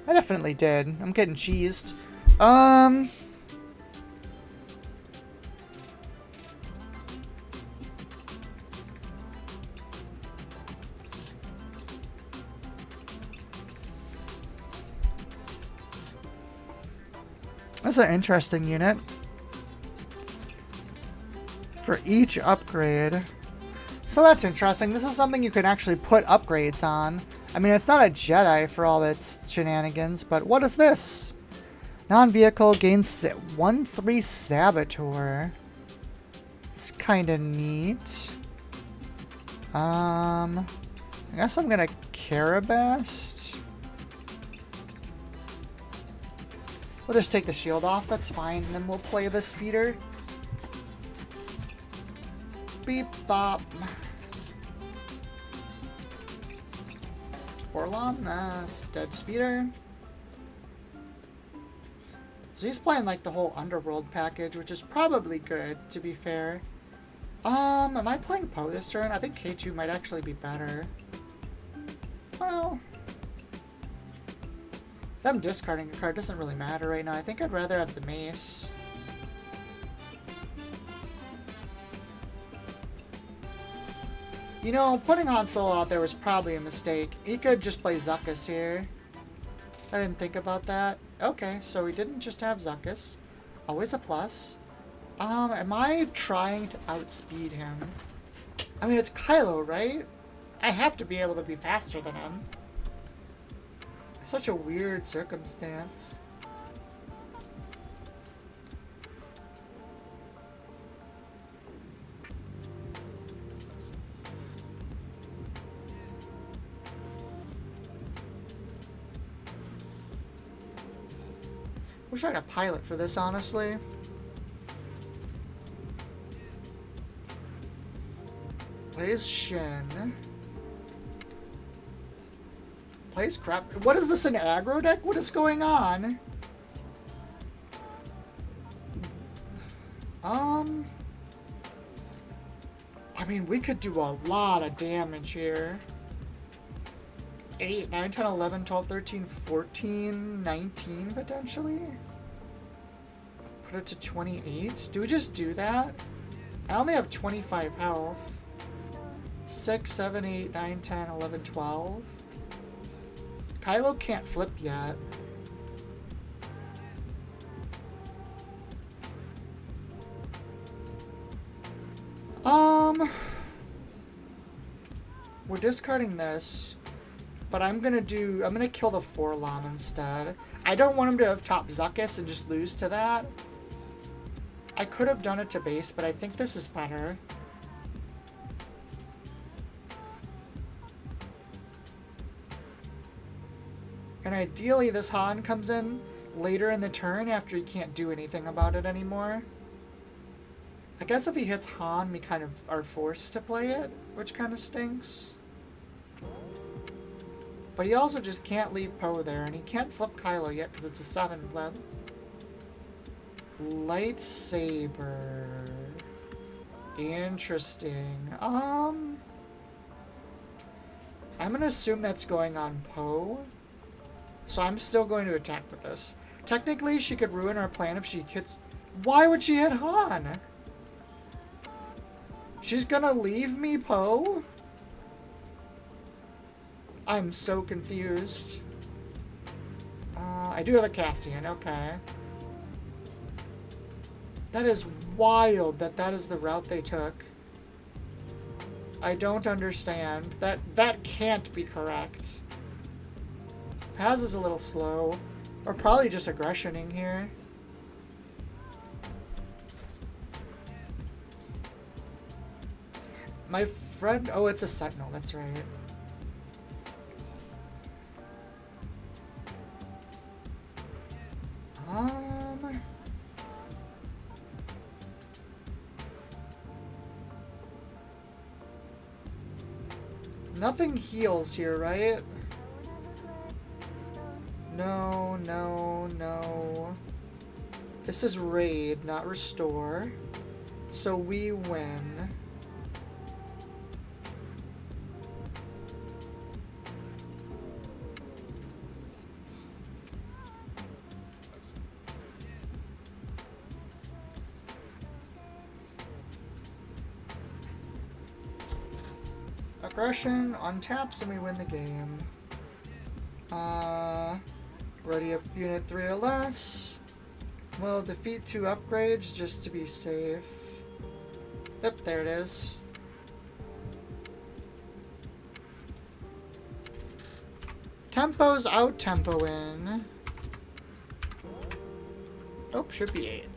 I definitely did. I'm getting cheesed. That's an interesting unit. For each upgrade. So that's interesting. This is something you can actually put upgrades on. I mean, it's not a Jedi for all its shenanigans, but what is this? Non-vehicle gains 1/3 Saboteur. It's kind of neat. I guess I'm gonna Carabast. We'll just take the shield off, that's fine, and then we'll play the speeder. Beep bop. Forlom, that's dead speeder. So he's playing like the whole Underworld package, which is probably good, to be fair. Am I playing Poe this turn? I think K2 might actually be better. Well, them discarding a card doesn't really matter right now. I think I'd rather have the Mace. You know, putting Han Solo out there was probably a mistake. He could just play Zuckuss here. I didn't think about that. Okay, so he didn't just have Zuckuss. Always a plus. Am I trying to outspeed him? I mean, it's Kylo, right? I have to be able to be faster than him. Such a weird circumstance. Wish I had a pilot for this, honestly. Plays Shin. Plays crap. What is this, an aggro deck? What is going on? I mean, we could do a lot of damage here. 8, 9, 10, 11, 12, 13, 14, 19 potentially? Put it to 28? Do we just do that? I only have 25 health. 6, 7, 8, 9, 10, 11, 12. Kylo can't flip yet. We're discarding this, but I'm gonna kill the 4-Lam instead. I don't want him to have top Zuckuss and just lose to that. I could have done it to base, but I think this is better. And ideally this Han comes in later in the turn after he can't do anything about it anymore. I guess if he hits Han, we kind of are forced to play it, which kind of stinks. But he also just can't leave Poe there, and he can't flip Kylo yet because it's a 7 flip. Lightsaber. Interesting. I'm gonna assume that's going on Poe. So I'm still going to attack with this. Technically, she could ruin our plan if she hits... Why would she hit Han? She's gonna leave me, Poe? I'm so confused. I do have a Cassian, okay. That is wild that is the route they took. I don't understand. That can't be correct. Paz is a little slow. Or probably just aggressioning here. My friend... Oh, it's a Sentinel. That's right. Nothing heals here, right? No, no, no. This is raid, not restore. So we win. Aggression untaps and we win the game. Ready up unit 3 or less. We'll defeat 2 upgrades just to be safe. Yep, there it is. Tempo's out, tempo in. Nope, should be 8.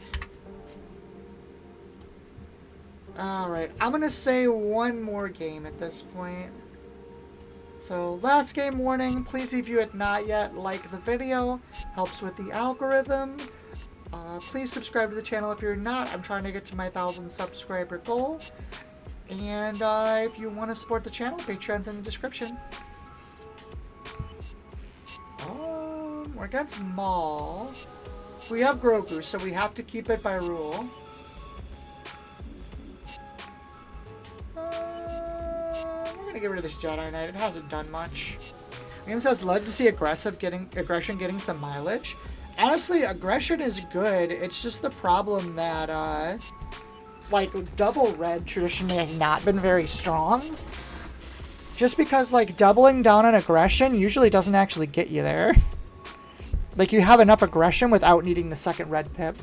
Alright, I'm gonna say one more game at this point. So, last game warning, please if you had not yet, like the video, helps with the algorithm. Please subscribe to the channel if you're not. I'm trying to get to my 1,000 subscriber goal. And if you want to support the channel, Patreon's in the description. We're against Maul. We have Grogu, so we have to keep it by rule. Get rid of this Jedi Knight. It hasn't done much. Game says, love to see aggression getting some mileage. Honestly, aggression is good. It's just the problem that, like, double red traditionally has not been very strong. Just because, like, doubling down on aggression usually doesn't actually get you there. Like, you have enough aggression without needing the second red pip.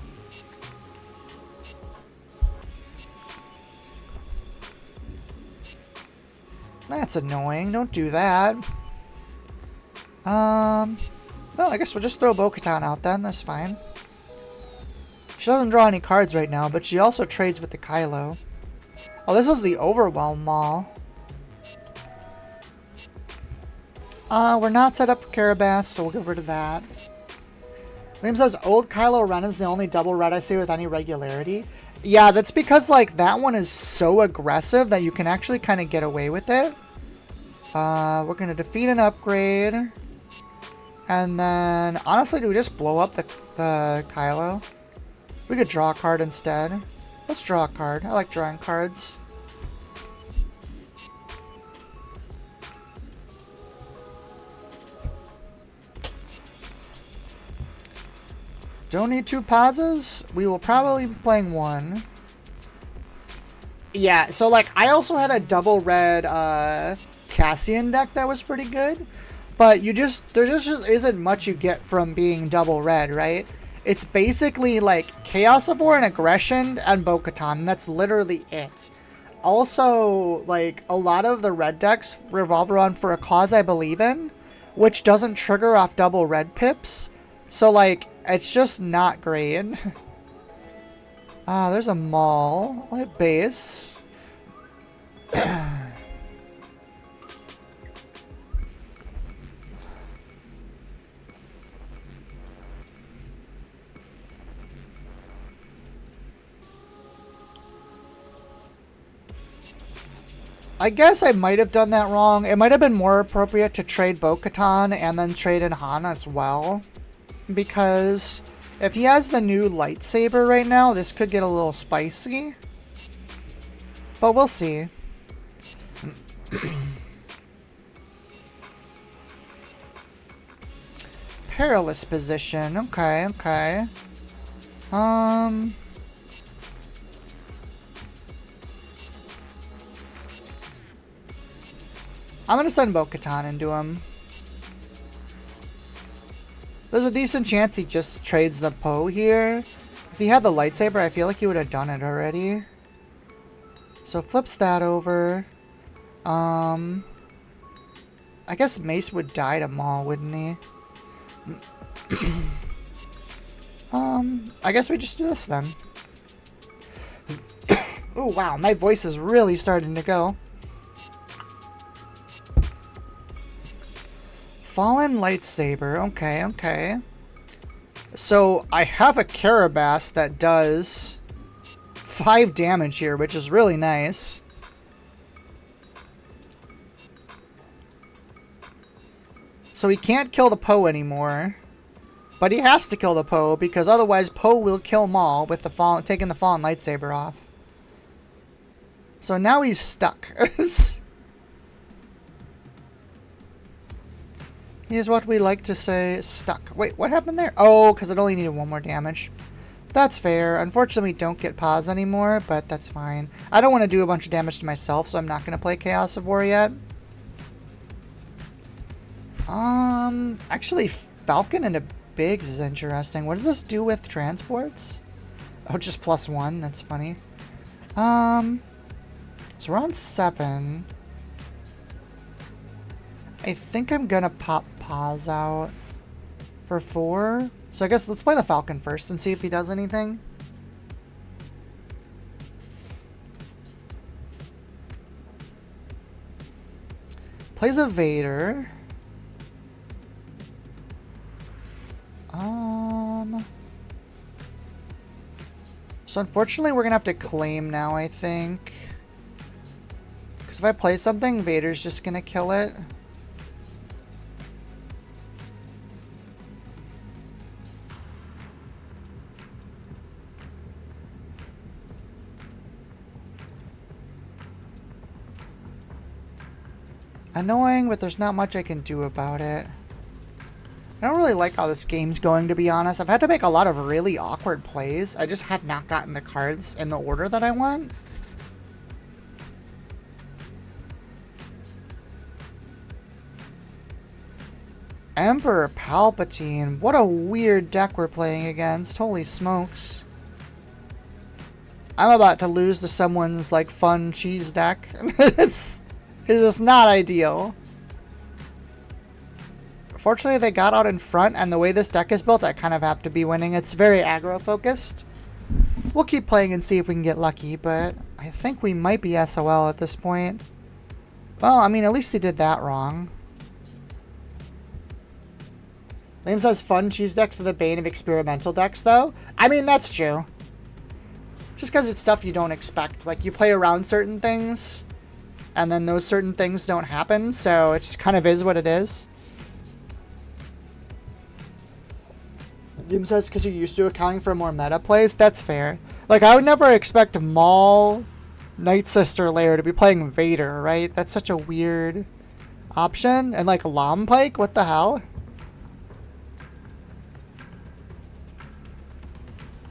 That's annoying. Don't do that. Well, I guess we'll just throw Bo-Katan out then. That's fine. She doesn't draw any cards right now, but she also trades with the Kylo. Oh, this is the Overwhelm Maul. We're not set up for Carabas, so we'll get rid of that. Liam says, old Kylo Ren is the only double red I see with any regularity. Yeah, that's because, like, that one is so aggressive that you can actually kind of get away with it. We're going to defeat an upgrade. And then, honestly, do we just blow up the Kylo? We could draw a card instead. Let's draw a card. I like drawing cards. Don't need 2 pauses. We will probably be playing 1. Yeah, so like I also had a double red Cassian deck that was pretty good. But there just isn't much you get from being double red, right? It's basically like Chaos of War and Aggression and Bo-Katan, and that's literally it. Also, like, a lot of the red decks revolve around For a Cause I Believe In, which doesn't trigger off double red pips. So, like, it's just not great. There's a mall at base. I guess I might have done that wrong. It might have been more appropriate to trade Bo-Katan and then trade in Han as well. Because if he has the new lightsaber right now, this could get a little spicy. But we'll see. Perilous position. Okay, okay. I'm gonna send Bo-Katan into him. There's a decent chance he just trades the Poe here. If he had the lightsaber, I feel like he would have done it already. So flips that over. I guess Mace would die to Maul, wouldn't he? I guess we just do this then. Oh wow, my voice is really starting to go. Fallen lightsaber. Okay, okay. So I have a Carabas that does 5 damage here, which is really nice. So he can't kill the Poe anymore. But he has to kill the Poe because otherwise Poe will kill Maul with the taking the fallen lightsaber off. So now he's stuck. Here's what we like to say, stuck. Wait, what happened there? Oh, because it only needed 1 more damage. That's fair. Unfortunately, we don't get pause anymore, but that's fine. I don't want to do a bunch of damage to myself, so I'm not going to play Chaos of War yet. Actually, Falcon into Biggs is interesting. What does this do with transports? Oh, just +1. That's funny. So we're on 7. I think I'm gonna pop pause out for 4. So I guess let's play the Falcon first and see if he does anything. Plays a Vader. So unfortunately we're gonna have to claim now, I think. Because if I play something, Vader's just gonna kill it. Annoying, but there's not much I can do about it. I don't really like how this game's going, to be honest. I've had to make a lot of really awkward plays. I just have not gotten the cards in the order that I want. Emperor Palpatine. What a weird deck we're playing against. Holy smokes. I'm about to lose to someone's, like, fun cheese deck. It's not ideal. Fortunately, they got out in front, and the way this deck is built, I kind of have to be winning. It's very aggro-focused. We'll keep playing and see if we can get lucky, but I think we might be SOL at this point. Well, I mean, at least he did that wrong. Liam says fun cheese decks are the bane of experimental decks, though. I mean, that's true. Just because it's stuff you don't expect. Like, you play around certain things, and then those certain things don't happen, so it just kind of is what it is. Liam says because you're used to accounting for more meta plays. That's fair. Like, I would never expect Maul, Night Sister Lair to be playing Vader, right? That's such a weird option. And, like, Lompike? What the hell?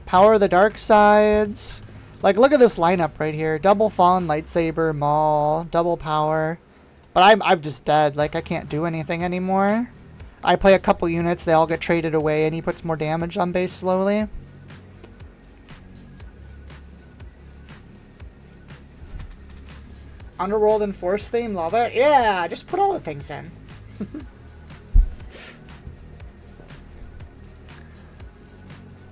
Power of the Dark Sides. Like, look at this lineup right here. Double Fallen Lightsaber, Maul, double power. But I'm just dead. Like, I can't do anything anymore. I play a couple units, they all get traded away, and he puts more damage on base slowly. Underworld and Force theme, love it. Yeah, just put all the things in.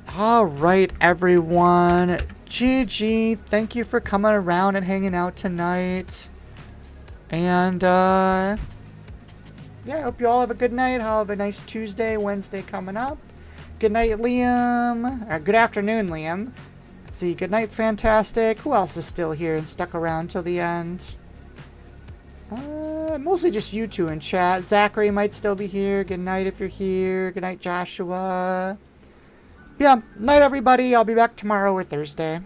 Alright, everyone. GG. Thank you for coming around and hanging out tonight. And, yeah, I hope you all have a good night. Have a nice Tuesday, Wednesday coming up. Good night, Liam. Or good afternoon, Liam. Let's see. Good night, Fantastic. Who else is still here and stuck around till the end? Mostly just you two in chat. Zachary might still be here. Good night if you're here. Good night, Joshua. Yeah, night, everybody. I'll be back tomorrow or Thursday.